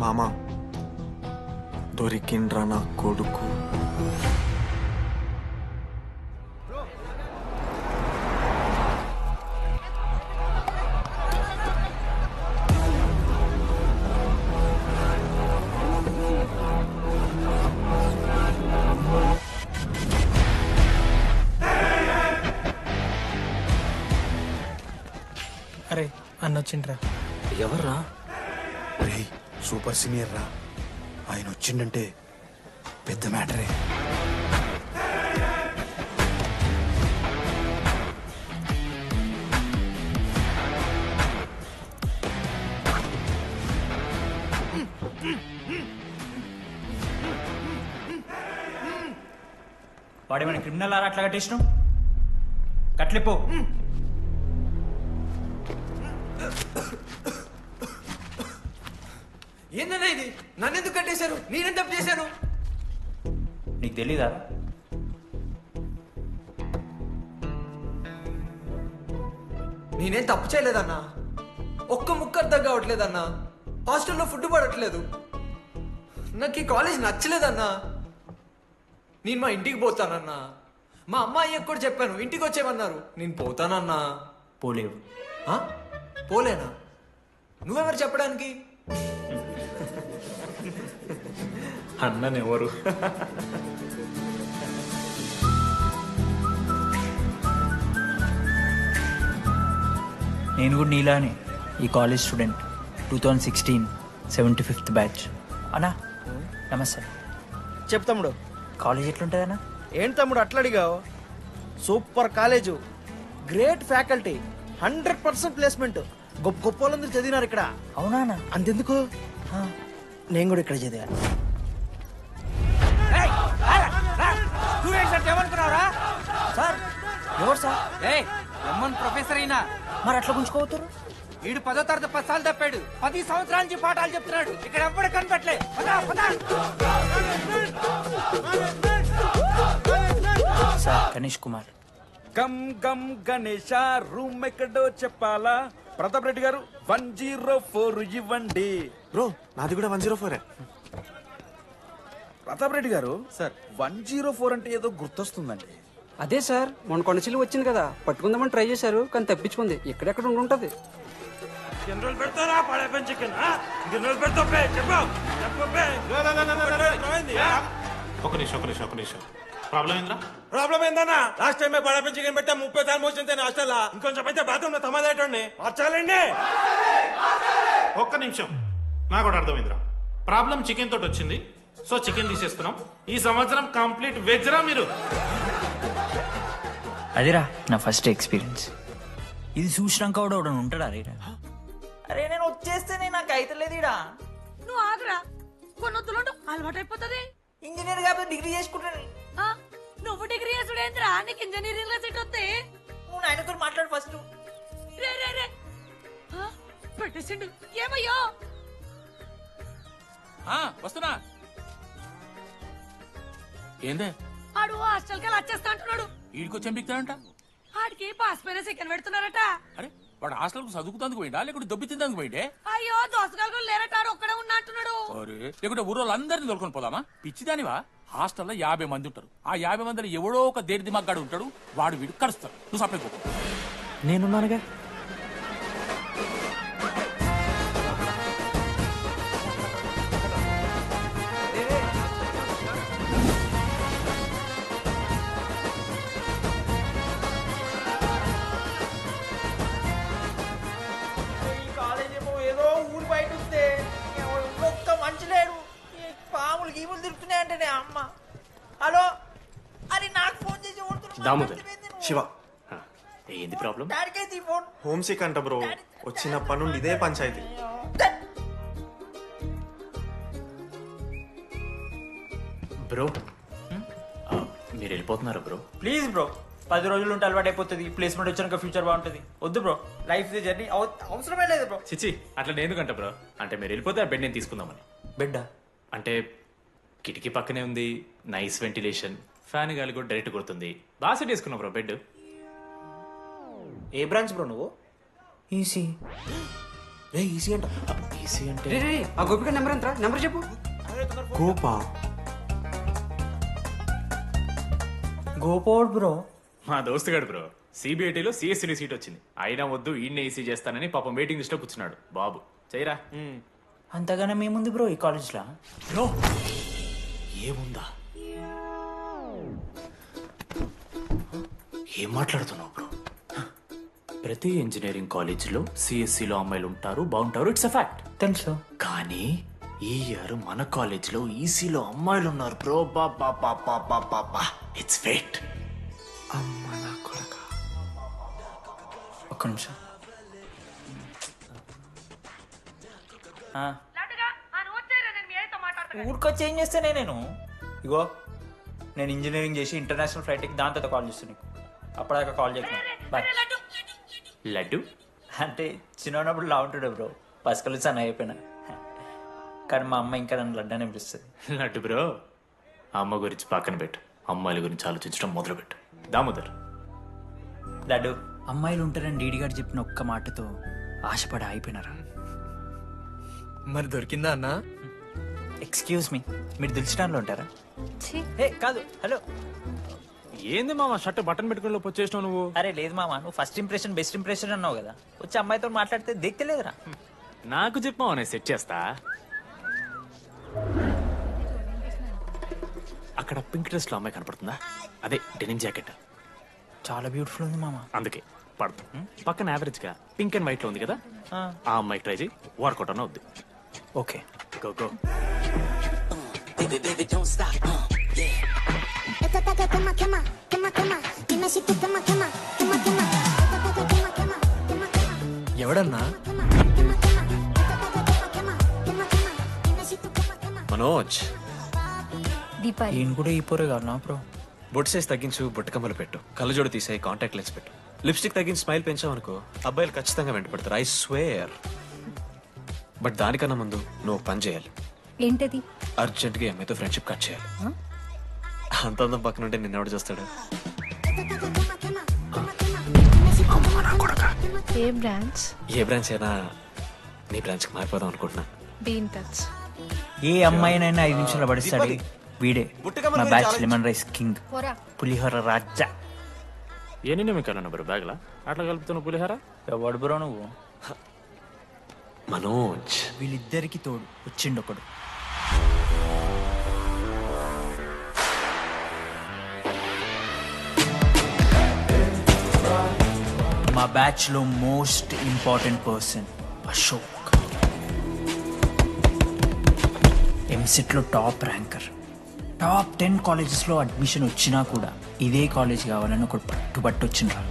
మామా దొరికిండ్రా నా కొడుకు. అరే అన్న వచ్చిండ్రా. ఎవర్రా? రే సూపర్ సీనియర్ రా, ఆయన వచ్చిండంటే పెద్ద మ్యాటరే. వాడేమైనా క్రిమినల్ ఆరా అట్లా కట్టేసినావు? కట్లిపో. ఏందన్నా ఇది? నన్నెందుకు కట్టేశారు? నేనేం తప్పు చేశాను? నీకు తెలీదా? నేనేం తప్పు చేయలేదన్నా. ఒక్క ముక్క అర్థం కావట్లేదన్నా. హాస్టల్లో ఫుడ్ పడట్లేదు. నాకు ఈ కాలేజ్ నచ్చలేదన్నా. నేను మా ఇంటికి పోతానన్నా. మా అమ్మాయికి కూడా చెప్పాను, ఇంటికి వచ్చేమన్నారు. నేను పోతానన్నా. పోలేవు. ఆ? పోలేనా? నువ్వెవరు చెప్పడానికి? అన్ననెవరు? నేను కూడా నీలానే ఈ కాలేజ్ స్టూడెంట్, 2016 75th బ్యాచ్. అన్నా నమస్తే. చెప్పు తమ్ముడు. కాలేజ్ ఎట్లుంటుంది అన్న? ఏంటి తమ్ముడు అట్లా అడిగావు? Super college, great faculty, 100% placement. గొప్ప గొప్ప వాళ్ళందరూ చదివినారు ఇక్కడ. అవునా అన్న? అంతెందుకు, నేను కూడా ఇక్కడ చదివా. సార్ ఎవరు సార్? ఎమ్మన్ ప్రొఫెసర్ అయినా మరి అట్లా గుంజుకోవతారు? వీడు 10వ తరగతి 10 సార్లు తప్పాడు. 10 సంవత్సరాల నుంచి పాఠాలు చెప్తున్నాడు. ఇక్కడ ఎవ్వడు కనపట్లే. సార్ గణేష్ కుమార్. గమ్ గమ్ గణేష రూమ్ ఎక్కడో చెప్పాలా? ప్రతాప్ రెడ్డి గారు 104 ఇవ్వండి. బ్రో నాది కూడా 104. ప్రతాప్ రెడ్డి గారు సార్ 104 అంటే ఏదో గుర్తొస్తుందండి. అదే సార్, మొన్న కొండచిల్లు వచ్చింది కదా, పట్టుకుందామని ట్రై చేశారు కానీ తప్పించుకుంది. ఎక్కడెక్కడ ఉండుంటది. ఒక నిమిషం ప్రాబ్లం ఏంద్రా? ప్రాబ్లం ఏందన్నా? లాస్ట్ టైం పడపం చికెన్ పెట్టా 30 సార్లు మోసింది హాస్టల్. ఇంకొంచెం అయితే బాత్రూమ్ లో తమాదేటండి మార్చాలండి. ఒక్క నిమిషం, నాకు కూడా అర్థమైందిరా. ప్రాబ్లం చికెన్ తోటి వచ్చింది, సో చికెన్ తీసేస్తున్నాం. ఈ సంవత్సరం కంప్లీట్ వెజ్ రా మీరు. అదిరా నా ఫస్ట్ ఎక్స్పీరియన్స్. ఇది చూసినాక కూడా ఒకడు ఉంటాడా రే? అరే నేను వచ్చేస్తేనే నాకు అయితలేదు ఇడా. నువ్వు ఆగరా, కొన్నొత్తులు అలవాటు అయిపోతుంది. ఇంజనీర్ కాబట్టి డిగ్రీ చేసుకుంటాను. నువ్వు డిగ్రీ చేసుడేంద్రా? నీకు ఇంజనీరింగ్ లో సీట్ వస్తే నువ్వు ఆయనతో మాట్లాడు ఫస్ట్. రే రే రే పెట్టేసిండు. ఏమయ్యో వస్తున్నా. ఏందే ఆడు హాస్టల్ కి వచ్చేస్తా అంటున్నాడు. ఈడికొచ్చేం బిక్తాడంట? ఆడికి పాస్ పైన చికెన్ పెడుతున్నారట. అరే వాడు హాస్టల్ కు చదువుకుతానికి పోయిండా లేకుంటే దొబ్బి తిందానికి పోయిండే? అయ్యో దోసగాలు లేరట, ఆడు ఒక్కడే ఉన్నా అంటున్నాడు. అరే లేకుంటే ఊరోళ్ళు అందరిని తోలుకొని పోదామా? పిచ్చిదానివా? హాస్టల్లో 50 మంది ఉంటారు. ఆ 50 మందిలో ఎవడో ఒక దేడి దిమాగ్గాడు ఉంటాడు. వాడు వీడు కలుస్తాడు. నువ్వు సప్లై పో. నేనున్నానుగా. కాలేజ్ ఏమో ఏదో ఊరు బయట వస్తే ఒక్క మంచి లేడు. పాములు గీములు తిరుగుతున్నాయంటే అమ్మ. హలో, అది నాకు ఫోన్ చేసి దామోదర్, శివ, ఏంది ప్రాబ్లం? డాడీకైతే ఈ ఫోన్. హోమ్ సిక్ అంట బ్రో. వచ్చినప్పటి నుండి ఇదే పంచాయతీ. బ్రో మీరు వెళ్ళిపోతున్నారా బ్రో? ప్లీజ్ బ్రో, 10 రోజులు ఉంటే అలవాటు అయిపోతుంది. ప్లేస్మెంట్ వచ్చాక ఫ్యూచర్ బాగుంటుంది. వద్దు బ్రో, లైఫ్ జర్నీ అవసరమే లేదు బ్రో. చిచి అట్లా ఎందుకంట బ్రో? అంటే మీరు వెళ్ళిపోతే ఆ బెడ్ నేను తీసుకుందామని. బిడ్డ అంటే కిటికీ పక్కనే ఉంది, నైస్ వెంటిలేషన్, ఫ్యాన్ గాలి కూడా డైరెక్ట్ కొడుతుంది. బాగా సెట్ చేసుకున్నాం బ్రో బెడ్. ఏ బ్రాంచ్ బ్రో నువ్వు? ఈసీ. ఏ ఈజీ అంట. ఈసీ అంటే రే రే ఆ గోపిక నెంబర్ ఎంతరా? నెంబర్ చెప్పు. గోపా గోపోడ్ బ్రో. మా దోస్తుగాడు బ్రో సిబిఐటీలో సిఎస్సీ సీట్ వచ్చింది. అయినా వద్దు ఈయన్నే ఈసీ చేస్తానని పాపం వెయిటింగ్ లిస్ట్ లో కూర్చున్నాడు. బాబు చేయరా. అంతగానే మేముంది బ్రో ఈ కాలేజ్లో. బ్రో ఏముందా? ఏం మాట్లాడుతున్నావు బ్రో? ప్రతి ఇంజనీరింగ్ కాలేజీలో సిఎస్సిలో అమ్మాయిలు ఉంటారు, బాగుంటారు. It's a fact. తెలుసు. కానీ ఈ ఇయర్ మన కాలేజీలో ఈసీలో అమ్మాయిలు ఉన్నారు బ్రో. Baba it's fate. అమ్మ నా కొడక. ఒక్క నిమిషం. ఊరికొచ్చి ఏం చేస్తానే నేను? ఇగో నేను ఇంజనీరింగ్ చేసి ఇంటర్నేషనల్ ఫ్లైట్కి దాని తర్వాత కాల్ చేస్తాను నీకు. అప్పటిదాకా కాల్ చేయకు. బాయ్. లడ్డు అంటే చిన్నప్పుడు లా ఉంటాడు బ్రో, పసుకలు సన్న అయిపోయినా. కానీ మా అమ్మ ఇంకా నన్ను లడ్డు అని పిలుస్తుంది. లడ్డు బ్రో అమ్మ గురించి పక్కన పెట్టు, అమ్మాయిల గురించి ఆలోచించడం మొదలు పెట్టు. దామోదర్ లడ్డు, అమ్మాయిలు ఉంటారని డీడీ గారు చెప్పిన ఒక్క మాటతో ఆశపడి అయిపోయినారా? మరి దొరికిందా అన్న? ఎక్స్క్యూజ్ మీ, మీరు దిల్చడంలో ఉంటారా? ఏ కాదు, హలో. ఏంది మామ షర్ట్ బటన్ పెట్టుకుని లోపు వచ్చేసినావు నువ్వు? అరే లేదు మామ, నువ్వు ఫస్ట్ ఇంప్రెషన్ బెస్ట్ ఇంప్రెషన్ అన్నావు కదా, వచ్చి అమ్మాయితో మాట్లాడితే దిక్కలేదురా. నాకు చెప్పావు నేను సెట్ చేస్తా. అక్కడ పింక్ డ్రెస్ లో అమ్మాయి కనపడుతుందా? అదే డెనిమ్ జాకెట్. చాలా బ్యూటిఫుల్ ఉంది మామ. అందుకే పడుతు పక్కన యావరేజ్ గా పింక్ అండ్ వైట్ లో ఉంది కదా, ఆ అమ్మాయి ట్రై చేయి. వర్కౌట్ అన్న వద్దు. Okay go go. ఎవడన్నా? మనోజ్, దీపాలి ఈయన కూడా ఈ పోరే కాదు నా బ్రో. బొట్టు సైజ్ తగ్గించు, బుట్టకమ్మలు పెట్టు, కళ్ళజోడు తీసేయి, కాంటాక్ట్ లెన్స్ పెట్టు, లిప్స్టిక్ తగ్గించి స్మైల్ పెంచావు అనుకో, అబ్బాయిలు ఖచ్చితంగా వెంటపడతారు. I swear. బట్ దానికన్నా ముందు నువ్వు ఒక పని చేయాలి. ఏంటది? అర్జెంట్గా అమ్మాయితో ఫ్రెండ్షిప్ కట్ చేయాలి. అంత అందం పక్కన ఉంటే నిన్నెవడు చూస్తాడు? ఏ బ్రాంచ్? ఏ బ్రాంచ్ అయినా నీ బ్రాంచ్కి మారిపోదాం అనుకుంటున్నా. Be in touch. ఏ అమ్మాయినైనా 5 నిమిషాలు పడిస్తాడు వీడే. మా బ్యాచ్ లెమన్ రైస్ కింగ్, పోరా. పులిహోర రాజా. ఎన్ని నిమిషాలు బ్రో బ్యాగ్ లా అట్లా కలుపుతున్న పులిహార? ఎవడు బ్రో నువ్వు? మనోజ్, వీళ్ళిద్దరికి తోడు వచ్చిండు ఒకడు. మా బ్యాచ్ లో most important person Ashok. EAMCET లో టాప్ ర్యాంకర్. టాప్ 10 కాలేజెస్ లో అడ్మిషన్ వచ్చినా కూడా ఇదే కాలేజ్ కావాలని ఒకడు పట్టుబట్టు వచ్చిండ్రా.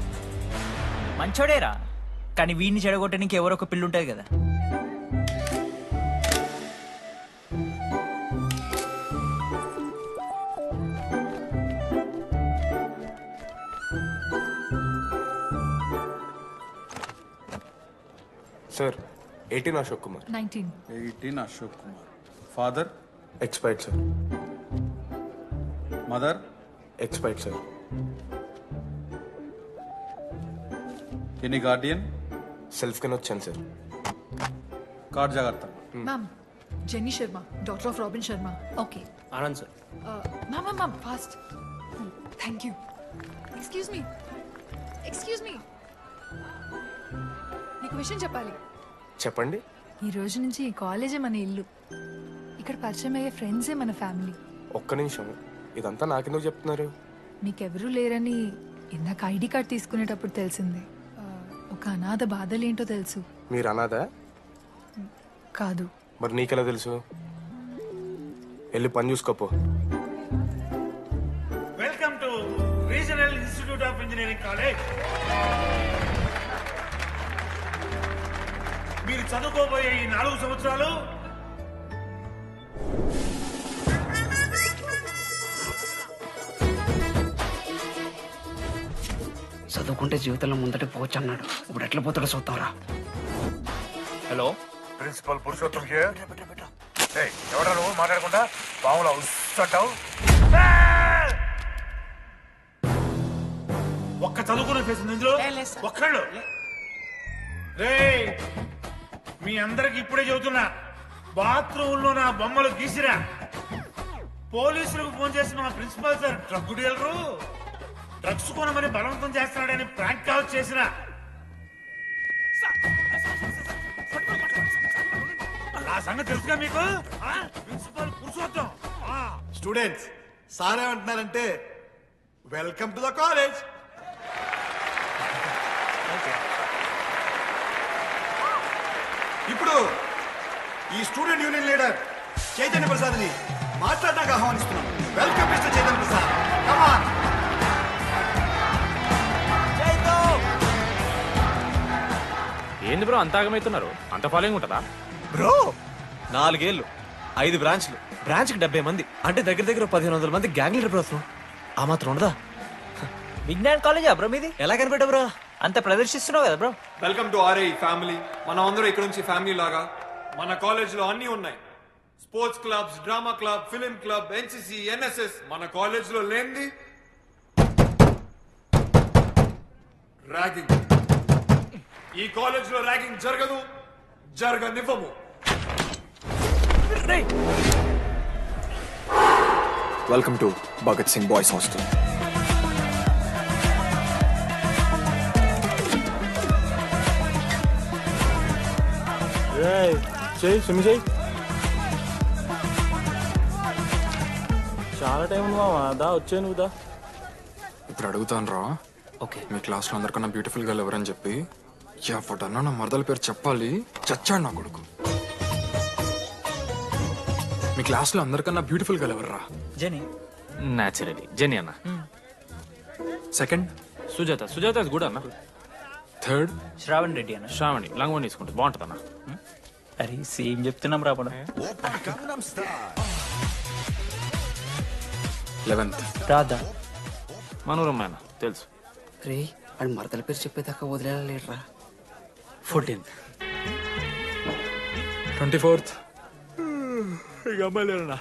మంచోడేరా, కానీ వీడిని చెడగొట్టడానికి ఎవరో ఒక పిల్లు ఉంటుంది కదా. Sir 18 Ashok Kumar. 19. 18 Ashok Kumar. Father? Expired sir. Mother? Expired sir. Any Guardian? Self కింద వచ్చాను సార్. కార్డ్ జాగ్రత్త. Ma'am, Jenny Sharma, daughter of Robin Sharma. Okay. Anand sir. Ma'am, fast. Thank you. Excuse me. నీకు విషయం చెప్పాలి. చెప్పండి. ఈ రోజు నుంచి ఈ కాలేజే మన ఇల్లు. ఇక్కడ పరిచయం అయ్యే ఫ్రెండ్సే మన ఫ్యామిలీ. ఒక్క నిమిషం, ఇదంతా నాకెందుకు చెప్తున్నారు? మీకెవరూ లేరని ఇందాక ఐడి కార్డ్ తీసుకునేటప్పుడు తెలిసింది. ఒక అనాథ బాధలేంటో తెలుసు. మీరు అనాదా? కాదు. మరి నీకెలా తెలుసు? వెళ్ళి పని చూసుకోపో. Welcome to regional institute of engineering college. మీరు చదువుకోబోయే ఈ 4 సంవత్సరాలు చదువుకుంటే జీవితంలో ముందట పోవచ్చు అన్నాడు. ఇప్పుడు ఎట్లా పోతాడో చూద్దాంరా. Hello, principal Purushottam here. ఎవడా నువ్వు మాట్లాడకుండా బావులా ఉస్సంటావు? ఒక్క చదువుకునే ఫేస్ ఇందులో ఒక్కళ్ళు. రే మీ అందరికి ఇప్పుడే చెబుతున్నా, బాత్రూంలో నా బొమ్మలు గీసిరా. పోలీసులకు ఫోన్ చేసిన మా principal sir drug dealer drugs కొనమని బలవంతం చేస్తున్నాడని ప్రాంక్ కాల్ చేసిన. ఆ సంగతి తెలుసుగా మీకు? ప్రిన్సిపల్ పురుషోత్తం. స్టూడెంట్స్ సార్ ఏమంటున్నారంటే వెల్కమ్ టు ద కాలేజ్. ఇప్పుడు ఈ student union leader Chaitanya Prasad ని మాట్లాడడానికి ఆహ్వానిస్తున్నాం. Welcome mister Chaitanya Prasad. Come on. ఏంది బ్రో అంత ఆగమవుతున్నారు? అంత ఫాలోయింగ్ ఉంటుందా బ్రో? 4 ఏళ్ళు 5 బ్రాంచ్లు, బ్రాంచ్కి 70 మంది, అంటే దగ్గర దగ్గర 1500 మంది గ్యాంగ్ లీడర్ బ్రో. ఆ మాత్రం ఉండదా? విజ్ఞాన్ కాలేజా బ్రో మీది? ఎలా కనిపెట్టా బ్రో? అంత ప్రదర్శిస్తున్నావు కదా bro. Welcome to RI family. మనం అందరూ ఇక్కడ నుంచి ఫ్యామిలీ లాగా. మన కాలేజ్ లో అన్ని ఉన్నాయి. Sports clubs, drama club, film club, NCC, NSS. మన కాలేజ్ లో లేనిది ర్యాగింగ్. ఈ కాలేజ్ లో ర్యాగింగ్ జరగదు, జరగనివ్వము. Welcome to Bhagat Singh boys hostel. చాలా టైం ఉంది మామా. దా వచ్చే నువ్వు దా. ఇప్పుడు అడుగుతాను రా. ఓకే. మీ క్లాస్లో అందరికన్నా బ్యూటిఫుల్ గర్ల్ ఎవరని చెప్పి ఎవడన్నా నా మరదల పేరు చెప్పాలి. చచ్చాడు నా కొడుకు. మీ క్లాస్లో అందరికన్నా బ్యూటిఫుల్ గర్ల్ ఎవర్రా? జెనీ. న్యాచురలీ జెనీ అన్న. సెకండ్ సుజాత. సుజాత కూడా అన్న. థర్డ్ శ్రావణ్ రెడ్డి అన్న. శ్రావణి లంగోని తీసుకుంటుంది, బాగుంటుంది అన్న. అరే సేమ్ చెప్తున్నాం రాపడం. 11th రాధా. మనోరమ్మ అన్న తెలుసు. రే వాడు మరదల పేరు చెప్పేదాకా వదిలేరా. 14th 24th ఇక అమ్మాయి లేరన్నా.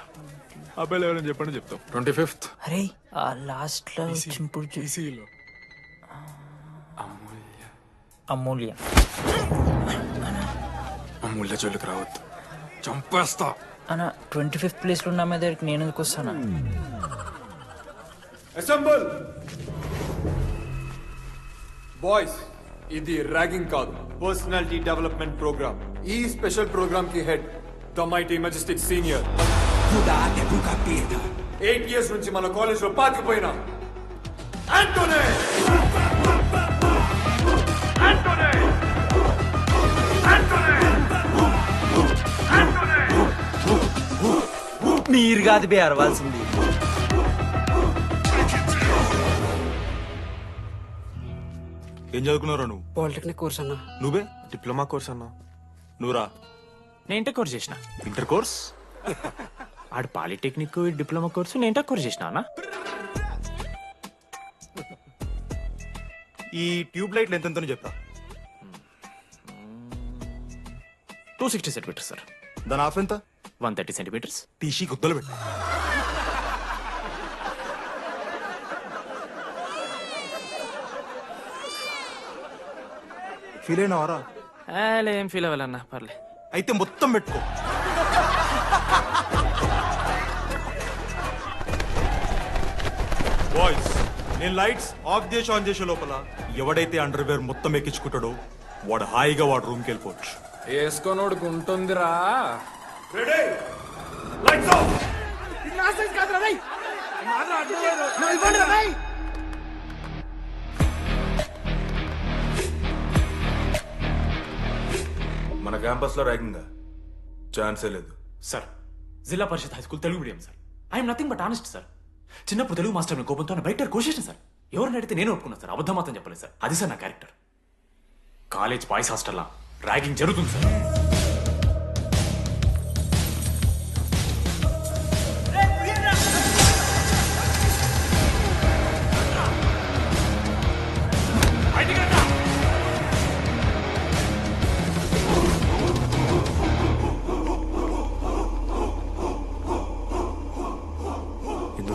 అబ్బాయిలు ఎవరైనా చెప్పండి చెప్తాం. 25th అరే ఆ లాస్ట్ లో చింపుడు అమూల్య. అమూల్య జోలికి రావద్దు, చంపేస్తా అన్న. 25th ప్లేస్ లో ఉన్న అమ్మాయి దగ్గరికి నేను ఎందుకు వస్తానా? Assemble boys. ఇది ర్యాగింగ్ కాదు, పర్సనాలిటీ డెవలప్మెంట్ ప్రోగ్రామ్. ఈ స్పెషల్ ప్రోగ్రామ్ కి head the mighty Majestic senior. 8 years నుంచి మన కాలేజ్ లో పాతిపోయినా ఆంటోనీ. మీరు కాదు బే అరవాల్సింది. ఏం చదువుకున్నారా నువ్వు? పాలిటెక్నిక్ కోర్స్ అన్నా. నువ్వే డిప్లొమా కోర్స్ అన్నా. నువ్వురా? నేను ఇంటర్ కోర్స్ చేసిన. Inter course? ఆడు పాలిటెక్నిక్ డిప్లొమా కోర్సు, నేను ఇంటర్ కోర్స్ చేసిన అన్న. ఈ ట్యూబ్ లైట్లు ఎంతెంతో చెప్తా. 260 సెంటీమీటర్స్ సార్. దాని హాఫ్ ఎంత? 130 సెంటీమీటర్స్. టీసీ గుద్దలు పెట్టు. ఫీల్ అయినావారా? ఏం ఫీల్ అవ్వాలన్నా, పర్లే. అయితే మొత్తం పెట్టుకో. బాయ్స్, నేను లైట్స్ ఆఫ్ చేసి ఆన్ చేసే లోపల ఎవడైతే అండర్వేర్ మొత్తం ఎక్కించుకుంటాడో వాడు హాయిగా వాడు రూమ్కి వెళ్ళిపోవచ్చు. వేసుకోనోడుకు ఉంటుందిరా. Ready, lights off. మన క్యాంపస్ లో ర్యాగింగ్ ఛాన్సే లేదు sir. Zilla Parishad high school Telugu medium sir. I'm nothing but honest sir. చిన్నప్పుడు తెలుగు మాస్టర్ కోపంతో బయట కోసేసిన సార్. ఎవరిని అడిగితే నేను ఒప్పుకున్నా సార్. అబద్ధం మాత్రం చెప్పలేదు సార్. అది సార్ నా క్యారెక్టర్. కాలేజ్ బాయ్స్ హాస్టల్లా ర్యాగింగ్ జరుగుతుంది సార్.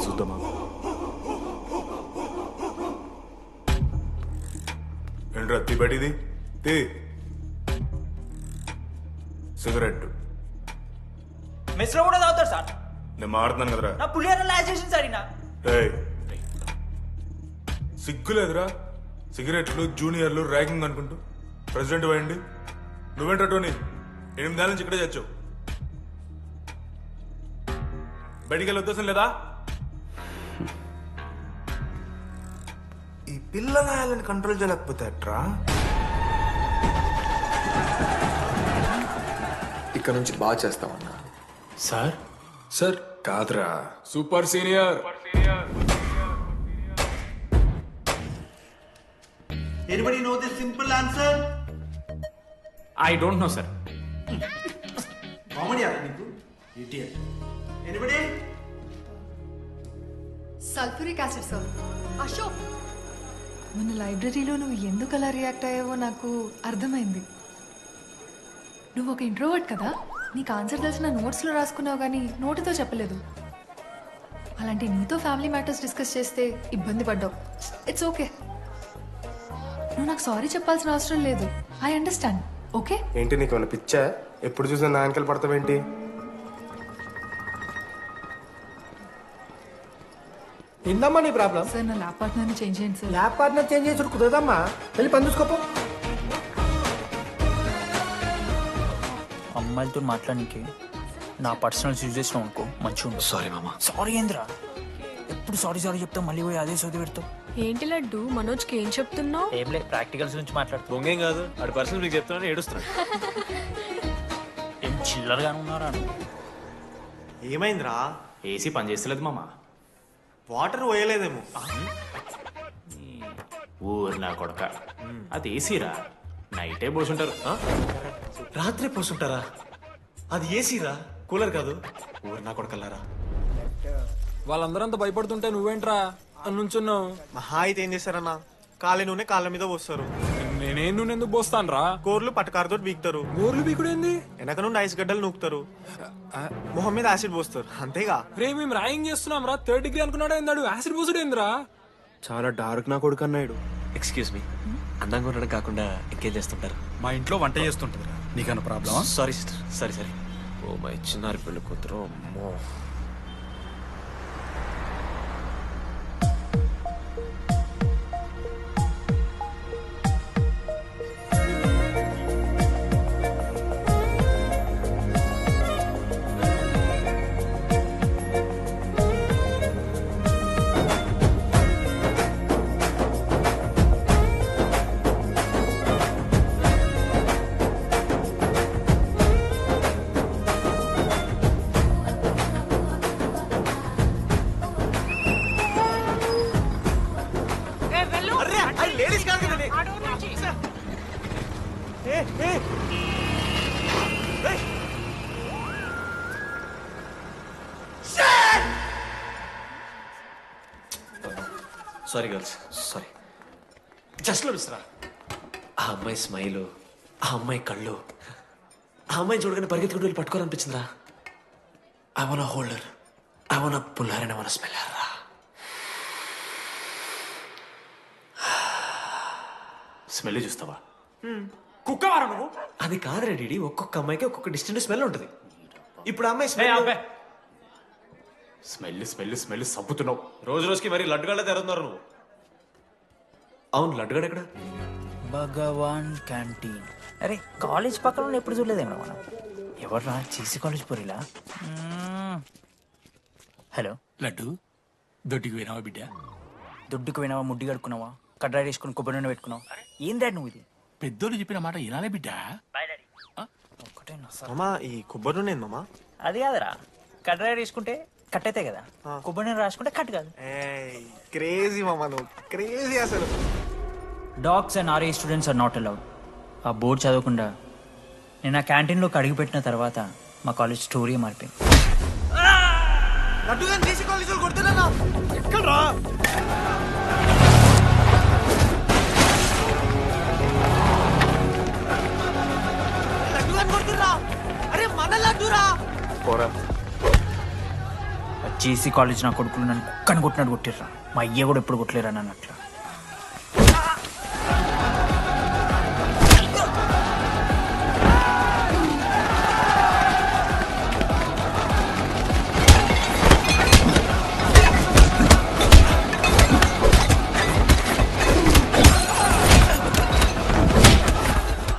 చూద్దామా? ఏంట్రా తీ బయటిది తీ. సిగరెట్ మెస్లో కూడా తాగుతారు సార్. నేను మాడుతున్నాను కదరా. నా పులిహోర లాస్ట్ చేసింది సార్ ఈయన. ఏయ్, సిగ్గులేదురా? సిగరెట్లు జూనియర్లు ర్యాగింగ్ అనుకుంటూ ప్రెసిడెంట్ అయ్యండి. నువ్వేంట్రా టోనీ 8 నెలల నుంచి ఇక్కడే చచ్చావు. బయటికి వెళ్ళే ఉద్దేశం లేదా? ఈ పిల్లలని కంట్రోల్ చేయలేకపోతే అట్రా. ఇక్కడ నుంచి బాగా చేస్తామన్నా. సార్ సార్ కాదురా, super senior. Anybody know the simple answer? I don't know sir. Comedy ఆరా నీకు idiot. Anybody? Sulphuric acid sir. Ashok, మన లైబ్రరీలో నువ్వు ఎందుకు అలా రియాక్ట్ అయ్యావో నాకు అర్థమైంది. నువ్వు ఒక ఇంట్రోవర్ట్ కదా, నీకు ఆన్సర్ తెలిసిన నోట్స్లో రాసుకున్నావు కానీ నోటితో చెప్పలేదు. అలాంటి నీతో ఫ్యామిలీ మ్యాటర్స్ డిస్కస్ చేస్తే ఇబ్బంది పడ్డావు. It's okay. నువ్వు నాకు సారీ చెప్పాల్సిన అవసరం లేదు. I understand. ఓకే? ఏంటి నీకు ఏమైనా పిచ్చా? ఎప్పుడు చూసినా నా వెనకాల పడతావేంటి? ఏందమ్మా నీ ప్రాబ్లం? సార్ నా ల్యాబ్ పార్ట్నర్ని చేంజ్ చేయండి సార్. ల్యాబ్ పార్ట్నర్ చేంజ్ చేసి కుదరదమ్మా. వెళ్ళి పని చూసుకోపో. అమ్మాయిలతో మాట్లాడానికి నా పర్సనల్ యూజ్ చేసినావు అనుకో మంచిగా ఉంటుంది. సారీ మామా. సారీ ఏంద్రా, ఎప్పుడు సారీ సారీ చెప్తావు, మళ్ళీ పోయి అదే సోది పెడతావు. ఏంటి లడ్డు మనోజ్కి ఏం చెప్తున్నావు? ఏం లేదు, ప్రాక్టికల్స్ గురించి మాట్లాడుతావు. దొంగేం కాదు, ఆడి పర్సనల్ మీకు చెప్తున్నాను ఏడుస్తున్నాడు. ఏం చిల్లరగానే ఉన్నారా? ఏమైందిరా? ఏసీ పని చేస్తలేదు మామ. వాటర్ పోయలేదేమో. ఊరు నా కొడక, అది ఏసీరా, నైటే పోసుంటారు. రాత్రి పోసుంటారా? అది ఏసీరా, కూలర్ కాదు. ఊరు నా కొడకల్లారా. వాళ్ళందరంతా భయపడుతుంటే నువ్వేంట్రా నుంచున్నావు? మహా అయితే ఏం చేస్తారన్నా, కాళ్ళ నూనె కాళ్ళ మీద పోస్తారు. నేనేం నూనె ఎందుకు పోస్తాను రా? కూరలు పట్టకారుతో బీకుతారు. గోర్లు బీకుడేంది? వెనక నుండి ఐస్ గడ్డలు నూకుతారు. మొహం మీద యాసిడ్ పోస్తారు, అంతేగా. రే మేము ర్యాగింగ్ చేస్తున్నాం రా. 3rd డిగ్రీ అనుకున్నాడు ఏందాడు? యాసిడ్ పోసుడు ఏందిరా? చాలా డార్క్ నా కొడుకు అన్నాడు. ఎక్స్క్యూజ్ మీ, అందంగా ఉండడం కాకుండా ఇంకేం చేస్తుంటారు? మా ఇంట్లో వంట చేస్తుంటుంది. నీకన్నా ప్రాబ్లమా? Sorry sister, sorry sorry. Oh my చిన్నారి పెళ్ళి కూతురు, అమ్మో. Sorry girls, sorry. జస్ట్ మిస్రా. ఆ అమ్మాయి స్మైలు, ఆ అమ్మాయి కళ్ళు, ఆ అమ్మాయి చూడగానే పరిగెత్తుకుంటూ వెళ్ళి పట్టుకోవాలనిపించిందిరా. I want holder, I want puller and I want smeller రా. స్మెల్ చూస్తావా? కుక్క వారా నువ్వు? అది కాదురా డీడీ, ఒక్కొక్క అమ్మాయికి ఒక్కొక్క డిస్టెంట్ స్మెల్ ఉంటుంది. ఇప్పుడు అమ్మాయి స్మెల్ స్మెల్ స్మెల్ స్మెల్ సబ్బుతున్నావు. రోజు రోజుకి మరి లడ్డుగాళ్ళ తెరుతున్నారు నువ్వు. అవును, లడ్డుగాడు ఎక్కడ? భగవాన్ క్యాంటీన్. అరే కాలేజ్ పక్కన ఎప్పుడు చూడలేదేమో మనం. ఎవర్రా చీసీ కాలేజ్ పోరిలా? హలో లడ్డు, దొడ్డికి పోయినావా బిడ్డ? దొడ్డుకు పోయినావా, ముడ్డి కడుక్కున్నావా, కడ్రాయి వేసుకుని కొబ్బరి నూనె పెట్టుకున్నావు? ఏం డాడ్ నువ్వు ఇది? పెద్దోళ్ళు చెప్పిన మాట వినాలే బిడ్డ. మామా ఈ కొబ్బరి నూనె మామా? అది కాదురా, కడ్రాయి వేసుకుంటే కట్ అవుతాయి కదా, కొబ్బరి నూనె రాసుకుంటే కట్ కాదు. క్రేజీ మామా, నువ్వు క్రేజీ అసలు. Dogs and RA students are not allowed. ఆ బోర్డు చదవకుండా నేను ఆ క్యాంటీన్లోకి అడుగుపెట్టిన తర్వాత మా కాలేజ్ స్టోరీ మారిపోయింది. ఎక్కడ్రా? అరే మన లడ్డురా. జేసీ కాలేజ్ నా కొడుకులు నన్ను కుక్కని కొట్టినట్టు కొట్టిర్రా. మా అయ్య కూడా ఎప్పుడు కొట్టలేరా నన్ను అట్లా.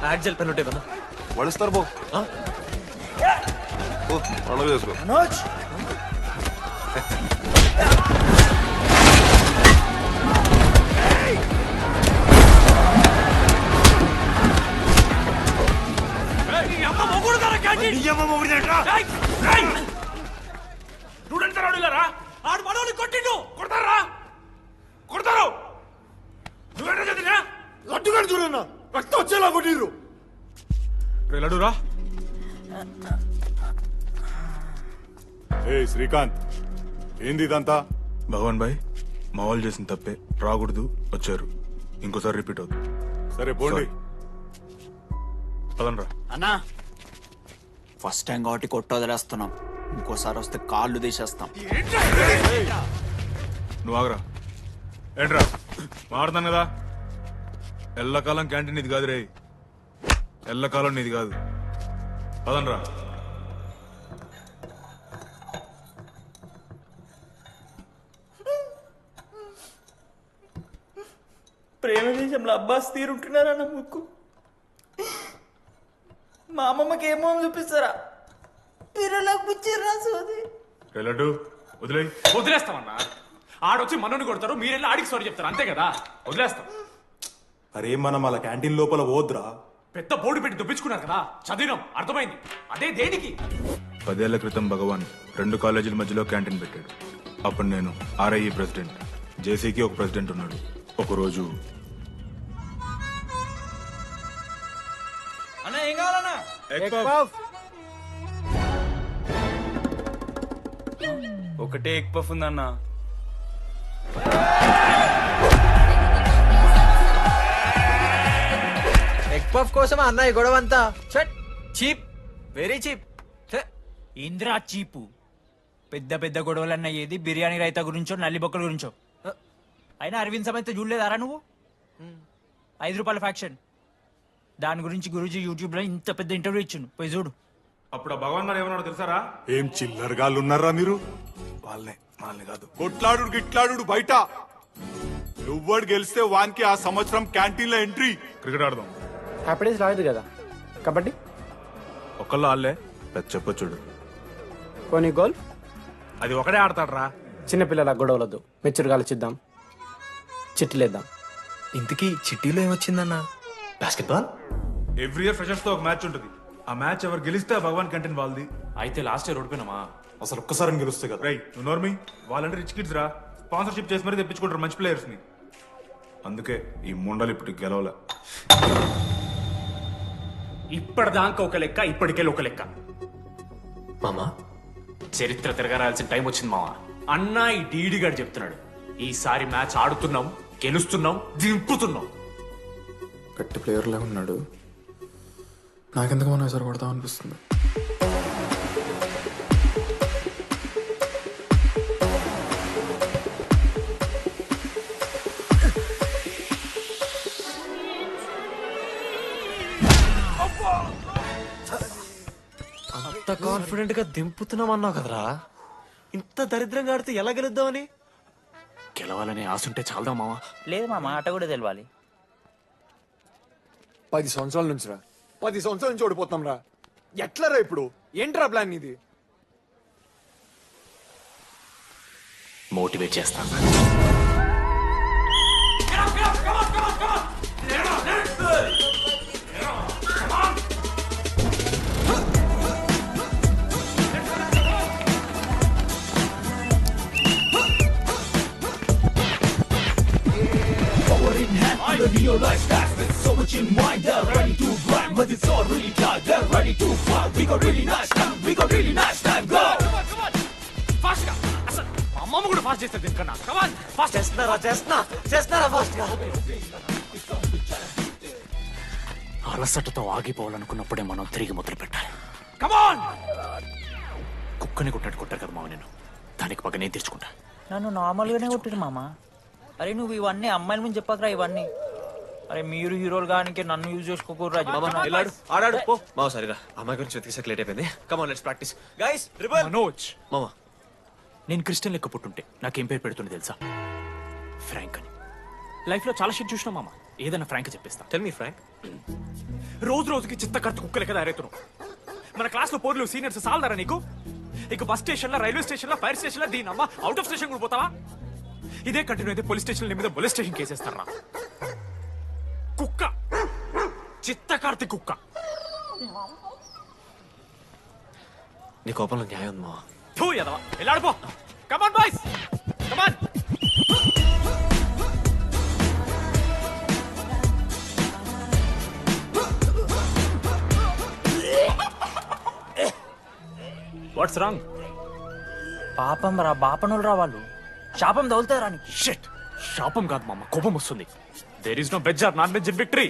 యాక్జల్ పెన్ ఉంటే వడుస్తారు బో పండుగ చేసుకో స్టూడెంట్స్ రాడులారా ఆడు మనోని కొట్టిండు కొడతారా కొడతారు నువ్వేంటో చదివినా లడ్డుగాడు చూడన్నా రక్తం వచ్చేలా కొట్టిర్రు లడ్డురా ఏ శ్రీకాంత్ ఏంది ఇదంతా భగవాన్ భాయ్ మా వాళ్ళు చేసిన తప్పే రాకూడదు వచ్చారు ఇంకోసారి రిపీట్ అవుతుంది సరే పోండి పదనరా అన్నా ఫస్ట్ టైం కాబట్టి కొట్టు వదిలేస్తున్నాం ఇంకోసారి వస్తే కాళ్ళు తీసేస్తాం నువ్వు ఆగరా ఏంట్రా మారుతాను కదా ఎల్లకాలం క్యాంటీన్ ఇది కాదు రే ఎల్లకాలం నీది కాదు పదనరా ప్రేమ దేశంలో అబ్బాస్ తీరుంటున్నారన్న ముక్కు మా అమ్మమ్మకి ఏమో అని చూపిస్తారా పిల్లలకు పుచ్చిర్రా సోది లడ్డు వదిలే వదిలేస్తామన్నా ఆడొచ్చి మనోని కొడతారు మీరెళ్ళి ఆడికి సారీ చెప్తారు అంతే కదా వదిలేస్తాం అరే మనం అలా క్యాంటీన్ లోపల పోద్రా పెద్ద బోర్డు పెట్టి దుప్పించుకున్నారు కదా చదివినాం అర్థమైంది అదే దేనికి 10 ఏళ్ల క్రితం భగవాన్ 2 కాలేజీల మధ్యలో క్యాంటీన్ పెట్టాడు అప్పుడు నేను ఆర్ఐఈ ప్రెసిడెంట్ జేసీకి ఒక ప్రెసిడెంట్ ఉన్నాడు ఒకరోజు అన్న ఏం కావాలన్నా ఒకటే ఎగ్ పఫ్ ఉందన్న ఎగ్ పఫ్ కోసం అన్న ఈ గొడవ అంతా చీప్ వెరీ చీప్ ఇంద్రా చీపు పెద్ద పెద్ద గొడవలన్న ఏది బిర్యానీ రైతా గురించో నల్లి బొక్కల గురించో అయినా అరవింద్ సమేత చూడలేదారా నువ్వు 5 రూపాయల ఫ్యాక్షన్ దాని గురించి గురూజీ యూట్యూబ్ లో ఇంత పెద్ద ఇంటర్వ్యూ ఇచ్చిండు పోయి చూడు అప్పుడు ఆ భగవాన్ గారు ఏమన్నాడు తెలుసారా ఏం చిల్లరగాళ్ళు ఉన్నారా మీరు వాళ్ళని కాదు కొట్లాడు గిట్లాడు బయట ఎవ్వడు గెలిస్తే వానికి ఆ సంవత్సరం క్యాంటీన్ లో ఎంట్రీ క్రికెట్ ఆడదాం హ్యాపీ డేస్ రాలేదు కదా కబడ్డీ ఒకళ్ళు ఆళ్ళే పెద్ద చెప్పొచ్చుడు పోనీ గోల్ అది ఒకడే ఆడతాడ్రా చిన్నపిల్లల గొడవలొద్దు మెచ్యూర్గా ఆలోచిద్దాం చిట్టిలేద్దాం ఇంతకీ చిట్టీలో ఏమొచ్చిందన్న బాస్కెట్బాల్ ఎవ్రీ ఇయర్ ఫ్రెషర్స్ తో ఒక మ్యాచ్ ఉంటుంది ఆ మ్యాచ్ ఎవరు గెలిస్తే ఆ భగవాన్ క్యాంటీన్ వాళ్ళది అయితే లాస్ట్ ఇయర్ ఓడిపోయినామా అసలు ఒక్కసారి గెలుస్తే కదా రై నువ్వు నోర్మి వాళ్ళంటే రిచ్ కిడ్స్ రా స్పాన్సర్షిప్ చేసి మరీ తెప్పించుకుంటారు మంచి ప్లేయర్స్ ని అందుకే ఈ ముండలు ఇప్పుడు గెలవలే ఇప్పటిదాకా ఒక లెక్క ఇప్పటికెళ్ళి ఒక లెక్క మామా చరిత్ర తిరగరాల్సిన టైం వచ్చింది మావా అన్నా ఈ డీడీ గారు చెప్తున్నాడు ఈసారి మ్యాచ్ ఆడుతున్నాం గెలుస్తున్నాం దింపుతున్నాం గట్టి ప్లేయర్లే ఉన్నాడు నాకెందుకు మనం ఎసరు కొడతాం అనిపిస్తుంది అంత కాన్ఫిడెంట్ గా దింపుతున్నాం అన్నావు కదరా ఇంత దరిద్రంగా ఆడితే ఎలా గెలుద్దామని గెలవాలనే ఆశుంటే చాలదా మావా లేదు మామ ఆట కూడా తెలవాలి 10 సంవత్సరాల నుంచి రా 10 సంవత్సరాల నుంచి ఓడిపోతాం రా ఎట్లా రా ఇప్పుడు ఏంట్రా ప్లాన్ ఇది మోటివేట్ చేస్తాను Realize that with so much in mind, they're ready to grind, but it's all really tight. They're ready to fight. We got really nice time. We got really nice time. Go. Come on. Fast గా అసలు మా అమ్మమ్మ కూడా fast చేస్తారు దీనికన్నా come on fast చేస్తున్నారా fast గా అలసటతో ఆగిపోవాలనుకున్నప్పుడే మనం తిరిగి మొదలు పెట్టాలి కమాన్ కుక్కని కొట్టాడు కొట్టారు కదా మామ నేను దానికి పక్క నేను తెచ్చుకుంటా నన్ను నార్మల్గానే కొట్టిరు మామ అరే నువ్వు ఇవన్నీ అమ్మాయిల ముందు చెప్పకరా ఇవన్నీ అరే మీరు హీరోలు కానీ నన్ను యూజ్ చేసుకోకూడరా ఆడాడు పో మావ సరిగా అమ్మాయి గురించి వెతికేసాక లేట్ అయిపోయింది come on let's practice guys rebel Manoj మామ నేను క్రిస్టియన్ లెక్క పుట్టుంటే నాకేం పేరు పెడుతుంది తెలుసా ఫ్రాంక్ అని లైఫ్ లో చాలా షిట్ చూసినా మామ ఏదైనా ఫ్రాంక్ చెప్పేస్తా టెల్ మీ ఫ్రాంక్ రోజు రోజుకి చిత్త కత్తి కుక్కలే కదా తయారవుతున్నావు. మన క్లాస్లో పోర్లు సీనియర్స్ సాలదారా నీకు? ఇక బస్ స్టేషన్లో, రైల్వే స్టేషన్లో, ఫైర్ స్టేషన్లో దీని అమ్మ అవుట్ ఆఫ్ స్టేషన్ కూడా పోతావా? ఇదే కంటిన్యూ అయితే పోలీస్ స్టేషన్ మీద పోలీస్ స్టేషన్ కేసేస్తారా? కుక్క, చిత్త కార్తి కుక్క. నీ కోపంలో న్యాయం ఉంది మావా. థూ ఎదవా, వెళ్ళాడిపో. Come on boys, come on. What's wrong? పాపం రా, బాపనులు రా వాళ్ళు. శాపం తగులుతారా నీకు? షిట్, శాపం కాదు మామ, కోపం వస్తుంది. There is no veg or non veg in victory.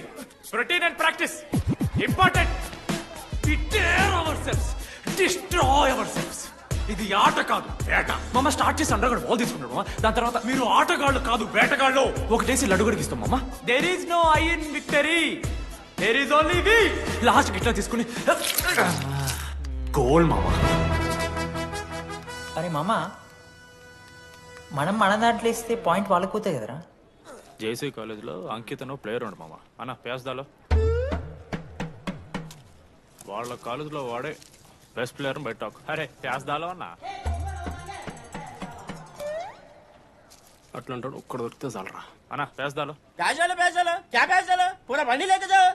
Routine and practice important. We dare ourselves, destroy ourselves. ఇది ఆట కాదు, వేట. మామ స్టార్ట్ చేసి అండర్గాడు బాల్ తీసుకున్నాడు. దాని తర్వాత మీరు ఆటగాళ్ళు కాదు, వేటగాళ్ళు. ఒకటేసి లడ్డుగడికి ఇస్తాం మామ. There is no I in victory, there is only we. Last ఇట్లా తీసుకుని గోల్ మామ. అరే మామ, మనం మన దాంట్లో ఇస్తే పాయింట్ వాళ్ళకి పోతాయి కదరా. జేసీ కాలేజ్లో అంకితను ప్లేయర్ ఉండు మామ. అన్న పేస్దాలో వాళ్ళ కాలేజ్లో వాడే బెస్ట్ ప్లేయర్ బయట టాక్. అరే పేస్దాలో అన్న అట్లా అంటాడు. ఒక్కడ దొరికితే చాలరా అన్న. పేస్దాలో పూరా బండి లేక జాओ.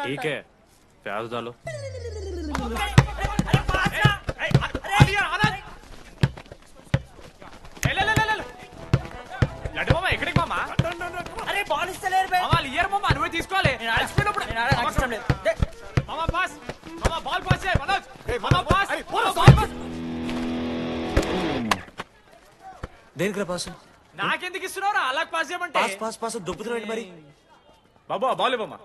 ఠీకే పేస్దాలో. లడ్డు మామ ఎక్కడికి మామ? అరే బాల్ ఇస్తలేరు బే. మామ ఇయర్ మామ, నువ్వే తీసుకోవాలి. మామ పాస్, మామ బాల్ పాస్ చేయి మనోజ్. మామ పాస్, బాల్ పాస్. దేనికి పాస్? నాకెందుకు ఇస్తున్నావురా? అలా పాస్ చేయమంటే పాస్ పాస్ పాస్ దొబ్బుతున్నాడు మరి. బాబు ఆ బాల్ ఇవ్వమ్మా.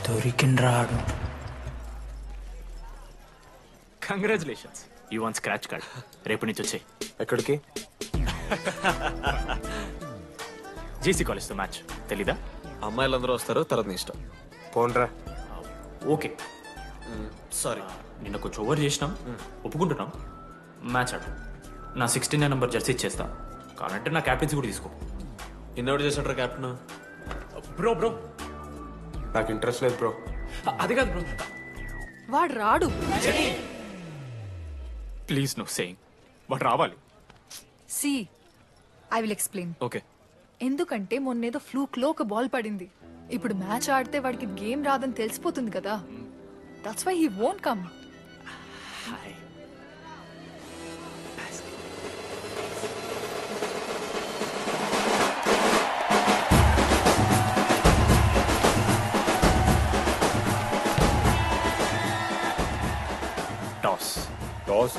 దొరికిండ్రాడు. Congratulations, you won scratch card. రేపు నుంచి వచ్చాయి. ఎక్కడికి? జేసీ కాలేజ్తో మ్యాచ్ తెలీదా? అమ్మాయిలందరూ వస్తారు, తర్వాత నీ ఇష్టం. పోన్రా. ఓకే సారీ, నిన్న కొంచెం ఓవర్ చేసినాం, ఒప్పుకుంటున్నాం. మ్యాచ్ ఆడు. నా 69 నెంబర్ జెర్సీ ఇచ్చేస్తా. కావాలంటే నా క్యాప్టెన్సీ కూడా తీసుకో. ఇన్నోటి చేసాడు కెప్టెన్. బ్రో బ్రో నాకు ఇంట్రెస్ట్ లేదు బ్రో. అది కాదు బ్రో, వాడు రాడు. Please no saying. వాడు రావాలి. See I will explain. Okay. ఎందుకంటే మొన్నేదో ఫ్లూక్ లో ఒక బాల్ పడింది. ఇప్పుడు మ్యాచ్ ఆడితే వాడికి గేమ్ రాదని తెలిసిపోతుంది కదా. That's why he won't come. Toss. Toss?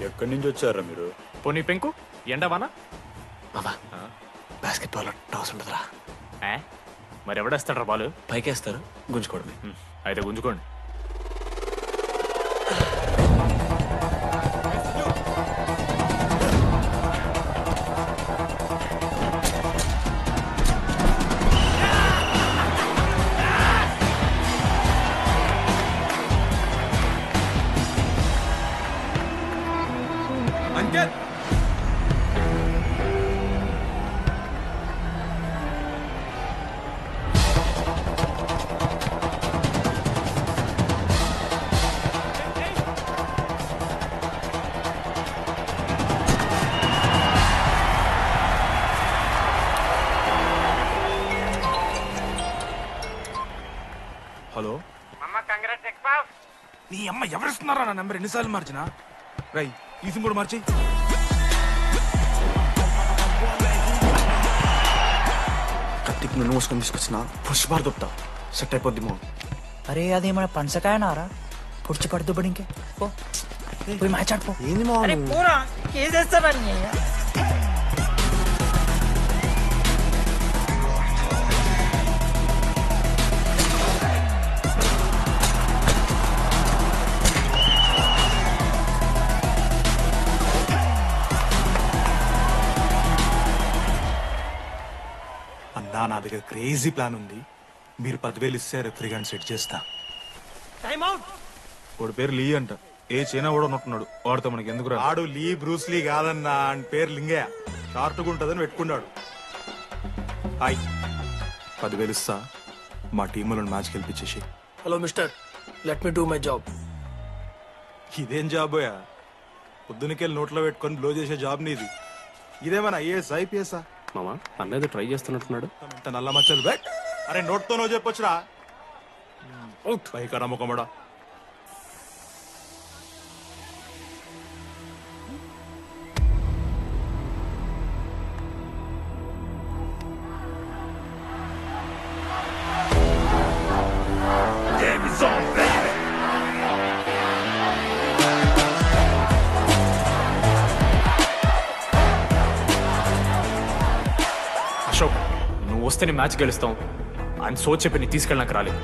ఎక్కడి నుంచి వచ్చారా మీరు? పోనీ పెంకు ఎండవానా? మామా బాస్కెట్బాల్ టాస్ ఉంటుందిరా. మరి ఎవడేస్తాడ్రా బాల్? పైకేస్తారు, గుంజుకోవడమే. అయితే గుంజుకోండి. అంకిత్, హలో. నీ అమ్మ ఎవరిస్తున్నారా నా నెంబర్? ఎన్నిసార్లు మార్చినా? రై ఈ కూడా మార్చి. కత్తికి నన్ను మోసుకొని తీసుకొచ్చిన పుష్పార్ దొప్తా సెట్ అయిపోద్ది మో. అరే అదేమన్నా పంచకాయ నారా? పుడిచి పడుతూ పడి ఇంకే పోయి మ్యాచ్ ఆడిపో. ఏంది మా అరే పూరా కేసేస్తానని. నా దగ్గర క్రేజీ ప్లాన్ ఉంది. మీరు 10,000 ఇస్తే రెఫ్రీ గారిని సెట్ చేస్తా. వాడి పేరు లీ అంట. ఏ చైనా కూడా ఉన్నట్టున్నాడు. వాడితో మనకి ఎందుకు రా? ఆడు లీ బ్రూస్ లీ కాదన్నా, అని పేరు లింగయ్య. షార్ట్గా ఉంటుందని పెట్టుకున్నాడు. హాయ్, 10,000 ఇస్తా. మా టీంలో మ్యాచ్ గెలిపించేసి. Hello mister, let me do my job. ఇదేం జాబోయా? పొద్దునకెళ్ళి నోట్లో పెట్టుకొని బ్లో చేసే జాబ్ నీది. ఇదేమన్నా ఐఏఎస్ ఐపీఎస్ఆ? మామా అన్నది ట్రై చేస్తున్నట్టున్నాడు. ఇంత నల్ల మచ్చలు బెట్. అరే నోట్తో నువ్వు చెప్పొచ్చురా. పైకరా ముఖమడా. అశోక్, నువ్వు వస్తే నీ మ్యాచ్ గెలుస్తాం అని సో చెప్పి నీ తీసుకెళ్ళడానికి రాలేదు.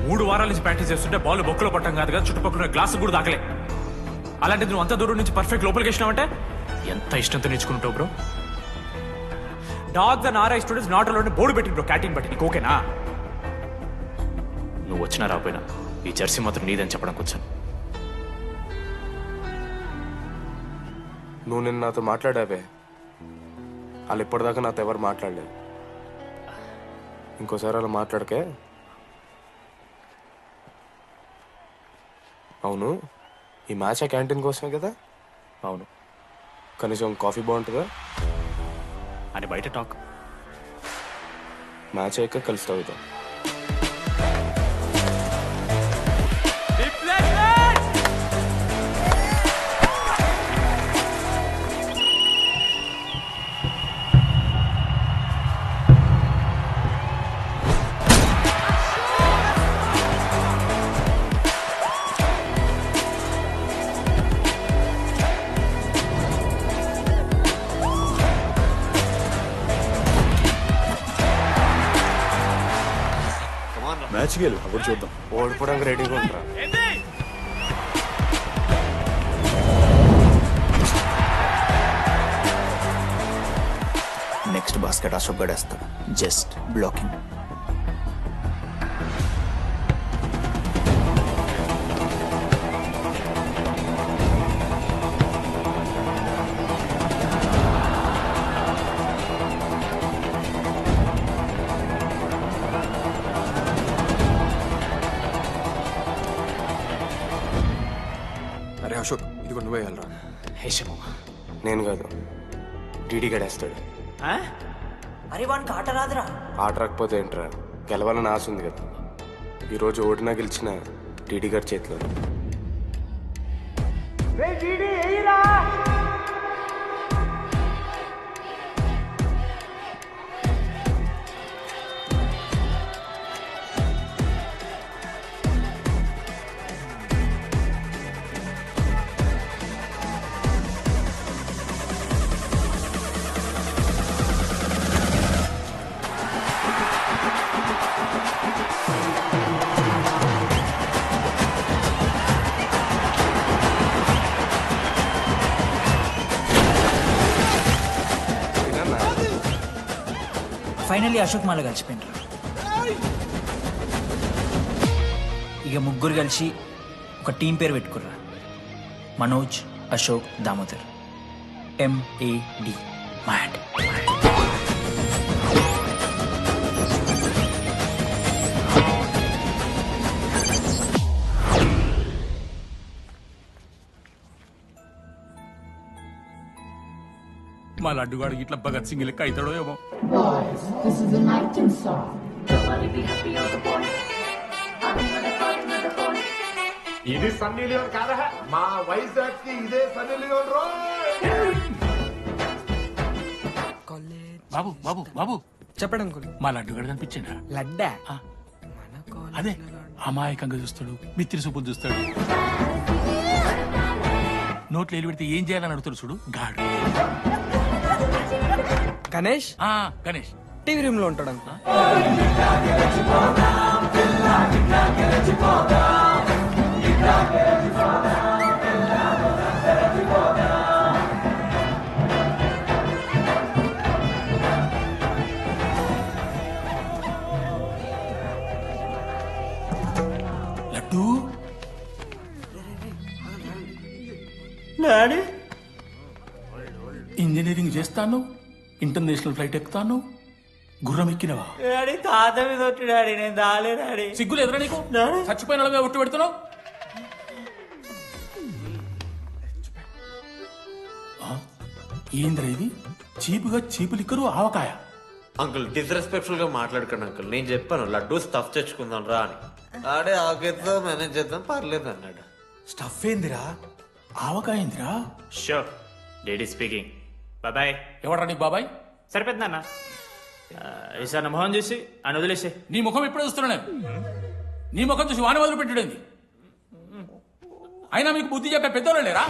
3 వారాల నుంచి ప్రాక్టీస్ చేస్తుంటే బాల్ బొక్కలో పట్టం కాదు కదా, చుట్టుపక్కల గ్లాసు కూడా దాకలే. అలాంటిది నువ్వు అంత దూరం నుంచి పర్ఫెక్ట్ లోపలికి వేసినావంటే ఎంత ఇష్టంతో నేర్చుకుంటావు bro. Dogs and RI students not allowed board పెట్టి బ్రో, క్యాటీన్ బట్టి. నీకు ఓకేనా? నువ్వు వచ్చినా రాపోయినా ఈ జెర్సీ మాత్రం నీదని చెప్పడానికి వచ్చాను. నువ్వు నిన్న నాతో మాట్లాడావే, వాళ్ళు ఇప్పటిదాకా నాతో ఎవరు మాట్లాడలేదు. ఇంకోసారి అలా మాట్లాడకే. అవును, ఈ మ్యాచ్ ఆ క్యాంటీన్ కోసమే కదా? అవును. కనీసం కాఫీ బాగుంటుందా అని బయట టాక్. మ్యాచ్ అయ్యాక కలిసి తాగుతాం. మ్యాచ్ గెలు, అప్పుడు చూద్దాం. ఓడిపోవడానికి రెడీగా ఉంటారా? నెక్స్ట్ బాస్కెట్ అశోక్ గడేస్తాడు. Just blocking. అరే అశోక్, ఇదిగో నువ్వే వెళ్ళరా. హేషమా, నేను కాదు, డీడీ గడేస్తాడు. అరే వానికి ఆట రాదురా. ఆట రాకపోతే ఏంట్రా, గెలవాలని ఆశ ఉంది కదా. ఈరోజు ఓడినా గెలిచిన డీడీ గారి చేతిలో. ఫైనల్లీ అశోక్ మాల కలిసిపోయినరా. ఇక ముగ్గురు కలిసి ఒక టీం పేరు పెట్టుకుర్రా. మనోజ్, అశోక్, దామోదర్. MAD. మ్యాడ్. మా లడ్డుగాడు ఇట్లా భగత్ సింగ్ లెక్క అవుతాడో ఏమో. ఇది సన్నీ లియోన్ కాదా? మా వైజాగ్ కి ఇదే సన్నీ లియోన్ రో. బాబు బాబు బాబు చెప్పండి అంకుల్. మా లడ్డుగాడు కనిపించిండా? లడ్డా? అదే అమాయకంగా చూస్తాడు, మిత్రి చూపులు చూస్తాడు. నోట్లు ఎల్లు పెడితే ఏం చేయాలని అడుగుతాడు చూడు, గాడు. గణేష్? గణేష్ టీవీ రూమ్ లో ఉంటాడు అంకుల్. లడ్డు డాడీ ఇంజనీరింగ్ చేస్తాను, ఇంటర్నేషనల్ ఫ్లైట్ ఎక్కుతాను, గుర్రం ఎక్కినవా? డాడీ తాత మీద ఒట్టు డాడీ, నేను దాలే డాడీ. సిగ్గులు ఎదురా నీకు? చచ్చిపోయిన వాళ్ళ మీద ఒట్టు పెడుతున్నావు. ఏంద్రా ఇది? చీపుగా చీపు లిక్కరు ఆవకాయ. అంకుల్ డిస్రెస్పెక్ట్ఫుల్ గా మాట్లాడకండి అంకుల్. నేను చెప్పాను లడ్డూ స్టఫ్ తెచ్చుకుందాం రా అని. ఆడే ఆకేద్దాం మేనేజ్ చేద్దాం పర్లేదు అన్నాడు. స్టఫ్ ఏందిరా? ఆవకాయ ఏందిరా? Show daddy speaking. బాబాయ్. ఎవరా నీకు బాబాయ్? సరిపోతుంది అన్న. ఈసారి నా మొహం చూసి అని వదిలేసే. నీ ముఖం ఎప్పుడు చూస్తున్నా నేను? నీ ముఖం చూసి వాని వదిలి పెట్టడండి. అయినా మీకు బుద్ధి చెప్పే పెద్దోళ్ళు లేరా?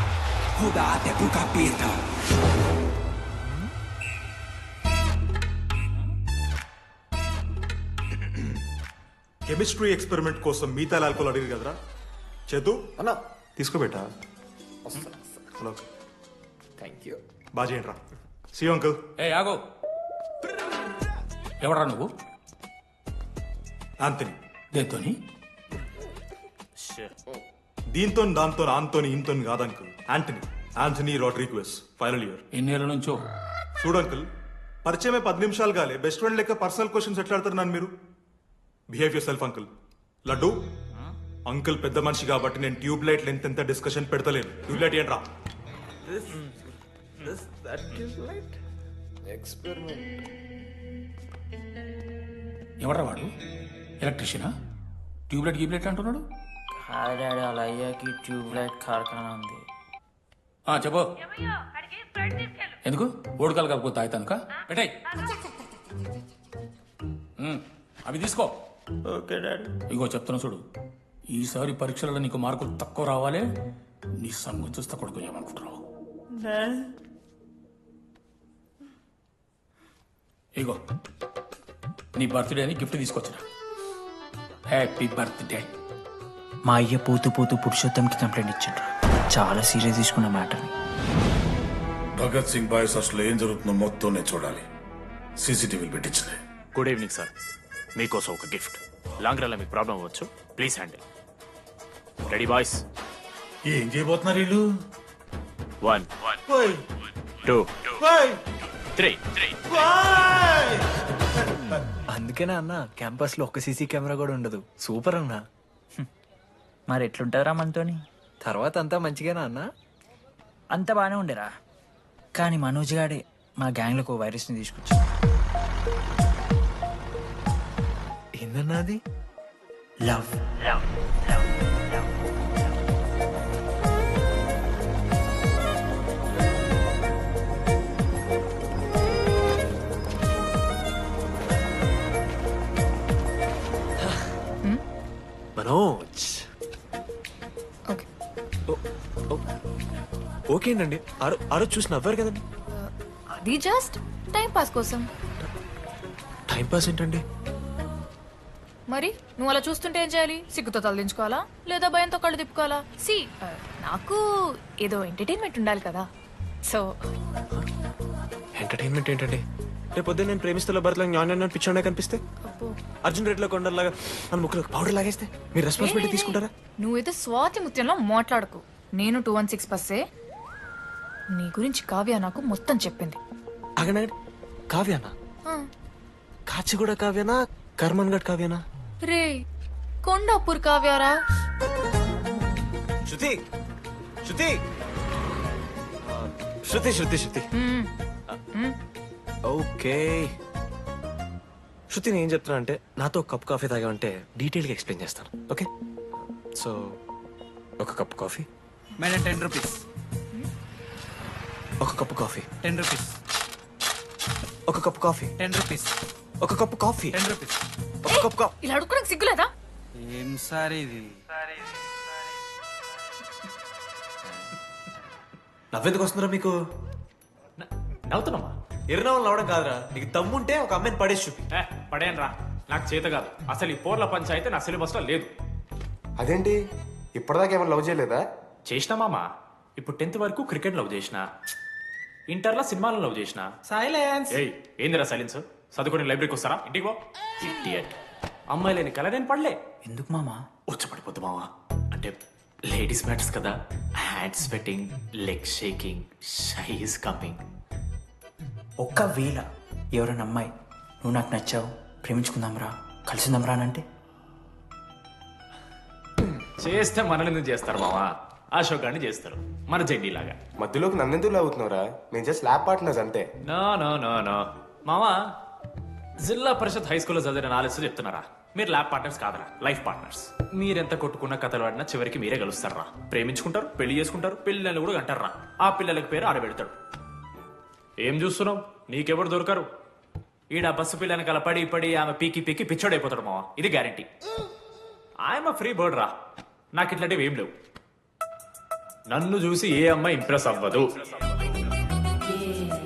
కెమిస్ట్రీ ఎక్స్పెరిమెంట్ కోసం మీథైల్ ఆల్కహాల్ అడిగారు కదరా చేతు అన్న తీసుకోబెట్టా. Thank you. బాగా చేయండి రా. See uncle. ఏ ఆగో, ఎవరా నువ్వు? ఆంటనీ. దేంతోని? దీంతో దాంతో ఆంతోని ఇంతో కాదు uncle. Antony Rodrigues, final year. ఎన్నేళ్ళ నుంచో? చూడు అంకుల్, పరిచయమే 10 నిమిషాలు కాలే బెస్ట్ ఫ్రెండ్ లెక్క పర్సనల్ క్వశ్చన్స్ ఎట్లా ఆడతారు నన్ను మీరు? Behave yourself uncle. Laddu uncle పెద్ద మనిషి కాబట్టి నేను ట్యూబ్ లైట్ లెంత్ ఎంత డిస్కషన్ పెడతలేను. ట్యూబ్ లైట్ ఏంట్రా? ఎవరా వాడు? ఎలక్ట్రీషియనా? ట్యూబ్లైట్ గీబ్లైట్ అంటున్నాడు. డాడీ అలా అయ్యాకి ట్యూబ్ లైట్ కార్ఖానా ఉంది. చెప్పు. ఎందుకు? ఓడికాలు కలుపుకో తాగుతానుక పెట్టాయి. అవి తీసుకో. Okay daddy. ఇగో చెప్తున్నా చూడు, ఈసారి పరీక్షలలో నీకు మార్కులు తక్కువ రావాలి. నీ సంగతి చూస్తే కొడుకు ఏమనుకుంటున్నావు? ఇగో నీ బర్త్డే అని గిఫ్ట్ తీసుకొచ్చిన. Happy birthday. మా అయ్య పోతూ పోతూ పురుషోత్తంకి కంప్లైంట్ ఇచ్చిండ్రు. చాలా సీరియస్ తీసుకున్న మ్యాటర్ని. భగత్ సింగ్ బాయ్స్ అసలు ఏం జరుగుతుందో మొత్తం నేను చూడాలి. సీసీటీవీలు పెట్టించింది. Good evening sir. మీకోసం ఒక గిఫ్ట్. లాంగ్ రన్లో మీకు ప్రాబ్లం అవ్వచ్చు, ప్లీజ్ హ్యాండిల్. Ready boys? ఏం చేయబోతున్నారు వీళ్ళు? 1 2 3. అందుకేనా అన్న క్యాంపస్ లో ఒక్క సీసీ కెమెరా కూడా ఉండదు. సూపర్ అన్న. మరి ఎట్లుంటారా మనతోని? తర్వాత అంతా మంచిగానా అన్న? అంత బాగానే ఉండేరా, కానీ మనోజ్ గాడే మా గ్యాంగ్లోకి వైరస్ని తీసుకొచ్చా. ఏందన్నా అది? లవ్. మనోజ్. ఓకేనండి. ఆ రోజు చూసి నవ్వారు కదండి. అది జస్ట్ టైం పాస్ కోసం. టైం పాస్ ఏంటండి? మరి నువ్వు అలా చూస్తుంటే ఏం చేయాలి? సిగ్గుతో తలదించుకోవాలా లేదా భయంతో కళ్ళు తిప్పుకోవాలా? సి నాకు ఏదో ఎంటర్టైన్మెంట్ ఉండాలి కదా. సో ఎంటర్టైన్మెంట్ ఏంటండి? రేపు పొద్దున్న నేను ప్రేమిస్తున్న భర్తలో జ్ఞానం పిచ్చోడే కనిపిస్తే, అర్జున్ రెడ్డిలో కొండలాగా మన ముక్కులో పౌడర్ లాగేస్తే మీరు రెస్పాన్సిబిలిటీ తీసుకుంటారా? నువ్వైతే స్వాతి ముత్యంలో మాట్లాడకు. నేను 216 బస్సే. నీ గురించి కావ్య నాకు మొత్తం చెప్పింది. అగనండి. కావ్యానా? కాచిగూడ కావ్యానా? కర్మన్ గడ్ కావ్యానా? రే కొండాపూర్ కావ్యారా? శృతి శృతి శృతి శృతి శృతి ఓకే. శృతి నేను ఏం చెప్తున్నా అంటే, నాతో ఒక కప్ కాఫీ తాగామంటే డీటెయిల్గా ఎక్స్ప్లెయిన్ చేస్తాను. ఓకే? సో ఒక కప్ కాఫీ. Madam 10 rupees. ఒక కప్పు కాఫీ. 10 రూపీస్. ఒక కప్పు కాఫీ. 10 రూపీస్. ఒక కప్పు కాఫీ. 10 రూపీస్. ఒక కప్పు కాఫీ. ఇలా అడుగుకోవడానికి సిగ్గులేదా? ఏం సార్ ఇది? నవ్వెందుకు వస్తుందిరా మీకు? నవ్వుతున్నామా? ఎర్రనవ్వులు నవ్వడం కాదురా, నీకు దమ్ముంటే ఒక అమ్మాయిని పడేసి చూపి. పడేయను రా, నాకు చేత కాదు. అసలు ఈ పోర్ల పంచాయితీ నా సిలబస్ లో లేదు. అదేంటి ఇప్పటిదాకా ఏమైనా లవ్ చేయలేదా? చేసినా మామా. ఇప్పుడు 10th వరకు క్రికెట్ లవ్ చేసిన, ఇంటర్లో సినిమాలో లవ్ చేసిన. సైలెన్స్. ఏందిరా సైలెన్స్? చదువుకొని లైబ్రరీకి వస్తారా? ఇంటికి పో. ఇడియట్. అమ్మాయి లేని కల నేను పడలే. ఎందుకు మామా? వచ్చపడిపోద్దు మావా. అంటే లేడీస్ మ్యాటర్స్ కదా. Hand sweating, leg shaking, shy is coming. ఒక్కవేళ ఎవరైనా అమ్మాయి నువ్వు నాకు నచ్చావు, ప్రేమించుకుందాంరా, కలిసిందాంరా అని అంటే చేస్తే మనల్ని ఎందుకు చేస్తారు మావా? అశోక్ గారిని చేస్తారు, మన జెండీలాగా. మధ్యలోకి నన్నెందుకు అవుతున్నావురా? నేను జస్ట్ ల్యాబ్ పార్ట్నర్స్ అంతే. నో నో నో నో మావా, జిల్లా పరిషత్ హై స్కూల్లో చదివిన నాలెడ్జ్ చెప్తున్నారా? మీరు ల్యాబ్ పార్ట్నర్స్ కాదరా, లైఫ్ పార్ట్నర్స్. మీరెంత కొట్టుకున్న కథలు ఆడినా చివరికి మీరే కలుస్తారా. ప్రేమించుకుంటారు, పెళ్లి చేసుకుంటారు, పిల్లలు కూడా అంటారా. ఆ పిల్లలకి పేరు ఆడబెడతాడు. ఏం చూస్తున్నావు? నీకెవరు దొరకరు. ఈడ బస్సు పిల్లని కలపడి పడి ఆమె పీకి పీకి పిచ్చోడైపోతాడు మావా, ఇది గ్యారంటీ. ఆయమ ఫ్రీ బర్డ్ రా, నాకు ఇట్లాంటివి ఏం లేవు. నన్ను చూసి ఏ అమ్మాయి ఇంప్రెస్ అవ్వదు,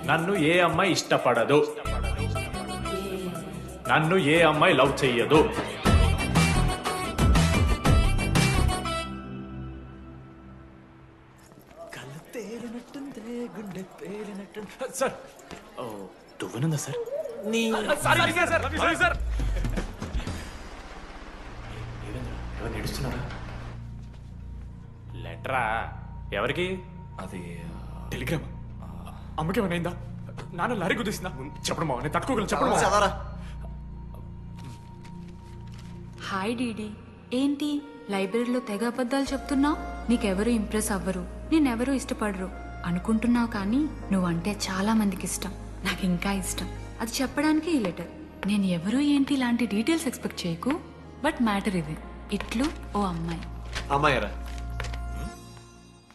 నన్ను ఏ అమ్మాయి ఇష్టపడదు, నన్ను ఏ అమ్మాయి లవ్ చెయ్యదు. సార్ దువ్వనుందా సార్? ఎవరు నడుస్తున్నారా? లెటరా ఎవరికి? అది టెలిగ్రామ్. అమ్మకి ఏమైనా నాన్న లారీ కుదిసిందా? చెప్పడం నేను తట్టుకోగలను. చెప్పడం. హాయ్ డీడీ, ఏంటి లైబ్రరీలో తెగ అబద్ధాలు చెప్తున్నావు? నీకెవరు ఇంప్రెస్ అవ్వరు, నేనెవరూ ఇష్టపడరు అనుకుంటున్నావు, కానీ నువ్వంటే చాలా మందికి ఇష్టం, నాకు ఇంకా ఇష్టం. అది చెప్పడానికి ఈ లెటర్. నేను ఎవరు ఏంటి ఇలాంటి డీటెయిల్స్ ఎక్స్పెక్ట్ చేయకు, బట్ మ్యాటర్ ఇది. ఇట్లు ఓ అమ్మాయి. అమ్మాయిరా,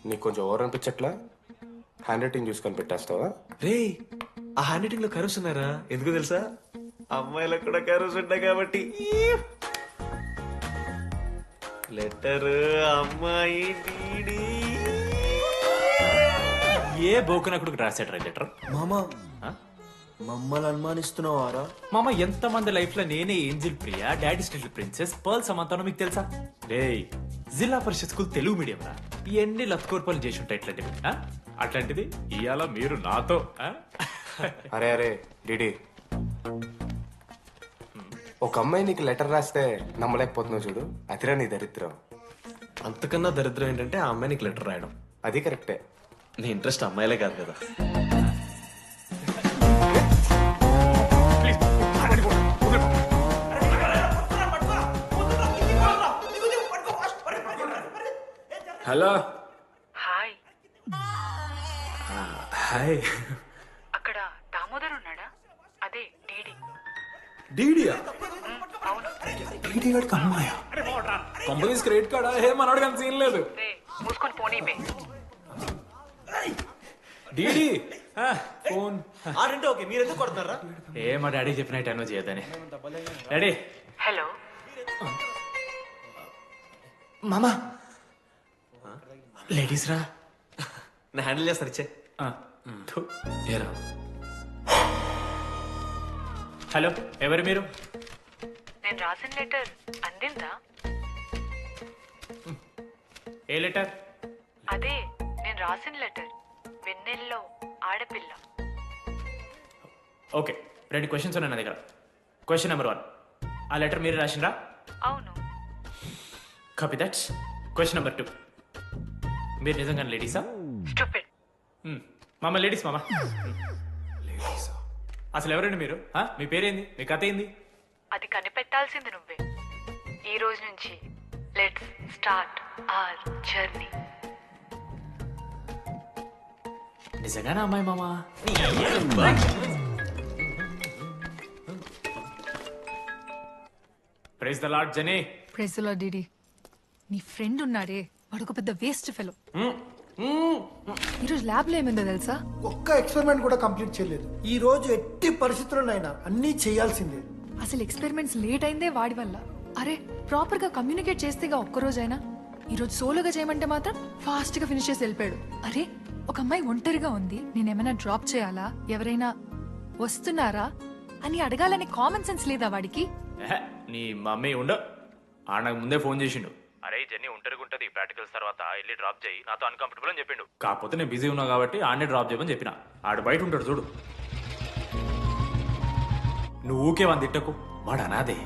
నీకు కొంచెం ఓవర్ అనిపించట్లా? హ్యాండ్ రైటింగ్ చూసుకొని పెట్టేస్తావా? రే, ఆ హ్యాండ్ రైటింగ్ లో కరోస్ ఉన్నారా? ఎందుకు తెలుసా? అమ్మాయిలకు కూడా కరోస్ ఉంటాయి కాబట్టి. లెటర్ అమ్మాయి డీడీ. ఏ బోకనకుడికి రాశాడు రా లెటర్? మామా, మమ్మల్ని అనుమానిస్తున్నావారా? మామ, ఎంతమంది లైఫ్ లో నేనే angel Priya, daddy still princess, pearl సమంతానో మీకు తెలుసా? రే, జిల్లా పరిషత్ స్కూల్ తెలుగు మీడియం రా, ఎన్ని లత్కోర్పాలు చేసి ఉంటాయి ఇట్లాంటివి. అట్లాంటిది ఇవాళ మీరు నాతో. అరే అరే డిడి, ఒక అమ్మాయి నీకు లెటర్ రాస్తే నమ్మలేకపోతున్నావు చూడు, అదిరా నీ దరిద్రం. అంతకన్నా దరిద్రం ఏంటంటే ఆ అమ్మాయి నీకు లెటర్ రాయడం. అది కరెక్టే. నీ ఇంట్రెస్ట్ అమ్మాయిలే కాదు కదా. హలో. హాయ్. హాయ్. అక్కడ దామోదర్ ఉన్నాడా? అదే డీడీ. డీడీయా? అవును. డీడీ గారికి అమ్మాయా? Companies credit కార్డా? ఏ మనోడు కానీ సీన్ లేదు. మూసుకొని పోనీ. DD phone. ఆడంటే ఓకే, మీరు ఎందుకు కొడుతున్నారా? ఏ మా డాడీ చెప్పిన టైం చేయొద్దని. డాడీ. హలో మామా, లేడీస్ రా. నా హ్యాండిల్ చేస్తారు, ఇచ్చే. ఏరా. హలో, ఎవరు మీరు? నేను రాసిన లెటర్ అందిందా? ఏ లెటర్? అదే నేను రాసిన లెటర్, వెన్నెల్లో ఆడపిల్ల. ఓకే, 2 క్వశ్చన్స్ ఉన్నాయి నా దగ్గర. క్వశ్చన్ నెంబర్ 1, ఆ లెటర్ మీరు రాసిండ్రా? అవును. Copy that. క్వశ్చన్ నెంబర్ 2, మీరు నిజంగా లేడీసా? స్టూపిడ్. మామ లేడీస్ మామ. అసలు ఎవరండి మీరు? మీ పేరేంది? మీ కథ ఏంది? అది కనిపెట్టాల్సింది నువ్వే. ఈ రోజు నుంచి లెట్స్ స్టార్ట్ అవర్ జర్నీ. నిజంగానా అమ్మాయి మామ? ప్రైజ్ ద లార్డ్ జనీ. Praise the lord DD. నీ ఫ్రెండ్ ఉన్నాడే, వాడు ఒక పెద్ద వేస్ట్ ఫెలో. ఈరోజు ల్యాబ్ లో ఏమైందో తెలుసా? ఒక్క ఎక్స్పెరిమెంట్ కూడా కంప్లీట్ చేయలేదు. ఈ రోజు ఎట్టి పరిస్థితుల్లోనైనా అన్నీ చేయాల్సిందే. అసలు ఎక్స్పెరిమెంట్స్ లేట్ అయిందే వాడి వల్ల. అరే, ప్రాపర్ గా కమ్యూనికేట్ చేస్తేగా ఒక్కరోజైనా. ఈరోజు సోలోగా చేయమంటే మాత్రం ఫాస్ట్ గా ఫినిష్ చేసి వెళ్ళిపోయాడు. అరే, ఒక అమ్మాయి ఒంటరిగా ఉంది, నేనేమైనా డ్రాప్ చేయాలా, ఎవరైనా వస్తున్నారా అని అడగాలని కామన్ సెన్స్ లేదా వాడికి? నీ మమ్మీ ఉండ నాకు ముందే ఫోన్ చేసిండు. అరే జర్నీ ఒంటరిగా ఉంటది, ప్రాక్టికల్స్ తర్వాత వెళ్ళి డ్రాప్ చేయి, నాతో అన్కంఫర్టబుల్ అని చెప్పిండు. కాకపోతే నేను బిజీ ఉన్నా కాబట్టి ఆడనే డ్రాప్ చేయమని చెప్పిన. ఆడు బయట ఉంటాడు చూడు. నువ్వు ఊకే వాని తిట్టకు, వాడు అనాదే.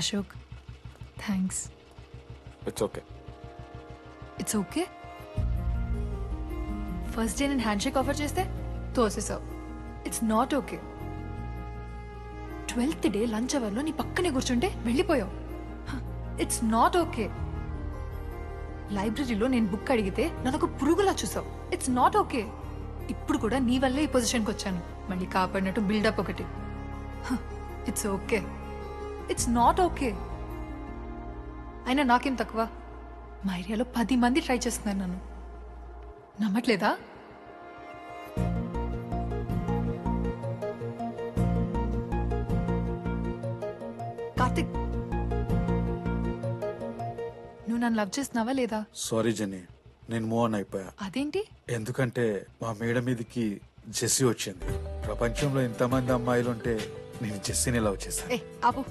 Ashok thanks. It's okay. It's okay. First day నేను హ్యాండ్ షేక్ ఆఫర్ చేస్తే తోసేసావు. It's not okay. 12th day lunch అవర్లో నీ పక్కనే కూర్చుంటే వెళ్ళిపోయావు. It's not okay. లైబ్రరీలో నేను బుక్ అడిగితే నన్ను పురుగులా చూసావు. It's not okay. ఇప్పుడు కూడా నీ వల్లే ఈ పొజిషన్కి వచ్చాను. మళ్ళీ కాపాడినట్టు బిల్డప్ ఒకటి. It's okay. It's not okay. అయినా నాకేం తక్కువ? మా ఏరియాలో 10 మంది ట్రై చేస్తున్నారు నన్ను. నమ్మట్లేదా? కార్తిక్, నువ్వు నన్ను లవ్ చేస్తున్నావా లేదా? సారీ జెన్నీ, నేను మూవ్ ఆన్ అయిపోయా. అదేంటి? ఎందుకంటే మా మేడ మీదకి జెస్సీ వచ్చింది. ప్రపంచంలో ఇంతమంది అమ్మాయిలు ఉంటే నేను జెస్సీని లవ్ చేశాను. ఏ ఆపు.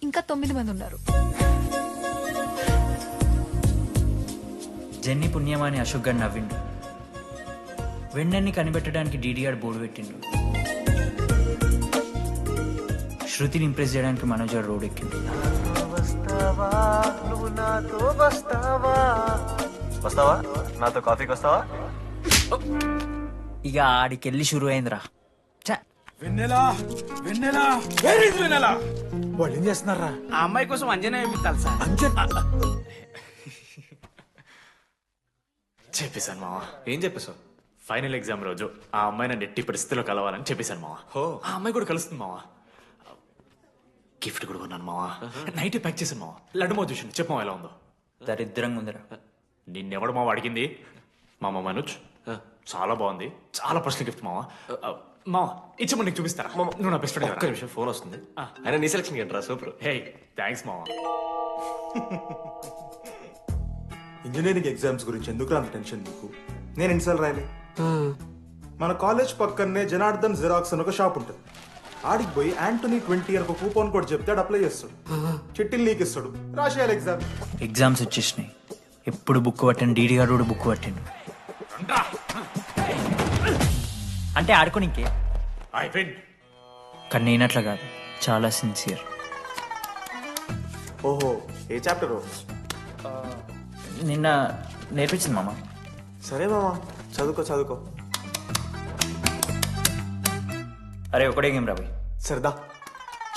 ఇంకా 9 మంది ఉన్నారు. జెన్నీ పుణ్యమాని అశోక్ గారు నవ్విండు. వెన్నెన్ని కనిపెట్టడానికి డీడీఆర్ బోర్డు పెట్టిండు. శృతిని ఇంప్రెస్ చేయడానికి మనోజ్ గారు రోడ్ ఎక్కిండు. వస్తావా నాతో కాఫీకి వస్తావా? ఇక ఆడికెళ్ళి షురు అయిందిరా. వెన్నెలా వెన్నెలా వేర్ ఇస్ వెన్నెలా? వాళ్ళు ఏం చేస్తున్నారా? ఆ అమ్మాయి కోసం అంజనా ఏమిట్టాలి సార్? చెప్పేశాను మావా. ఏం చెప్పేశావు? ఫైనల్ ఎగ్జామ్ రోజు ఆ అమ్మాయి నన్ను ఎట్టి పరిస్థితిలో కలవాలని చెప్పేశాను మావా. ఆ అమ్మాయి కూడా కలుస్తుంది మావా. గిఫ్ట్ కూడా కొన్నాను మావా. నైట్ ప్యాక్ చేశాను మావా. లడ్డు మావ చూసింది. చెప్పు మావా ఎలా ఉందో? దరిద్రంగా ఉందిరా. నిన్నెవడు మావ అడిగింది? మామ మనోజ్. చాలా బాగుంది. చాలా పర్సనల్ గిఫ్ట్ మావా. మావా ఇచ్చమని నీకు చూపిస్తారా? నువ్వు నా బెస్ట్ ఫ్రెండ్. ఒక్క నిమిషం, ఫోన్ వస్తుంది. అయినా నీ సెలక్షన్ ఏంట్రా? సూపర్. హే థ్యాంక్స్ మావా. ఇంజనీరింగ్ ఎగ్జామ్స్ గురించి ఎందుకు అంత టెన్షన్ నీకు? నేను ఎన్నిసార్లు రాయాలి? మన కాలేజ్ పక్కనే జనార్దన్ జిరాక్స్ అని ఒక షాప్ ఉంటుంది. ఆడికి పోయి యాంటోనీ 20 అని ఒక కూపన్ కోడ్ చెప్తాడు, అప్లై చేస్తాడు, చిట్టిల్ నీకు ఇస్తాడు, రాసేయాలి ఎగ్జామ్. ఎగ్జామ్స్ వచ్చేసినాయి. ఎప్పుడు బుక్ పట్టాను, డీడీ గారు కూడా బుక్ పట్టిండు. అంటే ఆడుకోనికే. కానీ నేనట్లా కాదు, చాలా సిన్సియర్. ఓహో, ఏ చాప్టర్? నిన్న నేర్పించింది మామ. సరే మామ, చదువుకో చదువుకో. అరే ఒకటే గేమ్ రాబోయ్. సరదా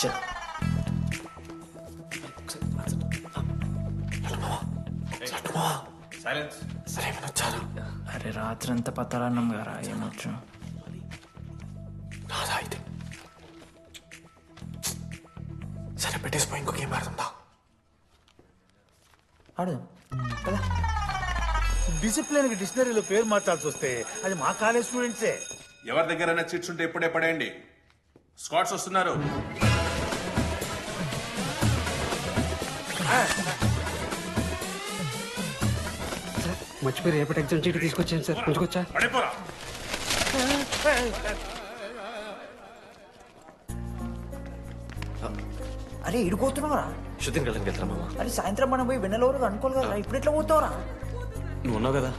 చల్. అరే రాత్రంతా పతరాన్నం గారా, ఏమొచ్చు? సరే పెట్టేసిపో, ఇంకో గేమ్ ఆడుతుందా? ఆడు డిసిప్లిన్ కి డిక్షనరీలో పేరు మార్చాల్సి వస్తే అది మా కాలేజ్ స్టూడెంట్సే. ఎవరి దగ్గరైనా చిట్స్ ఉంటే ఇప్పుడే పడేయండి. స్కాట్స్ వస్తున్నారు. మర్చిపోయి రేపటి ఎగ్జామ్ చీటి తీసుకొచ్చాను సార్, కొంచెం అరే ఇడిపోతున్నావురా? శృతిని కళ్ళకి వెళ్తారా మామ? అరే సాయంత్రం మనం పోయి వెన్నెల వరకు అనుకోవాలి కదా, ఇప్పుడు ఎట్లా పోతావురా? నువ్వు ఉన్నావు కదా,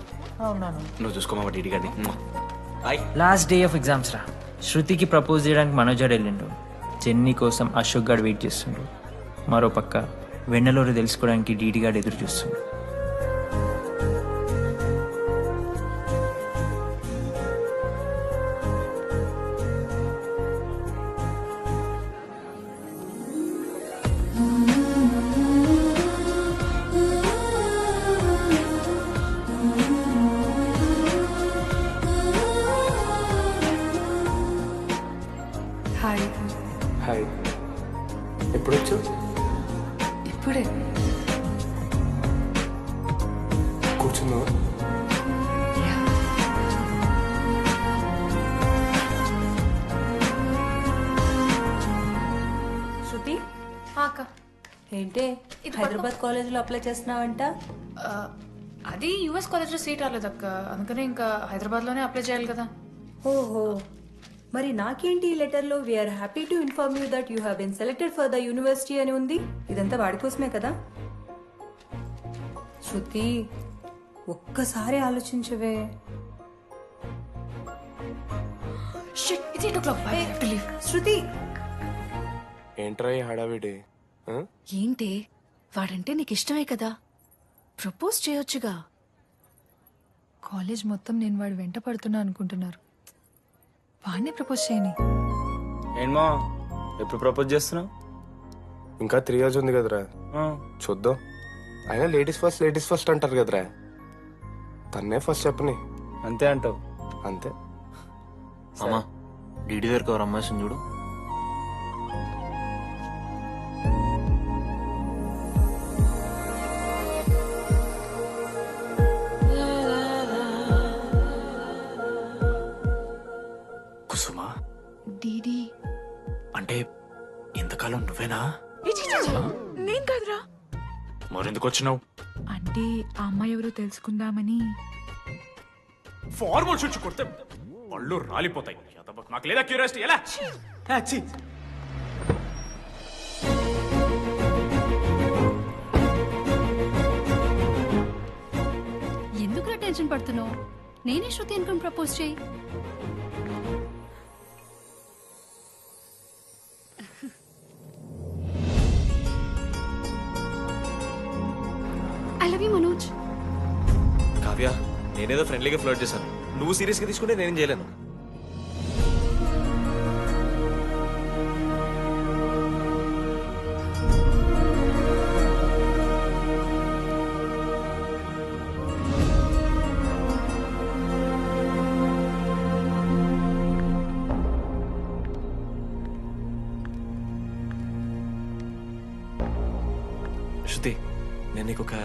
అవునాను. నువ్వు చూసుకోమా డీడీ గారిని. లాస్ట్ డే ఆఫ్ ఎగ్జామ్స్ రా. శృతికి ప్రపోజ్ చేయడానికి మనోజ్ గారు వెళ్ళిండు. జెన్నీ కోసం అశోక్ గారు వెయిట్ చేస్తుండు. మరో పక్క వెన్నెలూరు తెలుసుకోవడానికి డీడీ గారు ఎదురు చూస్తుండు. హాయ్. హాయ్. ఎప్పుడు వచ్చావు? ఇప్పుడే. కూర్చున్నావా? శృతి అక్క ఏంటే హైదరాబాద్ కాలేజీలో అప్లై చేస్తున్నావంట? అది యుఎస్ కాలేజ్లో సీట్ రాలేదు అక్క, అందుకనే ఇంకా హైదరాబాద్లోనే అప్లై చేయాలి కదా. ఓహో, మరి నాకేంటి ఈ లెటర్లో we are happy to inform you that you have been selected for the university అని ఉంది. ఇదంతా వాడి కోసమే కదా? శృతి ఒక్కసారి ఆలోచించవే. షిట్, ఇది It's 8 o'clock. I have to leave. శృతి ఏంట్రా ఈ హడావిడి ఆ? ఏంటి వాడంటే నీకు ఇష్టమే కదా ప్రపోజ్ చేయొచ్చుగా. కాలేజ్ మొత్తం నేను వాడు వెంట పడుతున్నా అనుకుంటున్నారు. వాడిని ప్రపోజ్ చేయని. ఏంమో ఎప్పుడు ప్రపోజ్ చేస్తున్నావు? ఇంకా 3 years ఉంది కదరా, చూద్దాం. అయినా లేడీస్ ఫస్ట్ అంటారు కదరా, తన్నే ఫస్ట్ చెప్పని. అంతే అంటావు? అంతే. అమ్మా డీడీ దగ్గరకు ఎవరు అమ్మాయిస్తుంది చూడు. కుసుమా, డీడీ అంటే ఇంతకాలం నువ్వేనా? నేను కాదురా. మరెందుకు వచ్చినావు? అంటే ఆ అమ్మాయి ఎవరో తెలుసుకుందామని. ఫార్మల్ షూట్ కొడితే పళ్ళు రాలిపోతాయి. నాకు లేదా క్యూరియాసిటీ? ఎలా ఎందుకు టెన్షన్ పడుతున్నావు? నేనే శృతి అనుకుని ప్రపోజ్ చేయి. I love you Manoj. Kavya, నేనేదో ఫ్రెండ్లీగా ఫ్లర్ట్ చేశాను, నువ్వు సీరియస్గా తీసుకుంటే నేనేం చేయలేను. శృతి, నేను నీకు ఒక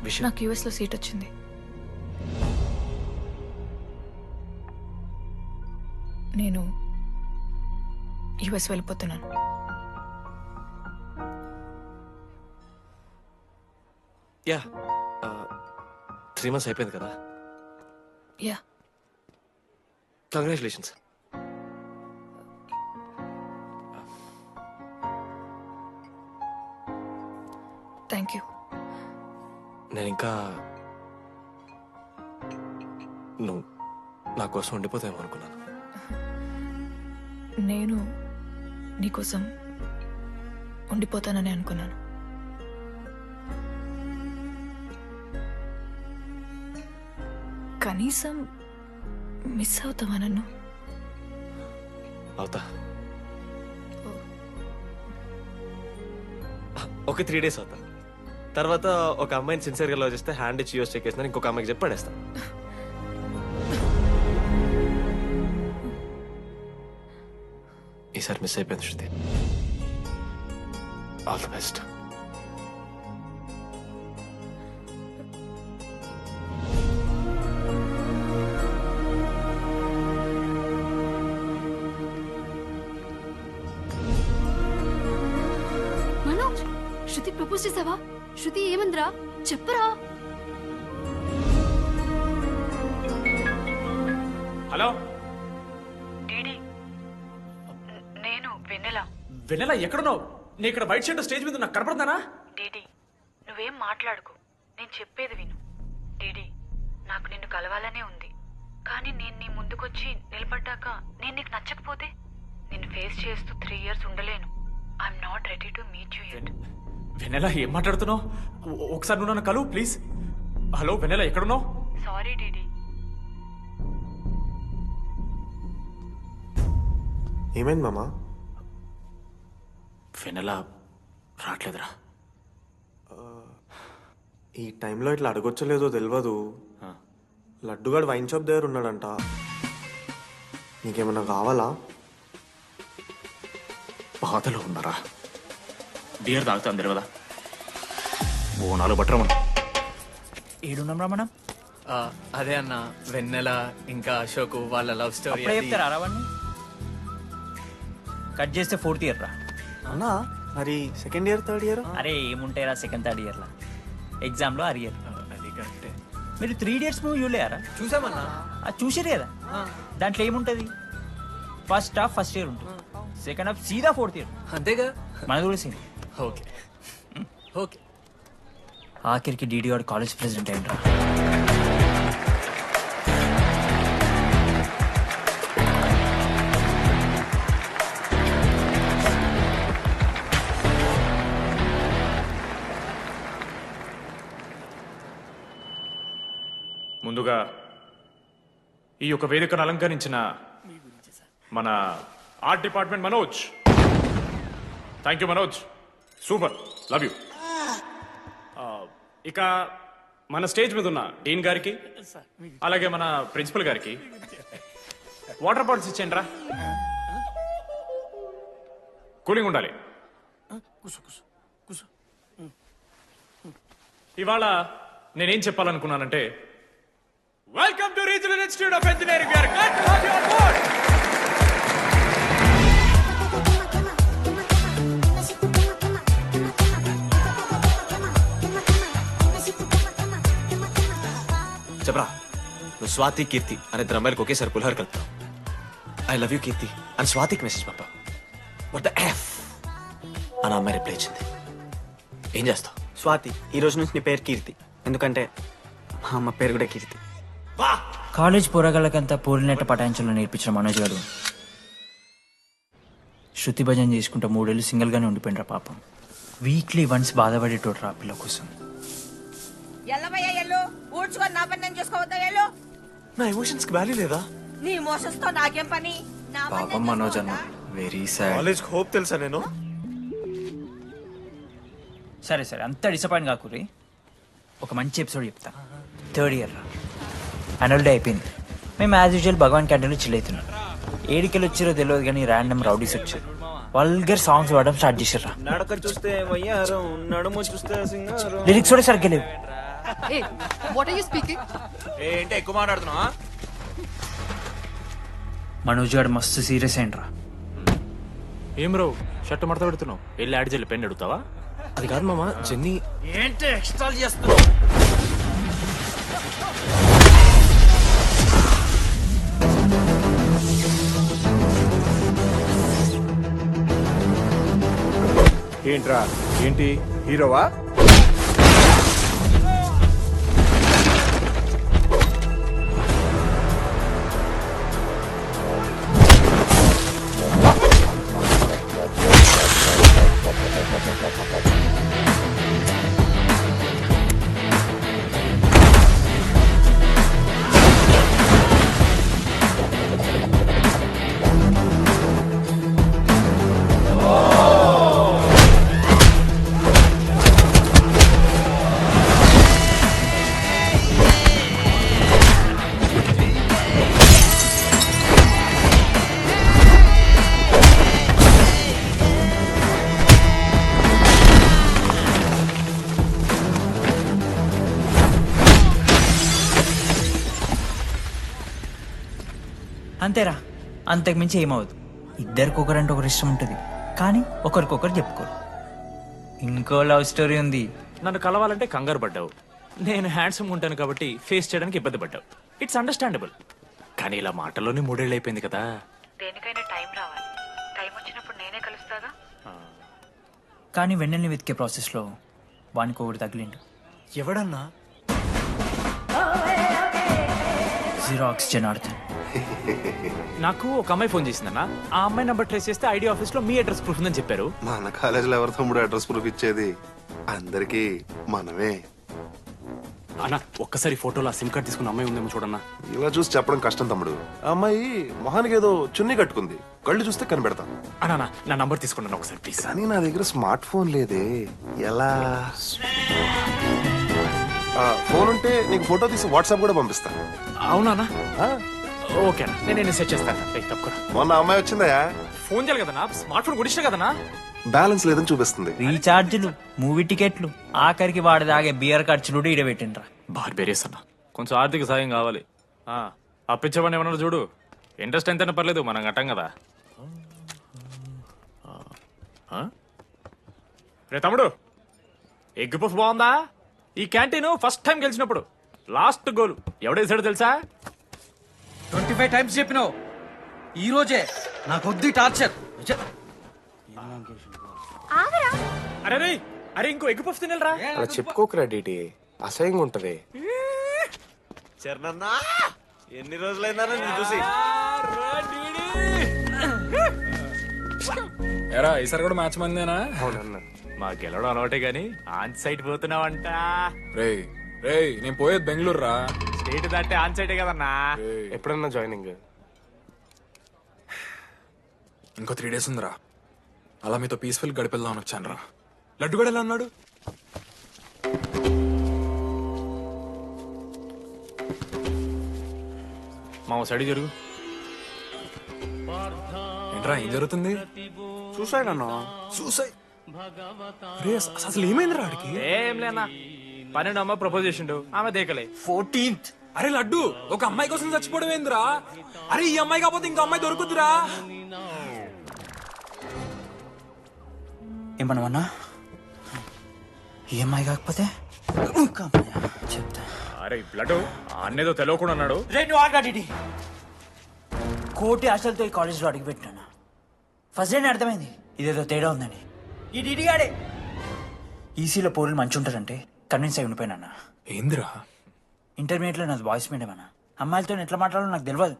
విషయం. నాకు యూఎస్ లో సీట్ వచ్చింది. నేను యుఎస్ వెళ్ళిపోతున్నాను. యా 3 months అయిపోయింది కదా. Yeah congratulations. Thank you. నేను ఇంకా నువ్వు నా కోసం ఉండిపోతావేమో అనుకున్నాను. నేను నీకోసం ఉండిపోతానని అనుకున్నాను. కనీసం మిస్ అవుతావా నన్ను? అవుతా. ఒక 3 days అవుతా. తర్వాత ఒక అమ్మాయిని సిన్సియర్గా లవ్ చేస్తే హ్యాండ్ ఇచ్చి యూస్ చెక్ చేసిన ఇంకొక అమ్మాయికి చెప్పి పడేస్తా. ఈసారి మిస్ అయిపోయింది Shruti. All the best. Manoj, Shruti propose చేసావా? శృతి ఏమందిరా చెప్పరా? హలో డీడీ, నేను వెన్నెల. వెన్నెల ఎక్కడున్నావు? నీ ఇక్కడ వైట్ షర్ట్ స్టేజ్ మీద నాకు కనపడుతున్నానా? డీడీ, నువ్వేం మాట్లాడుకో, నేను చెప్పేది విను. డీడీ, నాకు నిన్ను కలవాలనే ఉంది, కానీ నేను నీ ముందుకొచ్చి నిలబడ్డాక నేను నీకు నచ్చకపోతే నిన్ను ఫేస్ చేస్తూ 3 years ఉండలేను. I'm not ready to meet you yet. Vennela ఏం మాట్లాడుతున్నావు? ఒకసారి నువ్వు నన్ను కలువు ప్లీజ్. హలో వెన్నెల ఎక్కడున్నావు? Sorry DD. ఏమైంది మామా? వెన్నెల రావట్లేదురా. ఈ టైంలో ఇట్లా అడగొచ్చలేదో తెలియదు. లడ్డుగాడు వైన్ షాప్ దగ్గర ఉన్నాడంట. నీకేమన్నా కావాలా? బాధలో ఉన్నారా? బియర్ తాగుతా అందరు కదా. ఓ 4 బట్టర్ మనం ఏడున్నాం మనం. అదే అన్న, వెన్నెల ఇంకా అశోక్ వాళ్ళ లవ్ స్టోరీ. అప్పుడే చెప్తారా రావణ్ణి? కట్ చేస్తే 4th year రా అన్నా. మరి 2nd year 3rd year? అరే ఏముంటాయి రా 2nd 3rd year లా. ఎగ్జామ్ లో అరియర్. అది కరెక్టే. మీరు 3 Idiots మూవీ చూడలేరా? చూసామన్నా. అది చూసారు కదా. దాంట్లో ఏముంటది? ఫస్ట్ హాఫ్ ఫస్ట్ ఇయర్ ఉంటుంది, సెకండ్ హాఫ్ సీదా 4th year. అంతేగా మనది కూడా సీన్. Okay okay. ఆఖరికి డీడీ వాడు కాలేజ్ ప్రెసిడెంట్ అయిండ్రా. ముందుగా ఈ యొక్క వేదికను అలంకరించిన మన art department Manoj, thank you Manoj, super, love you. ఇక మన స్టేజ్ మీద ఉన్న డీన్ గారికి అలాగే మన ప్రిన్సిపల్ గారికి వాటర్ బాటిల్స్ ఇచ్చేయండి రా, కూలింగ్ ఉండాలి. ఇవాళ నేనేం చెప్పాలనుకున్నానంటే, welcome to regional institute of engineering. We are glad to have you on board. చెప్పరా, నువ్వు స్వాతి కీర్తి అనే ఇద్దరు అమ్మాయిలకు ఒకేసారి పులిహోర కలుపుతావు. ఐ లవ్ యూ కీర్తి అని స్వాతికి మెసేజ్ పంపావు. వాట్ ద ఎఫ్ అని అమ్మాయి రిప్లై ఇచ్చింది. ఏం చేస్తావు? స్వాతి, ఈ రోజు నుంచి నీ పేరు కీర్తి, ఎందుకంటే మా అమ్మ పేరు కూడా కీర్తి. కాలేజ్ పోరగాళ్ళకంతా పూరినట్ట పటాయించలో నేర్పించిన మనోజ్ గారు శృతి భజన చేసుకుంటా 3 ఏళ్ళు సింగిల్గానే ఉండిపోయినరా పాపం. వీక్లీ వన్స్ బాధపడేటోడు రా పిల్ల కోసం. ఊడ్చుకొని నా పని నేను చూసుకోవద్దా? వెళ్ళు. నా ఎమోషన్స్ కి వాల్యూ లేదా? నీ ఎమోషన్స్ తో నాకేం పని? పాపం మనోజ్ అన్న, వెరీ సాడ్. కాలేజ్ హోప్ తెలుసా నేను? సరే సరే, అంత డిసప్పాయింట్ కాకురి. ఒక మంచి ఎపిసోడ్ చెప్తా. 3rd ఇయర్ రా, యాన్యువల్ డే అయిపోయింది. మేము యాజ్ యూజువల్ భగవాన్ క్యాంటీన్లో చిల్ అవుతున్నాం. ఏడికెళ్ళి వచ్చారో తెలియదు కానీ ర్యాండమ్ రౌడీస్ వచ్చారు. వల్గర్ సాంగ్స్ పాడడం స్టార్ట్ చేశారు. నడక చూస్తే వయ్యారం, నడుము చూస్తే సింగారం. లిరిక్స్ కూడా సరిగ్గా లేవు. ఏంటి ఎక్కువ మాట్లాడుతున్నావా? మనోజ్ గారు మస్తు సీరియస్ అయిండ్రా. ఏం రో షర్ట్ మడత పెడుతున్నావు? వెళ్ళి యాడ్ చేయాలి, పెన్ అడుగుతావా? అది కాదు మామ, జెన్నీ. ఏంటి ఎక్స్ట్రా చేస్తున్నావు? ఏంట్రా, ఏంటి హీరోవా? అంతేరా, అంతకుమించి ఏమవదు. ఇద్దరికొకరంటే ఒకరు ఇష్టం ఉంటుంది, కానీ ఒకరికొకరు చెప్పుకోరు. ఇంకో లవ్ స్టోరీ ఉంది. నన్ను కలవాలంటే కంగారు పడ్డావు. నేను హ్యాండ్సమ్ ఉంటాను కాబట్టి ఫేస్ చేయడానికి ఇబ్బంది పడ్డావు. It's understandable. కానీ ఇలా మాటల్లోనే 3 ఏళ్ళు అయిపోయింది కదా. దేనికైనా టైం రావాలి. టైం వచ్చినప్పుడు నేనే కలుస్తాగా. కానీ వెన్నెల్ని వెతికే ప్రాసెస్లో వానికి ఒకటి తగిలిండు. ఎవడన్నా? జిరాక్స్ జనార్దన్. నాకు ఒక అమ్మాయి ఫోన్ చేసిందన్న. ఆ అమ్మాయి నంబర్ ట్రేస్ చేస్తే ఐడి ఆఫీస్ లో మీ అడ్రస్ ప్రూఫ్ ఉందని చెప్పారు. మన కాలేజీలో ఎవరి తమ్ముడు అడ్రస్ ప్రూఫ్ ఇచ్చేది? అందరికి మనమే. అన్న ఒక్కసారి ఫోటోలో సిమ్ కార్డ్ తీసుకున్న అమ్మాయి ఉందేమో చూడన్నా. ఇలా చూసి చెప్పడం కష్టం తమ్ముడు. ఆ అమ్మాయి మొహానికి ఏదో చున్నీ కట్టుకుంది, కళ్ళు చూస్తే కనిపెడతాం. అన్నా నా నంబర్ తీసుకున్నాను ఒకసారి ప్లీజ్. కానీ నా దగ్గర స్మార్ట్ ఫోన్ లేదే, ఎలా? ఫోన్ ఉంటే నీకు ఫోటో తీసి వాట్సాప్ కూడా పంపిస్తా. అవునా? ఓకే అన్న, నేను సెట్ చేస్తాను. తప్పకుండా. మొన్న అమ్మాయి వచ్చిందయా? ఫోన్ చేయాలి కదన్నా, స్మార్ట్ ఫోన్ కొనిష్టం కదన్నా. బ్యాలెన్స్ లేదని చూపిస్తుంది. రీఛార్జ్లు, మూవీ టికెట్లు, ఆఖరికి వాడి దాగే బియర్ ఖర్చులు కూడా ఈడబెట్టిండ్రా. బార్బేరియస్ అన్న, కొంచెం ఆర్థిక సాయం కావాలి. అప్పించమని ఏమన్నా చూడు. ఇంట్రెస్ట్ ఎంతైనా పర్లేదు, మనం కట్టం కదా. రే తమ్ముడు, ఎగ్ పఫ్ బాగుందా? ఈ క్యాంటీన్ ఫస్ట్ టైం గెలిచినప్పుడు లాస్ట్ గోల్ ఎవడేసాడో తెలుసా? 25 టైమ్స్ చెప్పినావు. ఈ రోజే నాకు వద్దు టార్చర్. అరే రే, అరే ఇంకో ఎగ్ పఫ్ తినరా. అలా చెప్పుకోకరా డీటీ, అసహ్యంగా ఉంటది. చరణన్నా, ఎన్ని రోజులైందా నేను చూసి? ఎరా ఈసారి కూడా మ్యాచ్ మందేనా? అవునన్నా, మా గెలవడం అలవాటే గానీ ఆన్ సైట్ పోతున్నావంట. రే రేయ్ నేను పోయేది బెంగళూరు రా. స్టేట్ దాటే ఆన్ సైడే కదన్నా. ఎప్పుడన్నా జాయినింగ్? ఇంకో 3 days ఉందిరా. అలా మీతో పీస్ఫుల్ గడిపెళ్దామని వచ్చాను రా. లడ్డు కూడా ఎలా అన్నాడు? మా సైడ్ జరుగు. ఏంట్రా ఏం జరుగుతుంది? సూసైడ్ అన్నా. సూసైడ్? అసలు ఏమైంది రా ఆడికి? ఏం లేనా, 12 అమ్మ ప్రపోజ్ చేసిండు, ఆమె దేకలే. 14th. అరే లడ్డు, ఒక అమ్మాయి కోసం చచ్చిపోవడం ఏందిరా? అరే ఈ అమ్మాయి కాకపోతే ఇంకో అమ్మాయి దొరుకుతురా? ఏమన్నా ఈ అమ్మాయి కాకపోతే చెప్తా. అరే బ్లడ్ అన్నేదో తెలియకుండా అన్నాడు. రెండు ఆల్రెడీ కోటి ఆశలతో ఈ కాలేజ్లో అడిగిపెట్టినా. ఫస్ట్ డే అర్థమైంది ఇదేదో తేడా ఉందని. ఈ డిడిగాడే ఈసీలో పోరులు మంచి ఉంటారంటే కన్విన్స్ అయి ఉండిపోయినా. ఏందిరా? ఇంటర్మీడియట్లో నాది బాయ్స్ మీడియం అన్న. అమ్మాయిలతో ఎట్లా మాట్లాడాలో నాకు తెలియదు.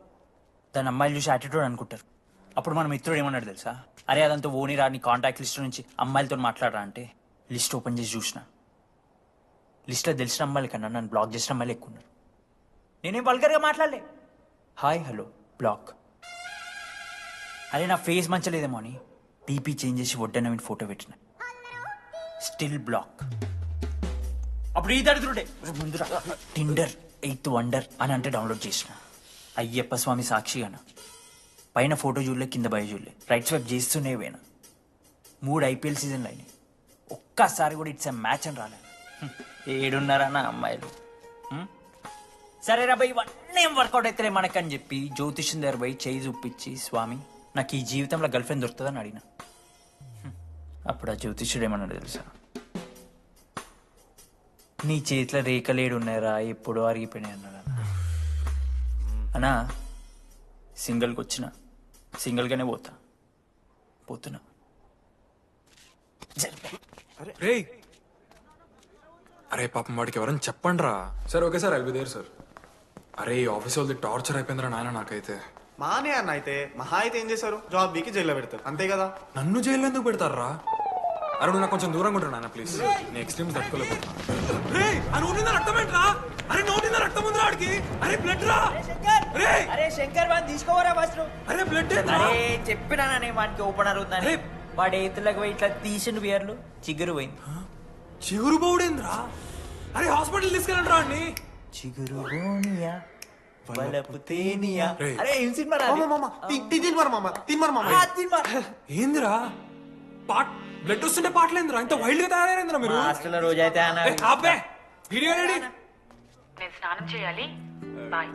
దాని అమ్మాయిలు చూసి యాటిట్యూడ్ అనుకుంటారు. అప్పుడు మన మిత్రుడు ఏమన్నాడు తెలుసా? అరే అదంతా ఓని రాని కాంటాక్ట్ లిస్ట్ నుంచి అమ్మాయిలతో మాట్లాడరా అంటే లిస్ట్ ఓపెన్ చేసి చూసిన. లిస్ట్లో తెలిసిన అమ్మాయిల కన్నా నన్ను బ్లాక్ చేసిన అమ్మాయిలు ఎక్కువ ఉన్నారు. నేనేం వల్గర్గా మాట్లాడలే. Hi hello block. అరే నా ఫేస్ మంచలేదేమో అని డీపీ చేంజ్ చేసి వడ్డన ఫోటో పెట్టిన. Still block. అప్పుడు ఈ దరిద్రుడే ముందురా టిండర్ 8th వండర్ అని అంటే డౌన్లోడ్ చేసిన. అయ్యప్ప స్వామి సాక్షిగాన పైన ఫోటో చూడలే, కింద బయ చూడలే, రైట్ స్వైప్ చేస్తూనే పోయినా. 3 IPL సీజన్లు అయినాయి. ఒక్కసారి కూడా ఇట్స్ మ్యాచ్ అని రాలేదు. ఏడున్నారా నా అమ్మాయిలు? సరే రా భయ్, ఇవన్నీ ఏం వర్కౌట్ అవుతాయి మనకని చెప్పి జ్యోతిష్యం దగ్గర పోయి చేయి చూపించి, స్వామి నాకు ఈ జీవితంలో గర్ల్ ఫ్రెండ్ దొరుకుతుందని అడిగిన. అప్పుడు ఆ జ్యోతిష్యుడు ఏమన్నాడు తెలుసా? నీ చేతిలో రేఖలేడు ఉన్నాయరా, ఎప్పుడో అరిగిపోయినాయి అన్నాడు. అన్నా సింగిల్కి వచ్చిన సింగిల్గానే పోతున్నా. రేయ్ అరే పాపం వాడికి ఎవరైనా చెప్పండి రా. సరే okay sir, I'll be there sir. అరే ఈ ఆఫీస్ వాళ్ళది టార్చర్ అయిపోయిందిరా నాయన నాకైతే. మానే అన్న అయితే మహా అయితే ఏం చేశారు? జాబ్ వీకి జైల్లో పెడతారు అంతే కదా. నన్ను జైల్లో ఎందుకు పెడతారా? అరే నువ్వు నాకు కొంచెం దూరంగా ఉంటాను నాన్న ప్లీజ్. నేను ఎక్స్ట్రీమ్స్ తట్టుకోలేకపోతున్నా. అరే శంకర్ వాడిని తీసుకోవరా ఫస్ట్. అరే బ్లడ్ అరే చెప్పినా వాడికి ఓపెన్ అవుతుందని. వాడి ఎత్తులకు పోయి ఇట్లా తీసిండు బియర్లు, చిగురు పోయింది. చిగురు బోడేంద్రా? అరే హాస్పిటల్ తీసుకెళ్ళండి రా అండి. చిగురు బోనియా వలపు తేనియా. అరే ఏం సినిమా ఏందిరా బ్లడ్ వస్తుంటే పాటలేందిరా? ఇంత వైల్డ్ గా తయారైందిరా మీరు. హాస్టల్ రోజు అయితే అబ్బే వీడియో రెడీ. నేను స్నానం చేయాలి. బాయ్.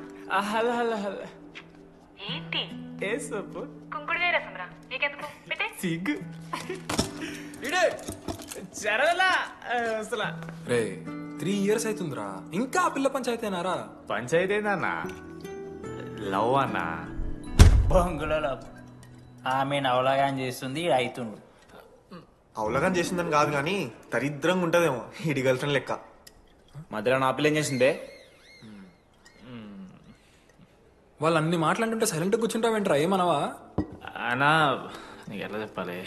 Hello hello hello. ఏంటి? ఏ సబ్బు? కుంకుడుగాయ రసం రా. నీకెందుకు? పెట్టే. సిగ్గు. ఇడే జరగలా అసలు. రే 3 years అవుతుందిరా, ఇంకా ఆ పిల్ల పంచాయతీనారా? పంచాయతీ ఏందన్నా? లవ్ అన్నా. బొంగులో లవ్. ఆమె అవలాగా చేస్తుంది, అవుతుండు. అవలగాని చేసిందని కాదు కానీ దరిద్రంగా ఉంటదేమో ఇడి గర్ల్ ఫ్రెండ్ లెక్క. మధ్యలో నా పిల్ల ఏం చేసిందే? వాళ్ళు అన్ని మాట్లాడుతుంటే సైలెంట్ కూర్చుంటావేంట్రా? ఏమనవా? అన్నా నీకు ఎట్లా చెప్పాలి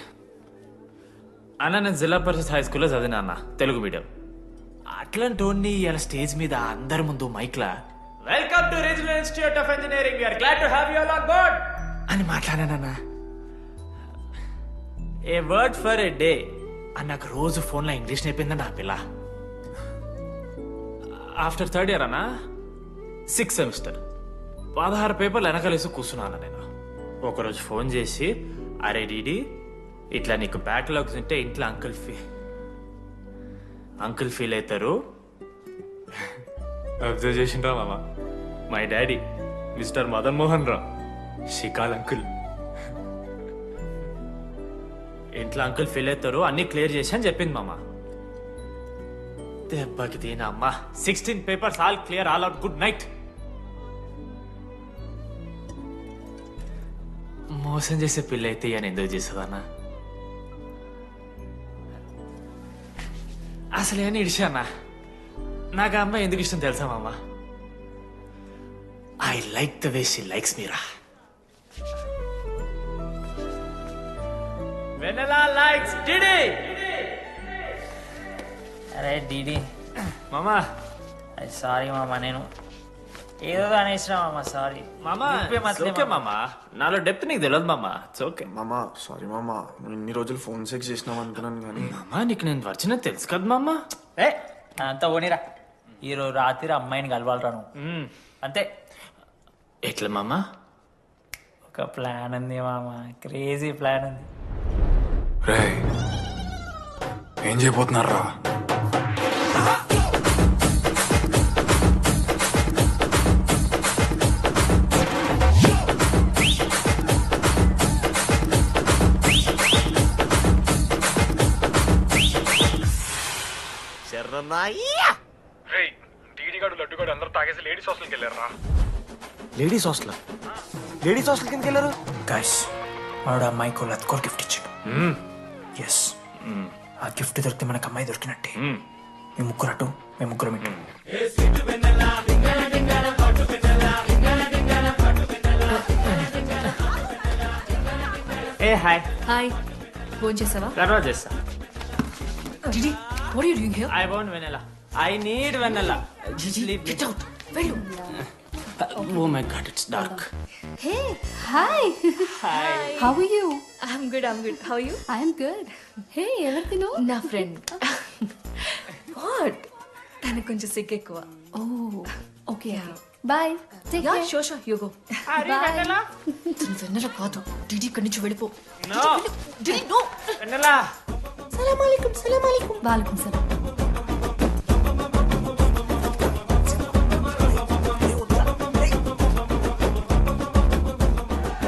అన్న, నేను జిల్లా పరిషత్ హై స్కూల్లో చదివినా అన్న, తెలుగు మీడియం. అట్లాంటి ఇలా స్టేజ్ మీద అందరి ముందు మైక్లా welcome to regional institute of engineering, we are glad to have you all on board అని మాట్లాడానన్నా. A word for a day అని నాకు రోజు ఫోన్లో ఇంగ్లీష్ నేర్పిందన్న ఆ పిల్ల. ఆఫ్టర్ 3rd year అన్నా 6th semester 16 పేపర్లు వెనకలేసి కూర్చున్నాను నేను. ఒకరోజు ఫోన్ చేసి, అరే డీడీ ఇట్లా నీకు బ్యాక్లాగ్స్ ఉంటే ఇంట్లో అంకుల్ ఫీల్ అవుతారు. అబ్జర్వ్ చేసిండ్రా మామ, my daddy mister Madan Mohan Rao షికాల్ అంకుల్. ఇంట్లో అంకుల్ ఫీల్ అవుతారు, అన్ని క్లియర్ చేసి అని చెప్పింది మామ. దెబ్బకి దీని అమ్మ 16 papers all clear, all out, good night. మోసం చేసే పిల్ల అయితే అని ఎందుకు చేసేదన్నా? అసలు ఏమని ఇడిచానా? నాకు ఆ అమ్మాయి ఎందుకు ఇష్టం తెలుసా మామ? I like the way she likes Meera. Vennela likes DD. అరే డిడి మామా సారీ మామ, నేను ఏదో అనేసిన మామ, సారీ మామా ఓకే మామా, నాలో డెప్త్ నీకు తెలియదు మామా. ఇట్స్ ఓకే మామా. సారీ మామా, నేను ఇన్ని రోజులు ఫోన్ సెక్స్ చేసినాం అనుకున్నాను కానీ మామా నీకు నేను వచ్చిన తెలుసు కదా మామా. ఏ అంతా పోనీరా, ఈరోజు రాత్రి అమ్మాయిని కలవాలరా నువ్వు, అంతే. ఎట్లా మామా? ఒక ప్లాన్ ఉంది మామ, క్రేజీ ప్లాన్ ఉంది. రే ఏం చేయబోతున్నారా? టీడీగాడు లడ్డుగాడు అందరూ తాగేసి లేడీస్ హాస్టల్కి వెళ్ళారా? లేడీస్ హాస్టల్ కిందకి వెళ్ళారు. గైస్ వాడు అమ్మాయికి లత్కోర్ గిఫ్ట్ ఇచ్చాడు. ఎస్, ఆ గిఫ్ట్ దొరికితే మనకు అమ్మాయి దొరికినట్టే. మీ ముగ్గురు అటు, మేము ముగ్గురం ఇటు. ఏ హాయ్. హాయ్, ఫోన్ చేసావా? తర్వాత చేస్తా. Didi, what are you doing here? I want vanilla. I need vanilla. Just leave me. Get out. వెళ్ళు. Oh my god, it's dark. Hey, hi. Hi. How are you? I'm good. How are you? I'm good. Hey, ఎవరిది నువ్వు? నా friend. What? తనకు కొంచెం సిగ్గు ఎక్కువ. Oh, okay. Bye. Take care. Sure. You go. Bye. తను వెన్నెల కాదు. డిడి ఇక్కడి నుంచి వెళ్ళిపో. No. DD, no. Vanilla. సలాం అలైకుం. వాలేకుం సలాం.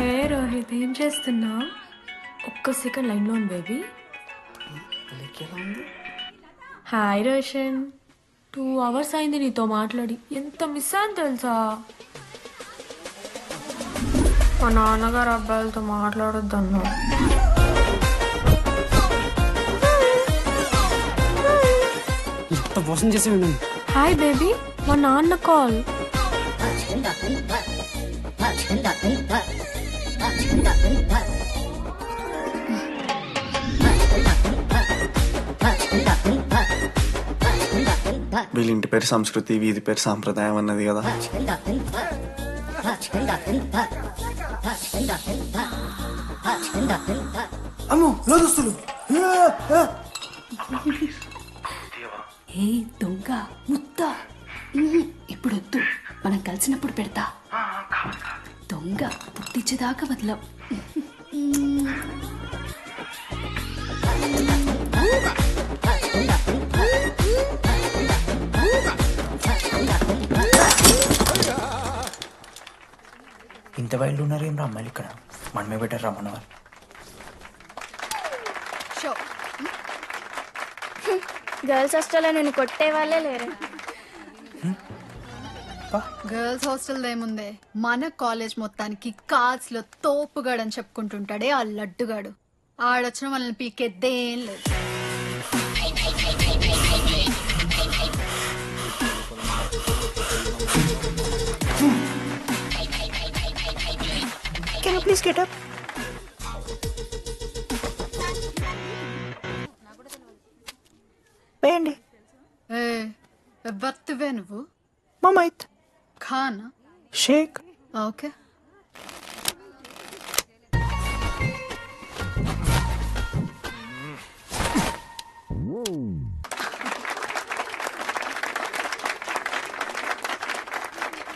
ఏ రోహిత్, ఏం చేస్తున్నా? ఒక్క సెకండ్ లైన్లో ఉంది బేబీ. హాయ్ రోషన్, 2 hours అయింది నీతో మాట్లాడి. ఎంత మిస్ అని తెలుసా? మా నాన్నగారు అబ్బాయిలతో మాట్లాడొద్దన్నా. మోసం చేసి ఉన్నాను. హాయ్ బేబీ, మా నాన్న కాల్. వీళ్ళ ఇంటి పేరు సంస్కృతి, వీధి పేరు సాంప్రదాయం అన్నది కదా. అమ్మో లోదస్తులు. ఏ దొంగ ముద్ద, ఇప్పుడు వద్దు, మనం కలిసినప్పుడు పెడతా. దొంగ పుట్టించేదాకా వదలం. ఇంత వైల్డ్ ఉన్నారు ఏం రా అమ్మాయిలు ఇక్కడ? మనమే బెటర్ రా మన వాళ్ళు. గర్ల్స్ హాస్టల్లో నేను కొట్టే వాళ్ళే లేరు. గర్ల్స్ హాస్టల్ ఏముందే, మన కాలేజ్ మొత్తానికి కార్స్ లో తోపుగాడు అని చెప్పుకుంటుంటాడే ఆ లడ్డుగాడు. ఆడొచ్చిన మనల్ని పీకెద్దేం లేదు. Can you please get up? వేయండి. బర్త్వే నువ్వు మమైత్ ఖాన్ షేక్. ఓకే.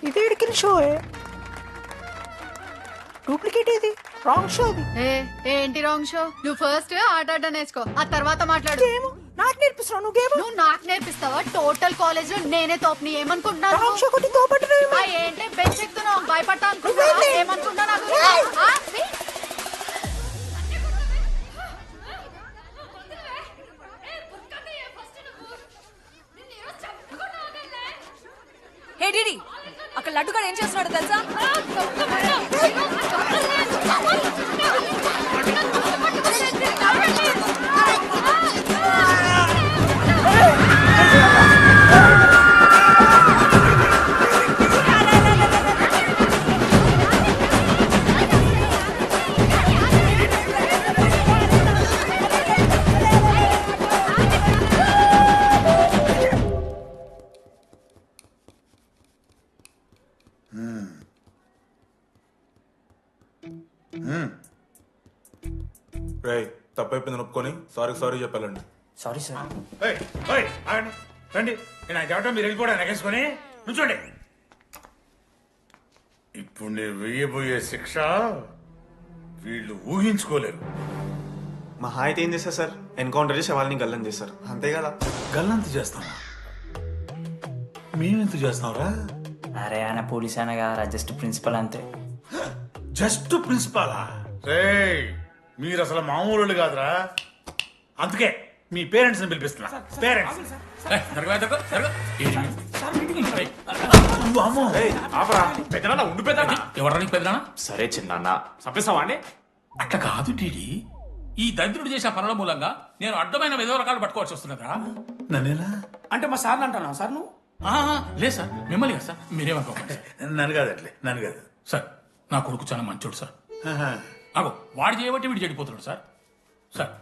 ఇది ఎడికిన షో డూప్లికేట్ ఇది రాంగ్ షో అది. ఏంటి రాంగ్ షో? నువ్వు ఫస్ట్ ఆట ఆట నేర్చుకో, ఆ తర్వాత మాట్లాడు. నాకు నేర్పిస్తున్నావు నువ్వు గేమ్. నువ్వు నాకు నేర్పిస్తావా? టోటల్ కాలేజ్ లో నేనే తోపుని ఏమనుకుంటున్నాను? రాంగ్ షో కొట్టి తోపట్టు. ఏంటి బెంచ్ ఎక్కుతున్నావు? భయపడతా అనుకుంటున్నా? ఏమనుకుంటా నాకు? హే డిడి, అక్కడ లడ్డుగాడు ఏం చేస్తున్నాడు తెలుసా? కనుక్కొని సారీ చెప్పాలండి. Sorry sir. ఆగండి రండి. నేను ఆయన చెప్పడం మీరు వెళ్ళిపోవడానికి ఎగేసుకొని నుంచోండి. ఇప్పుడు నేను వేయబోయే శిక్ష వీళ్ళు ఊహించుకోలేరు. మా అయితే ఏం చేస్తారు సార్? ఎన్కౌంటర్ చేసి వాళ్ళని గల్లం చేస్తారు, అంతే కదా? గల్లంత చేస్తామా? మేమెంత చేస్తాంరా? అరే ఆయన పోలీస్ అయినా కదా, జస్ట్ ప్రిన్సిపల్ అంతే. జస్ట్ ప్రిన్సిపాలా? రే మీరు అసలు మామూలు కాదురా. అందుకే మీ పేరెంట్స్ ని పిలిపిస్తున్నా. పేరెంట్స్ సరే చిన్న చంపేస్తావా అండి? అట్లా కాదు డీడీ, ఈ దరిద్రుడు చేసిన పనుల మూలంగా నేను అడ్డమైన విధవ రకాలు పట్టుకోవాల్సి వస్తున్నదా? నన్నేలా అంటే మా సార్ని అంటున్నా సార్ నువ్వు? లేదు సార్, మిమ్మల్ని కదా సార్. మీరేమనుకోకండి. నన్ను కాదు అట్లే, నన్ను కాదు సార్. నా కొడుకు చాలా మంచోడు సార్. అగో వాడు చేయబట్టి వీడు చెడిపోతున్నాడు సార్. సార్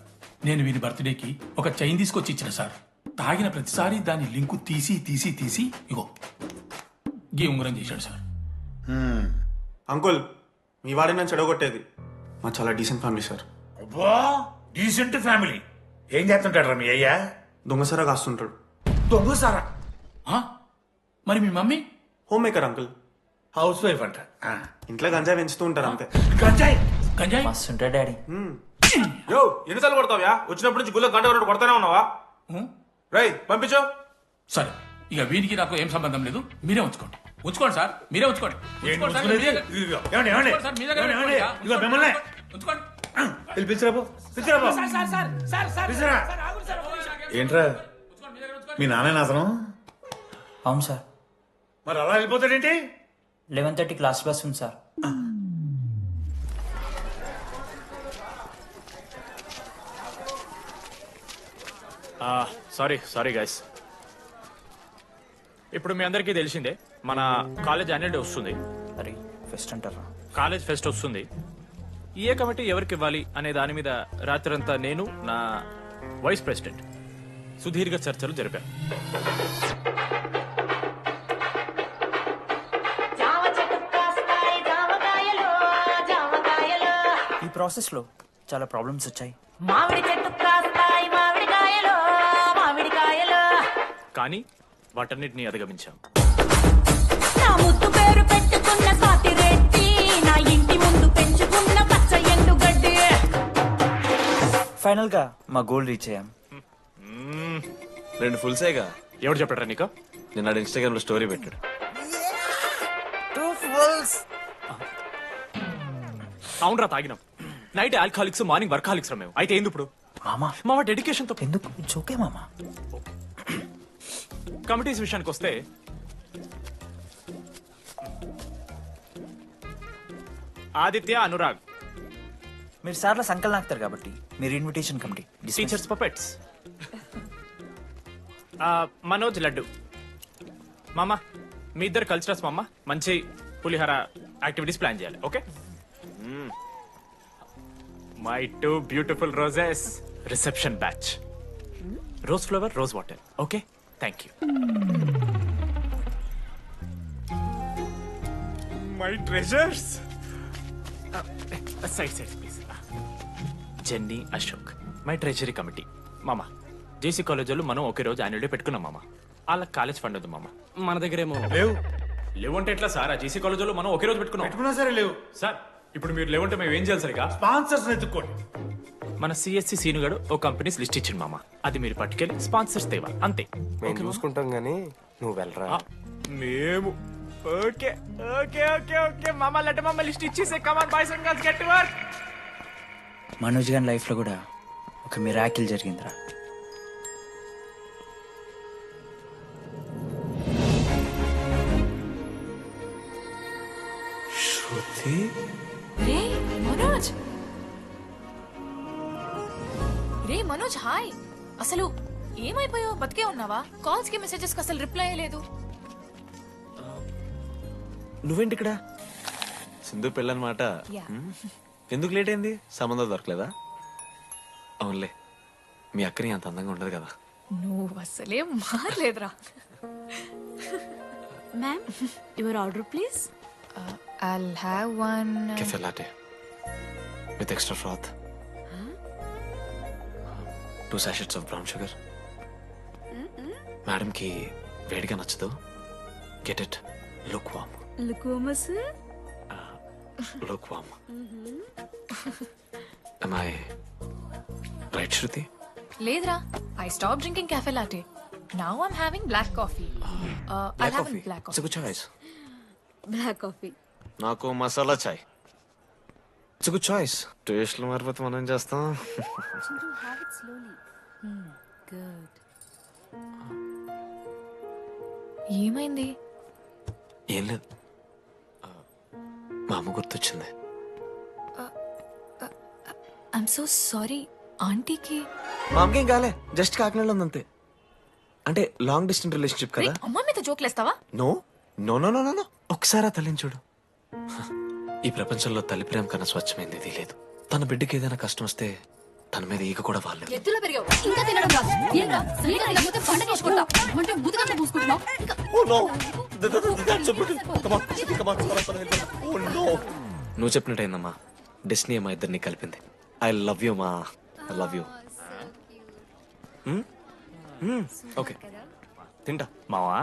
నేను వీని బర్త్డేకి ఒక చైన్ తీసుకొచ్చి ఇచ్చిన సార్. తాగిన ప్రతిసారి దాని లింకు తీసి తీసి తీసి ఇగో గీ ఉంగరం చేశాడు సార్. అంకుల్, మీ వాడే నన్ను చెడగొట్టేది. మా చాలా డీసెంట్ ఫ్యామిలీ సార్. అబ్బా డీసెంట్ ఫ్యామిలీ. ఏం చేస్తుంటాడు రా మీ అయ్యా? దొంగసారా కాస్తుంటాడు. దొంగసారా? మరి మీ mummy? Homemaker uncle. Housewife అంట. ఇంట్లో గంజాయి పెంచుతూ ఉంటారు అంతే. గంజాయి గంజాయి మస్తు ఉంటాడు డాడీ. యో ఎన్నిసార్లు కొడతావ్యా? వచ్చినప్పటి నుంచి గుళ్ళ గంట వరకు కొడతానే ఉన్నావా? రై పంపించు. సరే ఇక వీడికి నాకు ఏం సంబంధం లేదు, మీరే ఉంచుకోండి. ఉంచుకోండి సార్, మీరే ఉంచుకోండి. ఏంట్రా మీ నాన్న అతను? అవును సార్. మరి అలా వెళ్ళిపోతాడేంటి? 11:30 క్లాస్ బస్ ఉంది సార్. Sorry guys. ఇప్పుడు మీ అందరికీ తెలిసిందే మన కాలేజ్ యాన్యువల్ డే వస్తుంది. అరే ఫెస్ట్ అంటారా? కాలేజ్ ఫెస్ట్ వస్తుంది. ఏ కమిటీ ఎవరికి ఇవ్వాలి అనే దాని మీద రాత్రంతా నేను నా వైస్ ప్రెసిడెంట్ సుదీర్ఘ చర్చలు జరిపాను. ఈ ప్రాసెస్ లో చాలా ప్రాబ్లమ్స్ వచ్చాయి. మామిడి చెట్టు కాస్తాయి మామిడికాయలు మామిడికాయలు. కానీ వాటన్నిటిని అధిగమించాం. నా ముద్దు పేరు పెట్టుకున్న సాటి రెడ్డి, నా ఇంటి ముందు పెంచుకున్న పచ్చ ఎండు గడ్డి. ఫైనల్ గా మా గోల్ రీచ్ అయ్యాం. 2 ఫుల్సేగా. ఎవరు చెప్పారా నీకు? నిన్న ఇన్స్టాగ్రామ్ లో స్టోరీ పెట్టాడు. 2 ఫుల్స్. అవునరా తాగినాం. నైట్ ఆల్కహాలిక్స్, మార్నింగ్ వర్కాలిక్స్ రా మేము. అయితే ఏంది ఇప్పుడు? మా డెడికేషన్ తో ఎందుకు ఓకే మామా. కమిటీస్ విషయానికి వస్తే ఆదిత్య, అనురాగ్ మీరు సార్ల సంకల్ నాకుతారు కాబట్టి మీరు invitation committee. Teachers puppets. Manoj, laddu. మామ మీ ఇద్దరు కల్చరల్స్ మామ. మంచి పులిహార యాక్టివిటీస్ ప్లాన్ చేయాలి. Okay? My 2 beautiful roses. Reception batch. Rose flower, rose water. Okay, thank you. My treasures. Side please. Jenny, Ashok my treasury committee. మామ జేసీ కాలేజ్ వాళ్ళు మనం ఒకే రోజు యాన్యువల్ డే పెట్టుకున్నాం మామ. వాళ్ళకి కాలేజ్ ఫండ్ ఉంది మామ. మన దగ్గర ఏమో లేవు అంటే ఎట్లా సార్? ఆ జేసీ కాలేజ్ వాళ్ళు మనం ఒకే రోజు పెట్టుకున్నా సరే లేవు సార్. ఇప్పుడు మీరు లేవంటే మేము ఏం చేయాలి సరిగా? స్పాన్సర్స్ ఎత్తుక్కోండి. మన సిఎస్సి సీనుగాడు ఓ కంపెనీస్ లిస్ట్ ఇచ్చింది మామ. అది మీరు పట్టుకెళ్ళి స్పాన్సర్స్ తేవా అంతే. మేము చూసుకుంటాం గానీ నువ్వు వెళ్ళరా. మేము ఓకే ఓకే ఓకే ఓకే మామ. లెట్ మామ లిస్ట్ ఇచ్చేసే. Come on boys and girls, get to work. Manoj గారి లైఫ్ లో కూడా ఒక మిరాకిల్ జరిగిందిరా. శృతి. రే మనోజ్. రే మనోజ్, హాయ్. అసలు ఏమైపోయావు? బతికే ఉన్నావా? కాల్స్ కి మెసేజెస్ కి అసలు రిప్లై అయ్యలేదు. నువ్వేంటి ఇక్కడ? సింధు పెళ్ళనమాట. ఎందుకు లేట్ అయింది? సంబంధం దొరకలేదా? అవునులే, మీ అక్కని అంత అందంగా ఉండదు కదా. నువ్వు అసలే మారలేదురా. Ma'am, your order please. I'll have one. Cafe latte with extra froth. 2 sachets of brown sugar. మేడంకి వేడిగా నచ్చదు. Get it look warm. Look warm. Am I right, Shruti? లేదురా, I stopped drinking cafe latte. Now I'm having black coffee. I'll have a black It's a coffee. good choice. Black coffee. నాకు మసాలా చాయ్. It's a good choice. టేస్ట్లు మారిపోతే మనం ఏం చేస్తాం? Have it slowly. Good. ఏమైంది? ఏం లేదు, మా అమ్మ గుర్తొచ్చింది. I'm so sorry. ఆంటీకి మా అమ్మకి ఏం కాలే, జస్ట్ కాకినాడలో ఉందంతే. అంటే లాంగ్ డిస్టెన్స్ రిలేషన్షిప్ కదా. అమ్మ మీద జోక్లేస్తావా? No no no no no ఒకసారి ఆ తల్లిని చూడు. ఈ ప్రపంచంలో తల్లి ప్రేమ కన్నా స్వచ్ఛమైంది ఇది లేదు. తన బిడ్డకి ఏదైనా కష్టం వస్తే తన మీద ఈగ కూడా వాళ్ళలేదు. ఎత్తులో పెరిగావు ఇంకా తినడం రాదు. ఏంట్రా సరిగా తినకపోతే పంట చేసుకుంటా అంటే ముదుగంత పూసుకుంటున్నావు. నువ్వు చెప్పినట్టయిందమ్మా, డెస్నీ మా ఇద్దరిని కలిపింది. ఐ లవ్ యూ మా, ఐ లవ్ యూ. ఓకే తింటా. మావా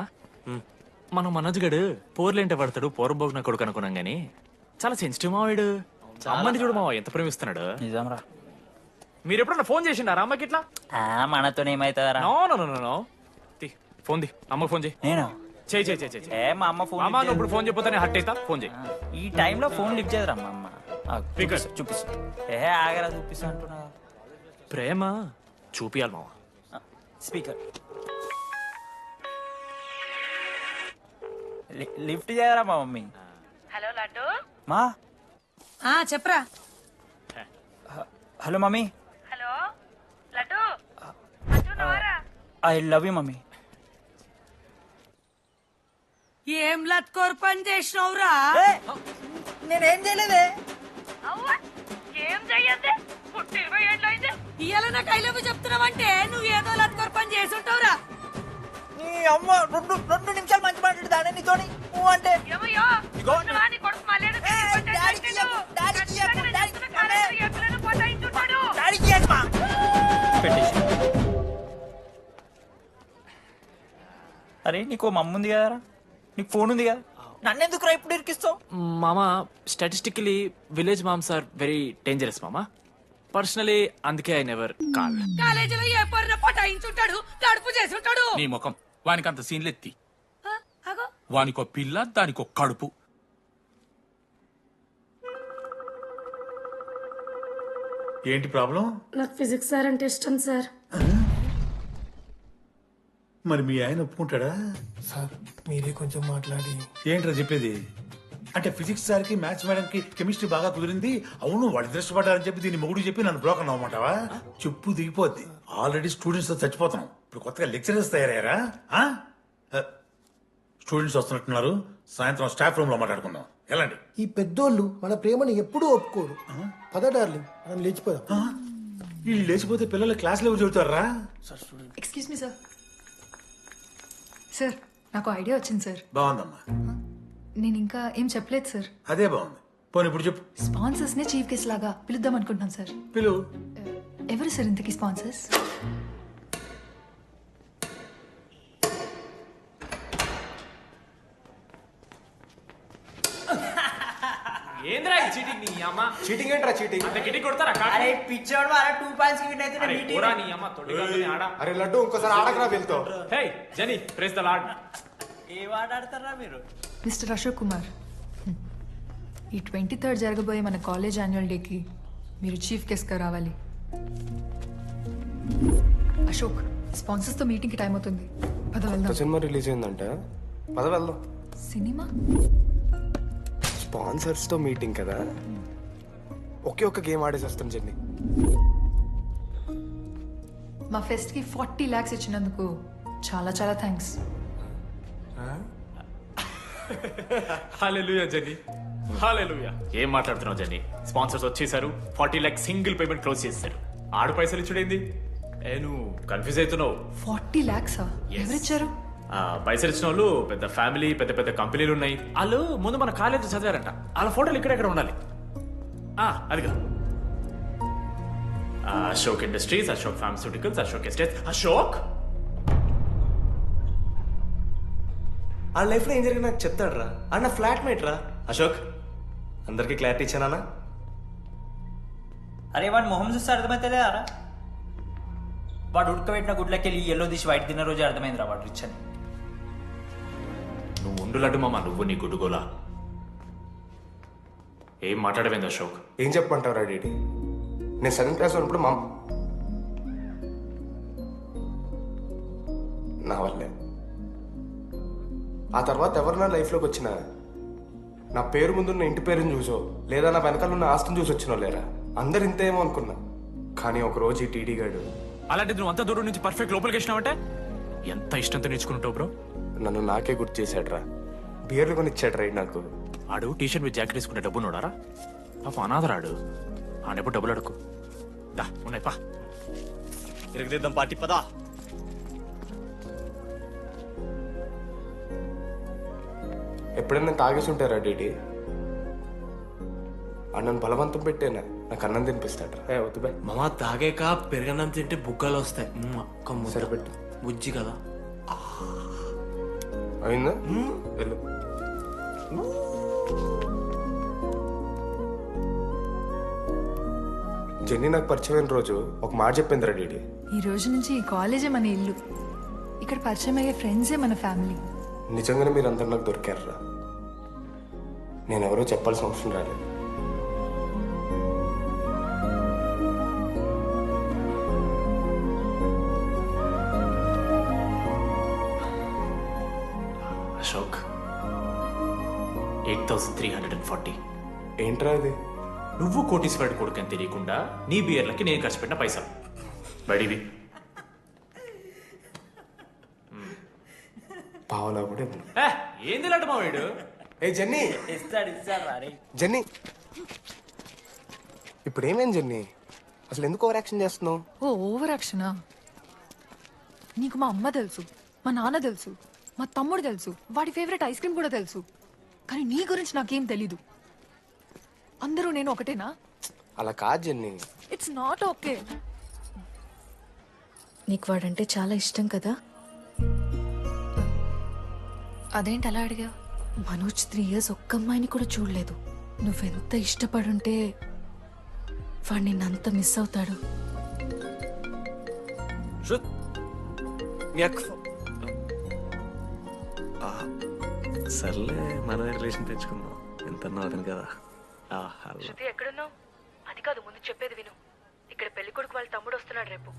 మనం మనోజ్ గడు పోర్లేంటే పడతాడు, పోరబోగు నా కొడుకు అనుకున్నాం గానీ చాలా సెన్సిటివ్ మావాడు. అమ్మని చూడు మావా ఎంత ప్రేమిస్తున్నాడు. నిజంరా. మీరు ఎప్పుడన్నా ఫోన్ చేసిండారా అమ్మకి ఇట్లా? మనతో ఏమైతుందరా? No no no no. Phone ది, అమ్మకి ఫోన్ చేయి. నేను చేయి చేయి చేయి. ఏ మా అమ్మ ఫోన్ అమ్మ నువ్వు ఇప్పుడు ఫోన్ చెప్పితే హట్ అవుతా. ఫోన్ చేయి. ఈ టైంలో ఫోన్ లిఫ్ట్ చేయదురా మా అమ్మ. చూపిస్తా. ఏ ఆగరా చూపిస్తా అంటున్నా. ప్రేమ చూపియాలి మావా. స్పీకర్ లిఫ్ట్ చేయరా మా మమ్మీ. హలో లడ్డు. మా చెప్పరా. Hello mummy. Hello laddu. I love you mummy. ఏం లత్కోర్ పని చేసినవురా? నేనేం చేయలేదే. ఏం చెయ్యద్దే. పుట్టి 20 ఏళ్ళు అయింది. ఇవాళ నాకు ఐ లవ్ యూ చెప్తున్నావంటే నువ్వు ఏదో లత్కోర్ పని చేసి ఉంటావురా. నీ అమ్మ రెండు నిమిషాలు మంచి మాట్లాడుతానే నీతోని. నువ్వు అంటే ఏమయ్యో నీ కొడుకు మళ్ళీ అరే నీకు మమ్మ ఉంది కదరా, నీకు ఫోన్ ఉంది కదా, నన్నెందుకు రా ఇప్పుడు ఇరికిస్తావు? మామా statistically village moms are very dangerous మామా. పర్సనలీ అందుకే ఐ నెవర్ కాల్. కాలేజీలో ఏ పొరిన పటాయించుంటాడు, కడుపు చేసి ఉంటాడు. నీ ముఖం వానికి అంత సీన్లెత్తి. వానికో పిల్ల దానికో కడుపు. ఏంటి ప్రాబ్లం? నాకు ఫిజిక్స్ సార్ అంటే ఇష్టం సార్. మరి మీ ఆయన ఒప్పుకుంటాడా? సార్ మీరే కొంచెం మాట్లాడి. ఏంట్రా చెప్పేది? అంటే ఫిజిక్స్ సార్కి మ్యాథ్స్ మేడంకి కెమిస్ట్రీ బాగా కుదిరింది, అవును వాళ్ళు ఇష్టపడ్డారని చెప్పి దీన్ని మొగుడు చెప్పి నన్ను బ్రోకన్ అవ్వమంటావా? చెప్పు దిగిపోద్ది. ఆల్రెడీ స్టూడెంట్స్ తో చచ్చిపోతున్నాం, ఇప్పుడు కొత్తగా లెక్చరర్స్ తయారయ్యారా? స్టూడెంట్స్ వస్తున్నట్టున్నారు, సాయంత్రం స్టాఫ్ రూమ్ లో మాట్లాడుకుందాం. ఎలాంటి ఈ పెద్దోళ్ళు మన ప్రేమను ఎప్పుడూ ఒప్పుకోరు. పద డార్లింగ్ మనం లేచిపోదాం. వీళ్ళు లేచిపోతే పిల్లలు క్లాస్ లెవెల్ చెబుతారా? Excuse me sir. సార్ నాకు ఐడియా వచ్చింది సార్. బాగుందమ్మా. నేను ఇంకా ఏం చెప్పలేదు సార్. అదే బాగుంది. పోనీ ఇప్పుడు చెప్పు. స్పాన్సర్స్ నే చీఫ్ గెస్ట్ లాగా పిలుద్దాం అనుకుంటున్నాను సార్. పిలువు. ఎవరు సార్ ఇంతకీ స్పాన్సర్స్? ఏంద్రా చీటింగ్ నీ అమ్మ? చీటింగ్ ఏంట్రా చీటింగ్? అంత గిటి కొడతారా? అరే పిచ్చోడు అలా 2 పాయింట్స్ కి అయితే అరే పోరా నీ అమ్మ తొడిగాని ఆడ. అరే లడ్డు ఇంకోసారి ఆడకరా వెళ్తావు. హే జని ప్రెస్ ద లార్డ్. ఏ ఆడతారా మీరు? మిస్టర్ అశోక్ కుమార్, ఈ 23rd జరగబోయే మన కాలేజ్ యాన్యువల్ డేకి మీరు చీఫ్ గెస్ట్గా రావాలి. అశోక్, స్పాన్సర్స్తో మీటింగ్కి టైం అవుతుంది, పద వెళ్దాం. సినిమా రిలీజ్ అయిందంట, పద వెళ్దాం. సినిమా? స్పాన్సర్స్తో మీటింగ్ కదా, ఒకే ఒక్క గేమ్ ఆడేసి వస్తాం జర్నీ. మా ఫెస్ట్కి 40 lakhs ఇచ్చినందుకు చాలా చాలా థ్యాంక్స్. హల్లెలూయా జని, హల్లెలూయా. ఏం మాట్లాడుతున్నావు జని? స్పాన్సర్స్ వచ్చేసారు, 40 lakhs సింగిల్ పేమెంట్ క్లోజ్ చేస్తారు. ఆడు పైసలు ఇచ్చుడేంది? నువ్వు కన్ఫ్యూజ్ అవుతున్నావు. 40 lakhs ఎవరిచ్చారు? పైసలు ఇచ్చిన వాళ్ళు పెద్ద ఫ్యామిలీ, పెద్ద పెద్ద కంపెనీలు ఉన్నాయి. వాళ్ళు ముందు మన కాలేజ్ చదివారంట, వాళ్ళ ఫోటోలు ఇక్కడెక్కడ ఉండాలి. అదిగా Ashok industries, Ashok pharmaceuticals, Ashok estates. Ashok ఆ లైఫ్లో ఏం జరిగింది నాకు చెప్తాడు రా. అన్న ఫ్లాట్మేట్ రా అశోక్. అందరికీ క్లారిటీ ఇచ్చానా? అరే వాడు మొహం చూస్తే అర్థమైతే అరా. వాడు ఉడకబెట్టిన గుడ్లకి వెళ్ళి ఎల్లో తీసి వైట్ తిన్న రోజు అర్థమైందిరా వాడు రిచ్ అని. నువ్వు ఉండులడ్డు మామ, నువ్వు నీ గుడ్డుగోలా. ఏం మాట్లాడవేంది అశోక్? ఏం చెప్పమంటావు రా డీడీ? నేను 7th క్లాస్ ఉన్నప్పుడు మా నా వల్లే. ఆ తర్వాత ఎవరు నా లైఫ్లోకి వచ్చినా నా పేరు ముందున్న ఇంటి పేరుని చూసో లేదా నా వెనకాల ఉన్న ఆస్తిని చూసి వచ్చినో లేరా, అందరు ఇంతేమో అనుకున్నా. కానీ ఒకరోజు ఈ టీడీ గాడు అలాంటిది నువ్వు అంత దూరం నుంచి పర్ఫెక్ట్ లోపలికి వచ్చినావంటే ఎంత ఇష్టంతో నేర్చుకుంటావు బ్రో. నన్ను నాకే గుర్తు చేశాడు రా. బియర్లు కొని ఇచ్చాడు రా నాకు. ఆడు టీషర్ట్ విత్ జాకెట్ వేసుకుంటే డబ్బు నోడారా? పాప అనాథరాడు. ఆడెప్పుడు డబ్బులు అడుకు. దా ఉన్నాయి పా. తిరగదిద్దాం పార్టీ పదా. ఎప్పుడైనా తాగేసి ఉంటారా డీడీ? అన్నను బలవంతం పెట్టేనా నాకు అన్నం తినిపిస్తాడు రా. వద్దు బాయ్ మామ, తాగాక పెరగన్నం తింటే బుగ్గలు వస్తాయి. సరిపెట్టు. బుజ్జి కదా. అయిందా? వెళ్ళు. జెన్నీ నాకు పరిచయమైన రోజు ఒక మాట చెప్పిందిరా డీడీ. ఈ రోజు నుంచి ఈ కాలేజే మన ఇల్లు. ఇక్కడ పరిచయం అయ్యే ఫ్రెండ్సే మన ఫ్యామిలీ. నిజంగానే మీరు అందరు నాకు దొరికారురా. నేను ఎవరో చెప్పాల్సిన అవసరం రాలేదు. అశోక్ 8,340. ఏంట్రా అది? నువ్వు కోటీశ్వరుడు కొడుకు అని తెలియకుండా నీ బియర్లకి నేను ఖర్చు పెట్టిన పైసలు బడివి. పావలా కూడా ఏంది లాంటి మా వీడు? ఏ జెన్నీ, ఇస్తాడు జెన్నీ ఇప్పుడు ఏమైంది జెన్నీ? అసలు ఎందుకు ఓవర్ యాక్షన్ చేస్తున్నావు? ఓ ఓవర్ యాక్షనా? నీకు మా అమ్మ తెలుసు, మా నాన్న తెలుసు, మా తమ్ముడు తెలుసు, వాడి ఫేవరెట్ ఐస్ క్రీమ్ కూడా తెలుసు. కానీ నీ గురించి నాకేం తెలీదు. అందరూ నేను ఒకటేనా? అలా కాదు జెన్నీ. It's not okay. నీకు వాడంటే చాలా ఇష్టం కదా? అదేంటి అలా అడిగా? మనోజ్ 3 years ఒక్క అమ్మాయిని కూడా చూడలేదు. నువ్వెంత ఇష్టపడుంటే వాడు నిన్నంత మిస్ అవుతాడు. సర్లే, మనమే రిలేషన్ తెచ్చుకుందాం. ఎంత అతను కదా. శృతి ఎక్కడున్నావు? అది కాదు, ముందు చెప్పేది విను. ఇక్కడ పెళ్లి కొడుకు వాళ్ళ తమ్ముడు వస్తున్నాడు రేపు.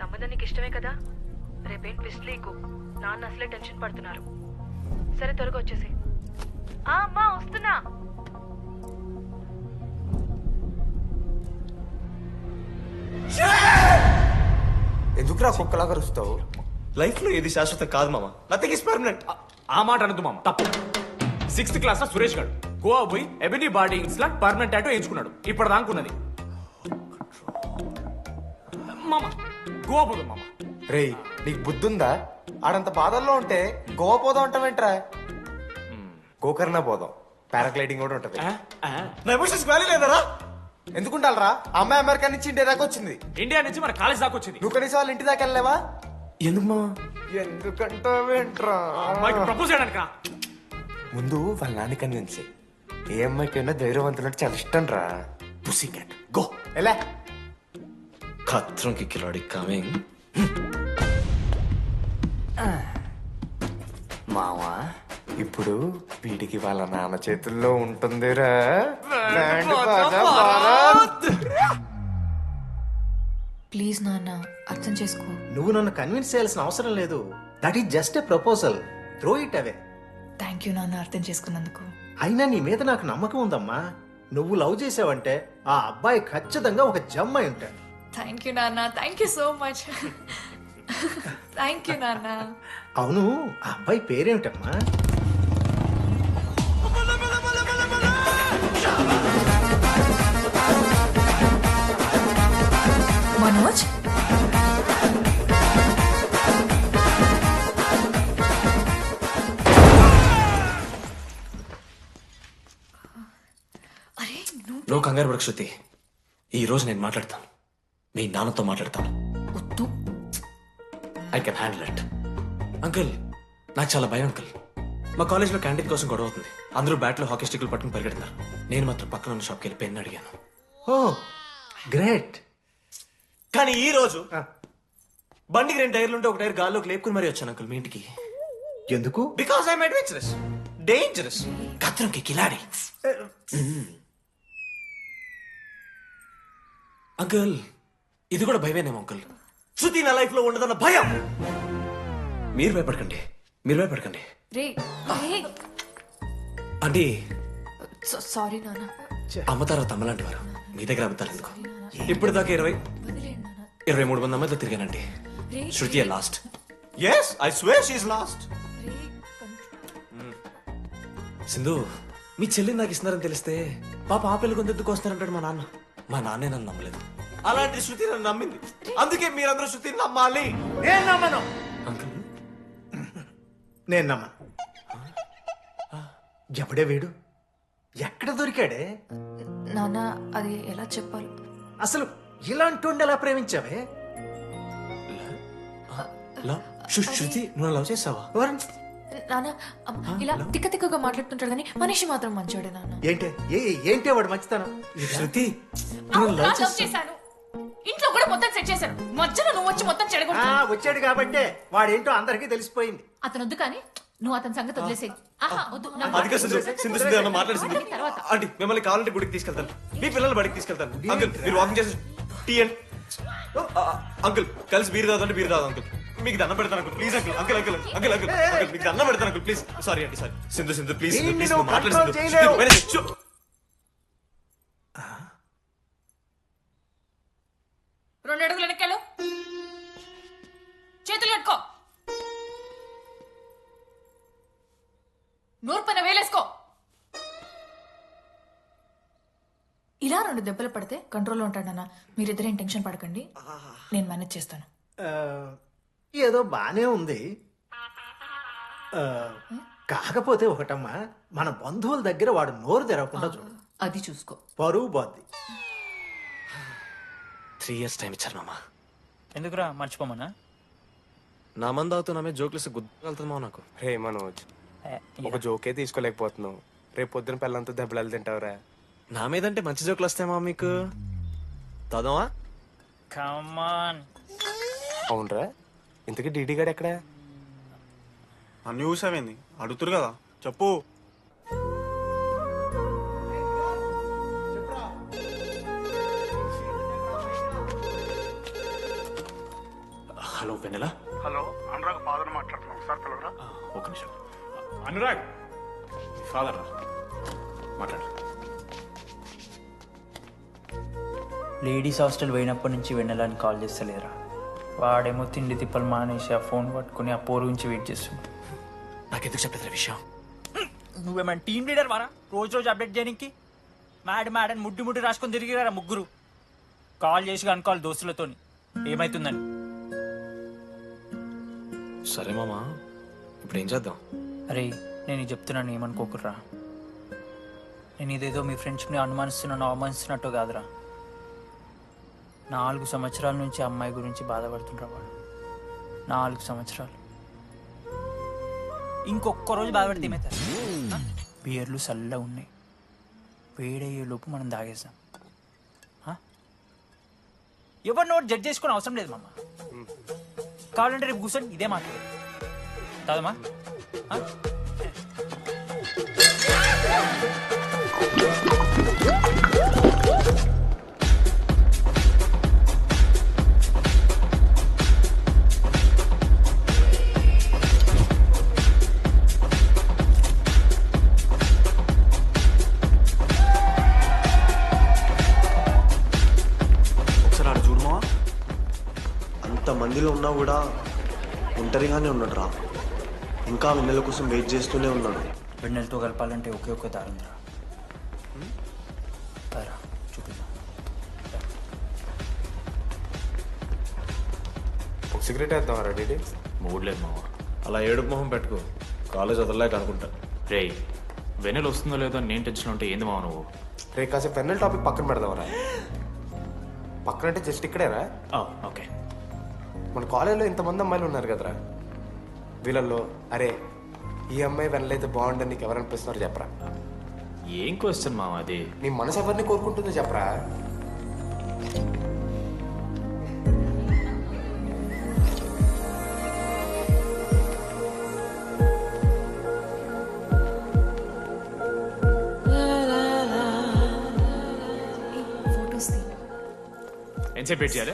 సంబంధం నీకు ఇష్టమే కదా? రేపేం ట్విస్ట్ లీకు. నాన్న అసలే టెన్షన్ పడుతున్నారు. సరే త్వరగా వచ్చేసి. అమ్మా వస్తున్నా. ఎందుకురా కుక్కలాగా రుస్తావు? లైఫ్ లో ఏది శాశ్వతం కాదు మామ. Nothing is permanent. ఆ మాట అనదు మామ, తప్పు. 6th క్లాస్ లో సురేష్ గారు గోవా పోయి ఎబినీ బాడీయింగ్స్ లా పర్మనెంట్ టాటూ వేయించుకున్నాడు. ఇప్పుడు దానుకున్నది మామ. గోవా పోదాం మామ. రేయ్ నీకు బుద్ధుందా? ఆడంత బాధల్లో ఉంటే గోవా పోదాం అంటావేంట్రా? గోకర్ణ పోదాం, పారాగ్లైడింగ్ కూడా ఉంటది. నా ఎమోషన్స్ వ్యాల్యూ లేదరా? ఎందుకుంటారా? అమ్మాయి అమెరికా నుంచి ఇండియా దాకా వచ్చింది. ఇండియా నుంచి మన కాలేజ్ దాకా వచ్చింది. నువ్వు కనీసం వాళ్ళ ఇంటి దాకా వెళ్ళలేవా? ఎందుకు మామ? ఎందుకంటావేంట్రా? ప్రపోజ్ చేయడానికి ముందు వాళ్ళ నాన్న కన్విన్స్. ఏ అమ్మాయికైనా ధైర్యవంతులంటే చాలా ఇష్టం రా. పుసి క్యాట్ గో. ఎలా ఖత్రం కి కిలాడి కమింగ్. మావా ఇప్పుడు వీడికి వాళ్ళ నాన్న చేతుల్లో ఉంటుందిరా. ప్లీజ్ నాన్న, అర్థం చేసుకో. నువ్వు నన్ను కన్విన్స్ చేయాల్సిన అవసరం లేదు. That is just a proposal. Throw it away. Thank you నాన్న, అర్థం చేసుకున్నందుకు. అయినా నీ మీద నాకు నమ్మకం ఉందమ్మా. నువ్వు లవ్ చేసావంటే ఆ అబ్బాయి ఖచ్చితంగా ఒక జమ్మాయి ఉంటాడు. థ్యాంక్ యూ నాన్న, thank you so much. Thank you నాన్న. అవును, ఆ అబ్బాయి పేరేమిటమ్మా? మనోజ్. నువ్వు కంగారు పడకు శృతి. ఈ రోజు నేను మాట్లాడతాను. మీ నాన్నతో మాట్లాడతాను. I can handle it. Uncle నాకు చాలా భయం అంకుల్. మా కాలేజ్లో క్యాంటీన్ కోసం గొడవ అవుతుంది. అందరూ బ్యాట్లో హాకీ స్టిక్లు పట్టుకుని పరిగెడుతున్నారు. నేను మాత్రం పక్కన ఉన్న షాప్కి వెళ్ళి పెన్ అడిగాను. ఓ గ్రేట్. కానీ ఈ రోజు బండికి 2 టైర్లు ఉంటే ఒక టైర్ గాల్లోకి లేపుకుని మరీ వచ్చాను అంకుల్ మీ ఇంటికి. ఎందుకు? బికాస్ ఐఎమ్ అడ్వెంచరస్, డేంజరస్, ఖత్రంకి కిలాడి. అంకుల్ ఇది కూడా భయమేనేమో అంకుల్. శృతి నా లైఫ్ లో ఉండదన్న భయం. మీరు భయపడకండి, మీరు భయపడకండి. రే అంటే సారీ నాన్న. అమ్మ తర్వాత అమ్మలాంటి వారు మీ దగ్గర అబద్ధాలు ఎందుకు? ఇప్పుడు దాకా 23 మంది అమ్మాయితో తిరిగానండి. Shruti last. Yes I swear she is last. Sindhu మీ చెల్లిని నాకు ఇస్తున్నారని తెలిస్తే పాప ఆ పిల్ల కొంతెత్తుకు వస్తారంటాడు మా నాన్న. మా నాన్నే నన్ను నమ్మలేదు. అలాంటి శృతి నన్ను నమ్మింది. అందుకే మీరందరూ శృతిని నమ్మాలి. నేను నమ్మను. అంకుల్ నేను నమ్మను. ఎవడే వీడు? ఎక్కడ దొరికాడే? నాన్న అది ఎలా చెప్పాలి? అసలు ఇలాంటి ఎలా ప్రేమించావే? శృతి నువ్వు లవ్ చేసావా? నాన్న ఇలా తిక్క తిక్కగా మాట్లాడుతుంటాడు కానీ మనిషి మాత్రం మంచోడే నాన్న. ఏంటే వాడు మంచితనం? శృతి లవ్ చేశాను. ఇంట్లో కూడా మొత్తం సెట్ చేశాను. మధ్యలో నువ్వు వచ్చి మొత్తం చెడగొట్టావు. వచ్చాడు కాబట్టే వాడేంటో అందరికీ తెలిసిపోయింది. అతను వద్దు కానీ నువ్వు అతని సంగతి వదిలేసేది. తర్వాత అంటే మిమ్మల్ని కావాలంటే గుడికి తీసుకెళ్తాను, మీ పిల్లలు బడికి తీసుకెళ్తాను. అంకుల్ మీరు వాకింగ్ చేసి టీ అండ్ అంకుల్ కలిసి బీర్ తాగుతుంటే బీర్ తాగు అంకుల్. మీకు దండం పెడతాను uncle please uncle. Uncle uncle uncle uncle uncle మీకు దండం పెడతాను అంకుల్ ప్లీజ్. సారీ అండి సారీ. సింధు ప్లీజ్ ప్లీజ్ మాట్లాడు. 2 అడుగులు వెనక్కాలు. చేతులు కట్టుకో. నూరు పైన వేలేసుకో. ఇలా 2 దెబ్బలు పడితే కంట్రోల్లో ఉంటాడన్నా. మీరిద్దరేం టెన్షన్ పడకండి, నేను మేనేజ్ చేస్తాను. ఏదో బానే ఉంది. కాకపోతే ఒకటమ్మా, మన బంధువుల దగ్గర వాడు నోరు తెరవకుండా చూడు. అది చూసుకో. పరువు బాద్ది. 3 years టైం ఇచ్చారు మామ. ఎందుకురా మర్చిపోమన్నా? నా మంది అవుతూ నా మీద జోకులు గుర్తుకెళ్తుందా నాకు? రే మనోజ్, ఒక జోకే తీసుకోలేకపోతున్నావు. రేపు పొద్దున పిల్లలంతా దెబ్బలు తింటావురా. నా మీదంటే మంచి జోకులు వస్తాయమా మీకు? తదమా? కమాన్. అవునరా, ఇంతకీ డీడీ గారు ఎక్కడా? అన్ని చూసావేంది? అడుగుతురు కదా, చెప్పు. హలో వెన్నెల. హలో, అనురాగ్ ఫాదర్ మాట్లాడుతున్నాం సార్, పిలవరా? ఒక నిమిషం. అనురాగ్ ఫాదర్ మాట్లాడు. లేడీస్ హాస్టల్ పోయినప్పటి నుంచి వెన్నెలని కాల్ చేస్తలేరా? వాడేమో తిండి తిప్పలు మానేసి ఆ ఫోన్ పట్టుకుని ఆ పోరు గురించి వెయిట్ చేస్తుంది. నాకెందుకు చెప్పలేదు విషయం? నువ్వేమైనా టీమ్ లీడర్ వారా రోజు రోజు అప్డేట్ చేయడానికి? మ్యాడ్ ముడ్డి రాసుకొని తిరిగిరారా ముగ్గురు. కాల్ చేసి కనుకోవాలి దోస్తులతోని ఏమైతుందని. సరే మామా, ఇప్పుడు ఏం చేద్దాం? అరే నేను చెప్తున్నాను, ఏమనుకోకుర్రా. నేను ఇదేదో మీ ఫ్రెండ్షిప్ని అనుమానిస్తున్నాను అవమానిస్తున్నట్టు కాదురా. 4 సంవత్సరాల నుంచి అమ్మాయి గురించి బాధపడుతుండ్రా వాడు. 4 సంవత్సరాలు. ఇంకొక్క రోజు బాధపడితే ఏమవుతారు? బియర్లు చల్లగా ఉన్నాయి, వేడయ్యే లోపు మనం తాగేస్తాం. ఎవరిని ఒకటి జడ్జ్ చేసుకుని అవసరం లేదు మామ. కావాలంటే రేపు కూర్చొని ఇదే మాట్లాడదు కాదమ్మా. ఒకసారి ఆడ చూడమా. అంత మందిలో ఉన్నా కూడా ఒంటరిగానే ఉన్నాడు రా. ఇంకా వెన్నెల కోసం వెయిట్ చేస్తూనే ఉన్నాడు. వెన్నెలతో కలపాలంటే ఒకే ఒక్క దారి ఉందిరా. చూపిద్దాం. ఒక సిగరెట్ వేద్దాం డీడీ. మూడ్ లేదు మామ. అలా ఏడుపు మొహం పెట్టుకో, కాలేజ్ వదలలేక అనుకుంటా. రే వెన్నెల వస్తుందో లేదో నేను టెన్షన్ ఉంటే ఏంది మావ నువ్వు? రే కాసేపు వెన్నెల టాపిక్ పక్కన పెడదాంరా. పక్కనంటే జస్ట్ ఇక్కడేరా? ఓకే. మన కాలేజీలో ఇంతమంది అమ్మాయిలు ఉన్నారు కదరా, వీళ్ళల్లో అరే ఈ అమ్మాయి వెళ్ళైతే బాగుండని నీకు ఎవరు అనిపిస్తున్నారు చెప్పరా? ఏం క్వశ్చన్ మామ అది? నీ మనసు ఎవరిని కోరుకుంటుందో చెప్పరా? ఎంతసేపు వెయిట్ చేయాలి?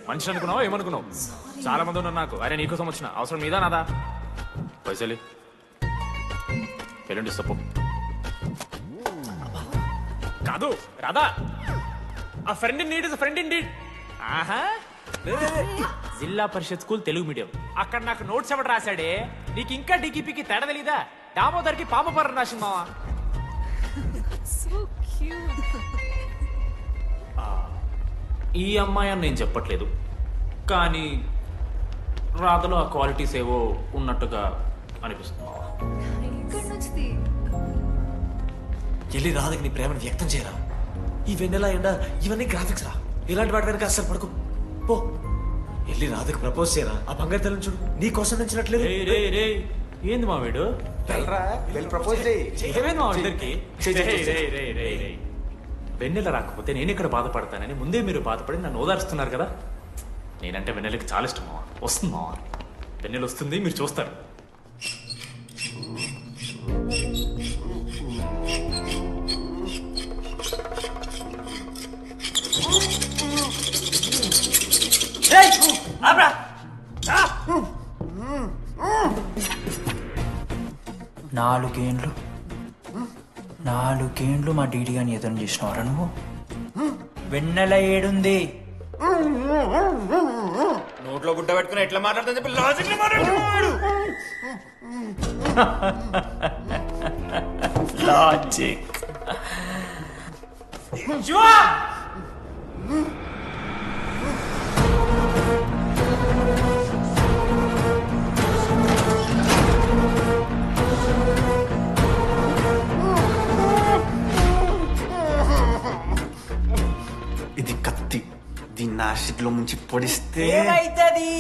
మనిషి అనుకున్నావా ఏమనుకున్నావు? చాలా మంది ఉన్నారు నాకు. అరే నీకోసం వచ్చిన అవసరం మీదా నాదా? పైసలి ఎల్లుండి సప్పు కాదు రాదా? A friend in need is friend indeed. ఆహా, జిల్లా పరిషత్ స్కూల్ తెలుగు మీడియం. అక్కడ నాకు నోట్స్ ఎవడు రాశాడే? నీకు ఇంకా డీకీపీకి తేడా తెలీదా? దామోదర్కి పామపరం రాసింది మావా. ఈ అమ్మాయి అని నేను చెప్పట్లేదు, కానీ రాధలో ఆ క్వాలిటీస్ ఏవో ఉన్నట్టుగా అనిపిస్తుంది మావా. వెళ్ళి రాధకి నీ ప్రేమను వ్యక్తం చేయరా. ఈ వెన్నెల ఎండ ఇవన్నీ గ్రాఫిక్స్ రా. ఇలాంటి వాటి వెనక అస్సలు పడుకో. పో వెళ్ళి రాధకి ప్రపోజ్ చేయరా. ఆ బంగారు తల్లిని చూడు, నీ కోసం నచ్చినట్లేదు. ఏంది మా వీడు? ప్రపోజ్ ఏమైంది మా ఇద్దరికి? వెన్నెల రాకపోతే నేను ఇక్కడ బాధపడతానని ముందే మీరు బాధపడి నన్ను ఓదారుస్తున్నారు కదా. నేనంటే వెన్నెలకి చాలా ఇష్టం మావా. వస్తుంది మావా, వెన్నెల వస్తుంది, మీరు చూస్తారు. నాలుగేండ్లు మా డీడీ గాని ఎదురు చేసినవారా నువ్వు? వెన్నెల ఏడుంది? నోట్లో గుడ్డ పెట్టుకుని ఎట్లా మాట్లాడుతుంది చెప్పి లాజిక్ మాట్లాడు. లాజిక్ ఇది కత్తి, దీన్ని యాసిడ్ లో ముంచి పొడిస్తే ఏమైతది?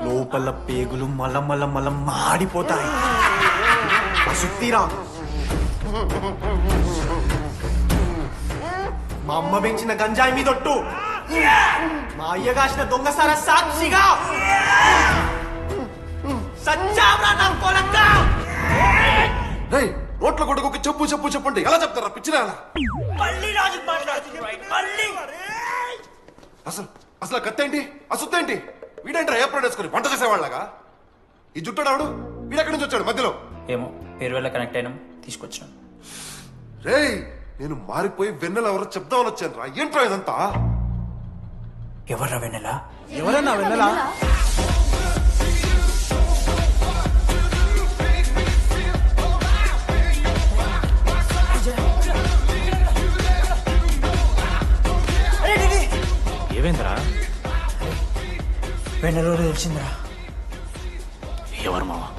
లోపల పేగులు మల మాడిపోతాయి. సుత్తిరా, మా అమ్మ పెంచిన గంజాయి మీదొట్టు, మా అయ్య కాసిన దొంగసార సాక్షిగా సచ్చావ్రా నా కొలంగా. నోట్ల కొడుకు చెప్పు చెప్పు చెప్పండి ఎలా చెప్తారా పిచ్చిరా? అసలు కత్తేంటి, ఆ సుత్తేంటి? వీడేంట్రా ఏప్రిల్ వేసుకుని వంట చేసేవాళ్ళగా? ఈ జుట్టాడు వీడెక్కడి నుంచి వచ్చాడు మధ్యలో? ఏమో పేరు వల్ల కనెక్ట్ అయినాం, తీసుకొచ్చాం. రేయ్, నేను మారిపోయి వెన్నెల ఎవరో చెప్దామని వచ్చాను రా. ఏంట్రా ఇదంతా? ఎవర్రా వెన్నెల? ఎవరన్నా వెన్నెల? ఏమైందిరా? వెన్నెల తెలిసిందిరా. ఎవరు మావా?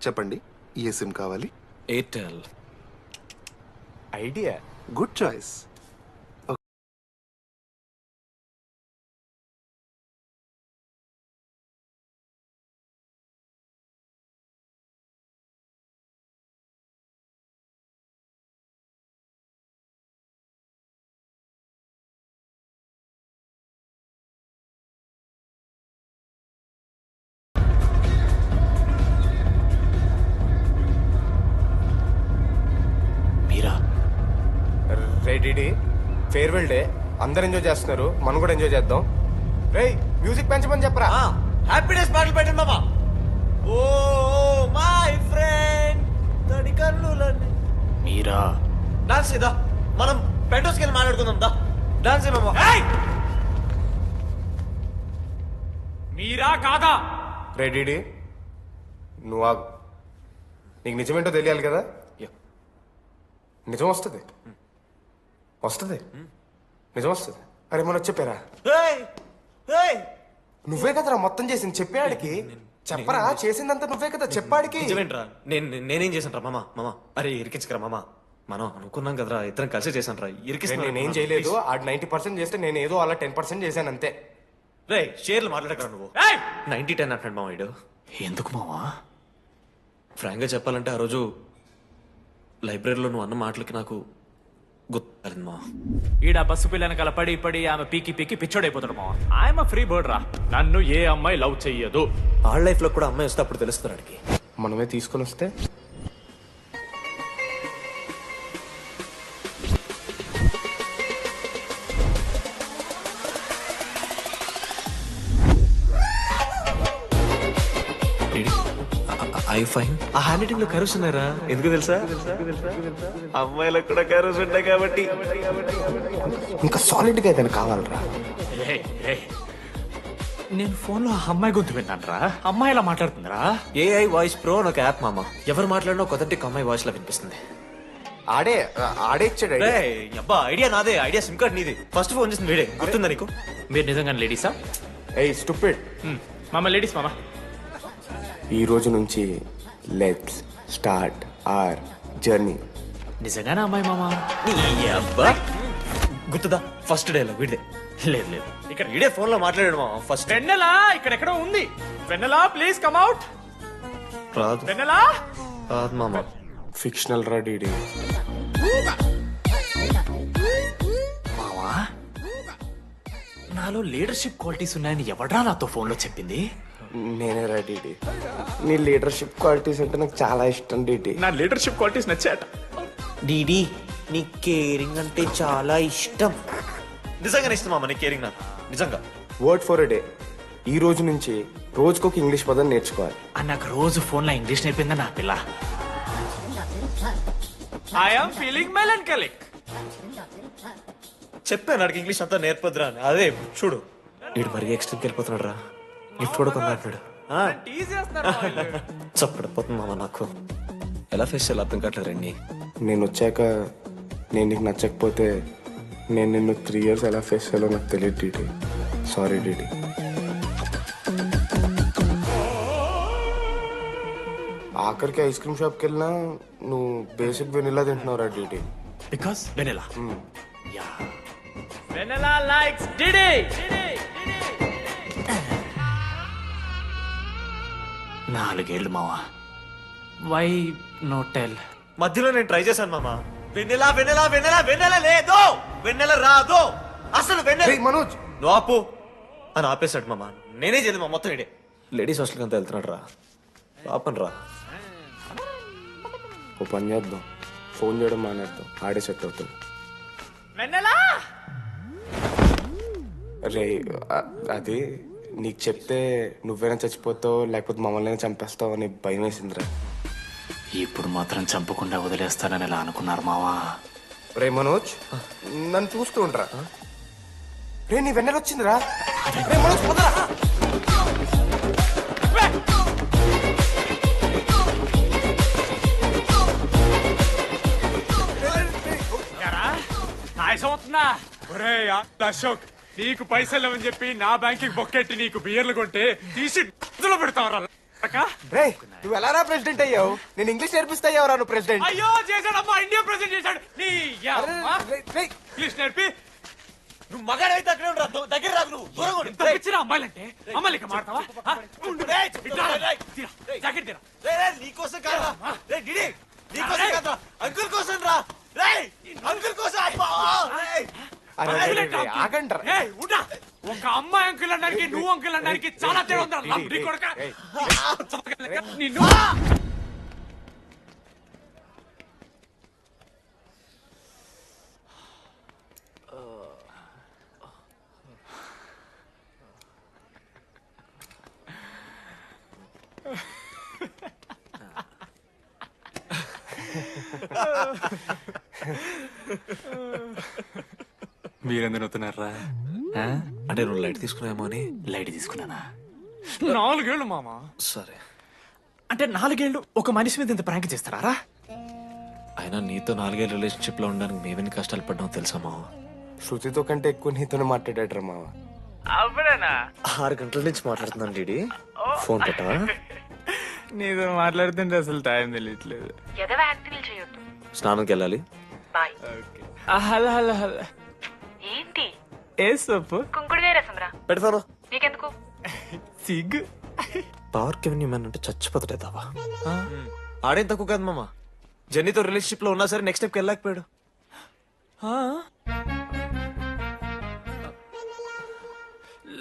చెప్పండి, ఏ సిమ్ కావాలి? Airtel. Idea, good choice. Ready farewell day అందరు ఎంజాయ్ చేస్తున్నారు మనం కూడా ఎంజాయ్ చేద్దాం. రేయ్ మ్యూజిక్ పెంచమని చెప్పరా. హ్యాపీ డేస్ పాటలు పెట్టండి మామా. ఓ మై ఫ్రెండ్ తడి కన్నులని మీరా డాన్స్ ఇదా మనం పెంటోస్కి వెళ్ళి మాట్లాడుకుందాం దా. డాన్స్ మామా. మీరా కాదా? రెడీ నువ్వు ఆగు. నీకు నిజమేంటో తెలియాలి కదా. నిజం వస్తుంది వస్తుంది నిజం వస్తుంది. అరే మనం చెప్పారా నువ్వే కదరా మొత్తం చేసింది చెప్పాడికి. చెప్పరా చేసిందంతా నువ్వే కదా చెప్పాడికి. నిజమేంట్రా నేనేం చేశాను రా మామా. మామా అరే ఇరికించకరా మామా. మనం అనుకున్నాం కదరా ఇద్దరం కలిసి చేశాను రా. నేనేం చేయలేదు. ఆడు 90% చేస్తే నేను ఏదో అలా 10% చేశాను అంతే. రే షేర్లు మాట్లాడకరా నువ్వు. 90-10 అంటాడు మామ ఇడు. ఎందుకు మామా? ఫ్రాంక్గా చెప్పాలంటే ఆ రోజు లైబ్రరీలో నువ్వు అన్న మాటలకి నాకు గుర్తులేదు మా. ఈడ బస్సు పిల్లని కలపడి పడి ఆమె పీకి పీకి పిచ్చోడైపోతాడు మావా. ఐఎమ్ ఫ్రీ బర్డ్ రా. నన్ను ఏ అమ్మాయి లవ్ చెయ్యదు. ఆళ్ళ లైఫ్ లో కూడా అమ్మాయి వస్తే అప్పుడు తెలుస్తుంది అడిగి. మనమే తీసుకొని వస్తే ఐ ఫైన్. ఆ హ్యాండ్ రైటింగ్ లో కరోస్ ఉన్నారా? ఎందుకు తెలుసా? అమ్మాయిలకు కూడా కరోస్ ఉంటాయి కాబట్టి. ఇంకా సాలిడ్ గా ఏదైనా కావాలరా. నేను ఫోన్ లో అమ్మాయి గొంతు విన్నాను రా. అమ్మాయి ఇలా మాట్లాడుతుందిరా. ఏఐ వాయిస్ ప్రో అని ఒక యాప్ మామ. ఎవరు మాట్లాడినా ఒక అథెంటిక్ అమ్మాయి వాయిస్ లో వినిపిస్తుంది. ఆడే ఇచ్చాడు. అబ్బా ఐడియా నాదే. ఐడియా సిమ్ కార్డ్ నీది. ఫస్ట్ ఫోన్ చేసింది వీడే. గుర్తుందా నీకు? మీరు నిజంగా లేడీసా? ఏయ్ స్టూపిడ్. మామ లేడీస్ మామ. ఈ రోజు నుంచి లెట్స్ స్టార్ట్ అవర్ జర్నీ. నిజంగానే అమ్మాయి మామ? అబ్బా గుర్తుదా ఫస్ట్ డే లో వీడిదే. లేదు లేదు ఇక్కడ వీడే ఫోన్ లో మాట్లాడాడు మామ. ఫస్ట్ వెన్నెలా ఇక్కడెక్కడో ఉంది. వెన్నెలా ప్లీజ్ కమ్ అవుట్. రాదు వెన్నెలా రాదు మామ. ఫిక్షనల్ రా డీడీ. మావా నాలో లీడర్షిప్ క్వాలిటీస్ ఉన్నాయని ఎవడ్రా నాతో ఫోన్ లో చెప్పింది? నేనే రా డీడీ. నీ లీడర్షిప్ క్వాలిటీస్ అంటే నాకు చాలా ఇష్టం డీడీ. నా లీడర్షిప్ క్వాలిటీస్ నచ్చాట. డీడీ నీ కేరింగ్ అంటే చాలా ఇష్టం. నిజంగానే ఇష్టం మామ నీ కేరింగ్ నాకు. నిజంగా. Word for a day. ఈ రోజు నుంచి రోజుకొక ఇంగ్లీష్ పదం నేర్చుకోవాలి. నాకు రోజు ఫోన్ లో ఇంగ్లీష్ నేర్పిందా నా పిల్ల. I'm feeling melancholic. చెప్పాను నాకు ఇంగ్లీష్ అంతా నేర్పద్రా అని. అదే చూడు వీడు మరీ ఎక్స్ట్రీమ్కి వెళ్ళిపోతున్నాడు రా. గిఫ్ట్ కూడా కొన్నాడు. చప్పడిపోతుంది మామ నాకు. ఎలా ఫేస్ చేయాలి అర్థం కావట్లేదు రండి. నేను వచ్చాక నేను నీకు నచ్చకపోతే నేను నిన్ను 3 years ఎలా ఫేస్ చేయాలో నాకు తెలియదు డీడీ. Sorry DD. ఆఖరికి ఐస్ క్రీమ్ షాప్కి వెళ్ళినా నువ్వు బేసిక్ వెనిలా తింటున్నావురా DD. Because vanilla. Vanilla likes DD. 4 ఏళ్ళు మావా. Why no tell? మధ్యలో నేను ట్రై చేశాను మామ. వెన్నెలా వెన్నెలా వెన్నెలా వెన్నెల లేదు. వెన్నెల రాదు అసలు. వెన్నెల మనోజ్ నువ్వు ఆపు అని ఆపేశాడు మామ. నేనే చేయదు మా మొత్తం ఇడే. లేడీస్ హాస్టల్కి అంతా వెళ్తున్నాడు రా. పాపని రా. ఓ పని చేద్దాం. ఫోన్ చేయడం మానేద్దాం. ఆడే సెట్ అవుతుంది. రే అది నీకు చెప్తే నువ్వైనా చచ్చిపోతావు లేకపోతే మమ్మల్ని చంపేస్తావు అని భయం వేసిందిరా. ఇప్పుడు మాత్రం చంపకుండా వదిలేస్తానని ఎలా అనుకున్నారు మావా? రే మనోజ్ నన్ను చూస్తూ ఉండరా. రే నీ వెన్నెల వచ్చిందిరా. రే మనోజ్ పదరా. అశోక్ నీకు పైసలు అని చెప్పి నా బ్యాంక్ బొక్కెట్టి నీకు బియర్లు కొంటే తీసి పెడతావరా. రే నువ్వు ఎలా రా ప్రెసిడెంట్ అయ్యావు? నేను ఇంగ్లీష్ నేర్పిస్తా అయ్యావురా నువ్వు ప్రెసిడెంట్. అయ్యో చేశాడమ్మా. ఇండియా ప్రెసిడెంట్ చేశాడు. ఇంగ్లీష్ నేర్పి నువ్వు మగాడైతే అక్కడే ఉండరా. దగ్గర రాదు నువ్వు. దూరంగా తప్పించిన అమ్మాయిలంటే అమ్మాయిలు ఇక మాడతావా? జాకెట్ తీరా. నీకోసం కాదా నీకోసం కాదా అంకుల్ కోసం రా. అంకుల్ కోసం. ఒక అమ్మాయి అంకుల్ అనడానికి నువ్వు అంకుల్ అనడానికి చాలా తేడా ఉంది. నిన్ను మీరెందుకు నవ్వుతున్నారా? అంటే నువ్వు లైట్ తీసుకున్నామో అని. లైట్ తీసుకున్నానా? 4 ఏళ్ళు మామా. సరే, అంటే 4 ఏళ్ళు ఒక మనిషి మీద ఇంత ప్రాంక్ చేస్తారా? అయినా నీతో 4 ఏళ్ళ రిలేషన్షిప్ లో ఉండడానికి మేమెన్ని కష్టాలు పడ్డామో తెలుసా మావా? శృతితో కంటే ఎక్కువ నీతోనే మాట్లాడాడు మావ. 6 గంటల నుంచి మాట్లాడుతున్నాను డీడీ. ఫోన్ పెట్టవా? నీతో మాట్లాడుతుంటే అసలు టైం తెలియట్లేదు. ఎదవ యాక్టింగ్ చేయొద్దు. స్నానంకి వెళ్ళాలి. బాయ్. Hello hello hello. ఏంటి? ఏ సొప్పు? కుంకుడుగాయ రసం రా. పెడతాను. నీకెందుకు? సిగ్గు. పవర్ కెవెన్ మ్యాన్ అంటే చచ్చిపోతాడే దావా. ఆడేం తక్కువ కాదు మామ. జెన్నీతో రిలేషన్షిప్ లో ఉన్నా సరే నెక్స్ట్ స్టెప్కి వెళ్ళలేకపోయాడు.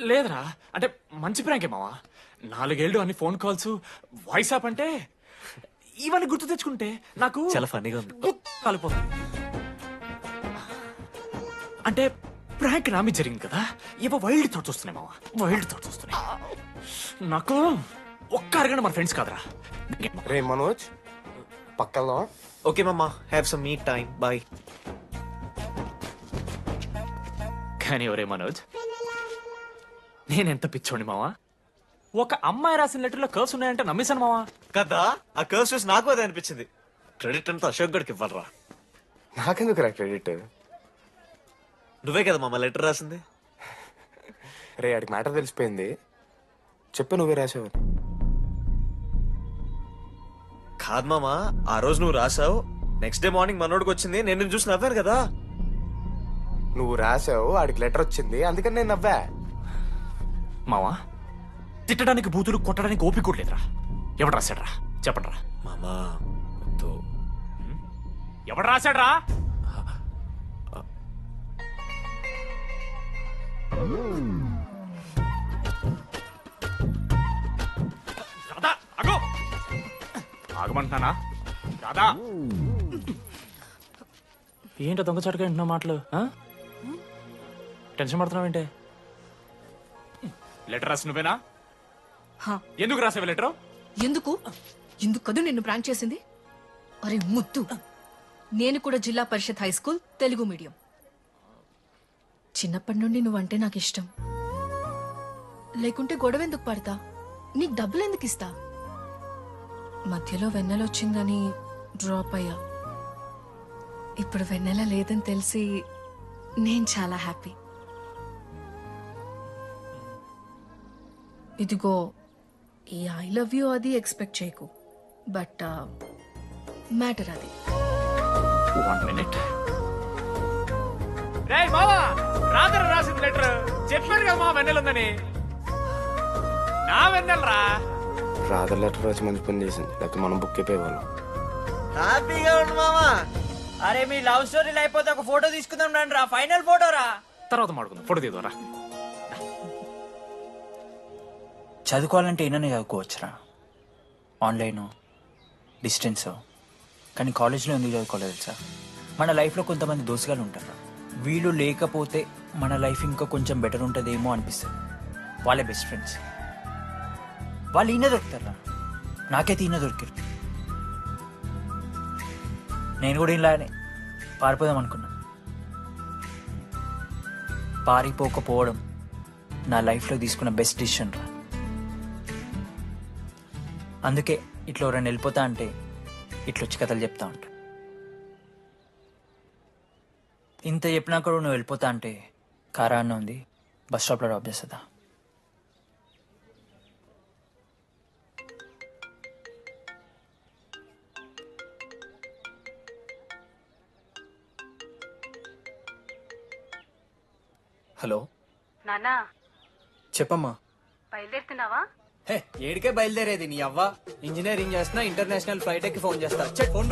లేదురా, అంటే మంచి ప్రాంకే మావా. 4 ఏళ్ళు అన్ని ఫోన్ కాల్స్, వాయిస్ యాప్ అంటే ఇవన్నీ గుర్తు తెచ్చుకుంటే నాకు చాలా ఫన్నీగా ఉంది. కాలిపోతుంది. అంటే ప్రాంక్ నా మీద జరిగింది కదా, ఏవో వైల్డ్ థాట్స్ వస్తున్నాయి మావా, వైల్డ్ థాట్స్ వస్తున్నాయి. నాకు ఒక్క అరగంట మన ఫ్రెండ్స్ కాదురా. రే మనోజ్, పక్కలో. ఓకే మామ, have some me time. Bye. కానీ ఒరే మనోజ్, నేనెంత పిచ్చోండి మావా. ఒక అమ్మాయి రాసిన లెటర్లో కర్వ్స్ ఉన్నాయంటే నమ్మేశాను మావా. కదా, ఆ కర్వ్స్ చూసి నాకు అదే అనిపించింది. క్రెడిట్ అంతా అశోక్ గడికి ఇవ్వాలరా. నాకెందుకు రా క్రెడిట్? నువ్వే కదా మామ లెటర్ రాసింది. రే ఆడికి మ్యాటర్ తెలిసిపోయింది. చెప్పు, నువ్వే రాసావు. కాదు మామ, ఆ రోజు నువ్వు రాసావు, నెక్స్ట్ డే మార్నింగ్ మనోడికి వచ్చింది, నేను నిన్ను చూసి నవ్వాను కదా. నువ్వు రాసావు, ఆడికి లెటర్ వచ్చింది, అందుకని నేను నవ్వా. మావా, తిట్టడానికి బూతులు కొట్టడానికి ఓపిక కూడా లేదురా. ఎవడు రాశాడ్రా చెప్పండిరా. మామా ఎవడు రాశాడ్రా? రాధా, ఆగు. ఆగమంటున్నానా? రాధా, ఏంటో దొంగచాటుగా వింటున్నా మాటలు? టెన్షన్ పడుతున్నావేంటే? లెటర్ రాసి నువ్వేనా? ఎందుకు రాసావు లెటర్? ఎందుకు ఎందుకు కదూ నిన్ను ప్రాంక్ చేసింది? అరే ముద్దు, నేను కూడా జిల్లా Parishad high school Telugu medium. చిన్నప్పటి నుండి నువ్వంటే నాకు ఇష్టం. లేకుంటే గొడవ ఎందుకు పడతా? నీకు డబ్బులు ఎందుకు ఇస్తా? మధ్యలో వెన్నెల వచ్చిందని డ్రాప్ అయ్యా. ఇప్పుడు వెన్నెల లేదని తెలిసి నేను చాలా హ్యాపీ. ఇదిగో ఈ ఐ లవ్ యూ అది ఎక్స్పెక్ట్ చేయకు, బట్ మ్యాటర్ అది. 1 minute. రేయ్ మావా, రాధర రాసింది లెటర్. చెప్పాడు కదా మా వెన్నెలుందని. నా వెన్నెలరా. రాధ లెటర్ రాసి మంచి పని చేసింది, లేకపోతే మనం బుక్ అయిపోయేవాళ్ళం. హ్యాపీగా ఉండు మామా. అరే మీ లవ్ స్టోరీలు అయిపోతే ఒక ఫోటో తీసుకుందాం రండి రా, ఫైనల్ ఫోటో రా. తర్వాత మాడుకుందాం, ఫోటో తీద్దాం. చదువుకోవాలంటే ఏమైనా చదువుకోవచ్చురా, ఆన్లైన్ డిస్టెన్స్. కానీ కాలేజ్లో ఎందుకు చదువుకోలేదు తెలుసా? మన లైఫ్లో కొంతమంది దోస్తుగాలు ఉంటారు, వీళ్ళు లేకపోతే మన లైఫ్ ఇంకా కొంచెం బెటర్ ఉంటుందేమో అనిపిస్తుంది. వాళ్ళే బెస్ట్ ఫ్రెండ్స్. వాళ్ళు ఈయన దొరుకుతారా, నాకైతే ఈయన దొరికారు. నేను కూడా ఇలానే పారిపోదాం అనుకున్నా. పారిపోకపోవడం నా లైఫ్లో తీసుకున్న బెస్ట్ డిసిషన్ రా. అందుకే ఇట్లా ఎవరైనా వెళ్ళిపోతా అంటే ఇట్లొచ్చి కథలు చెప్తా ఉంటా. ఇంత చెప్పినా కూడా నువ్వు వెళ్ళిపోతా అంటే కారా అన్న ఉంది, బస్ స్టాప్లో డ్రాప్ చేస్తుందా? హలో నాన్నా, చెప్పమ్మా. బయలుదేరుతున్నావా? హే, ఏడికే బయలుదేరేది నీ అవ్వ. ఇంజనీరింగ్ చేస్తున్నా, ఇంటర్నేషనల్ ఫ్లైట్ ఎక్కి ఫోన్ చేస్తా. ఫోన్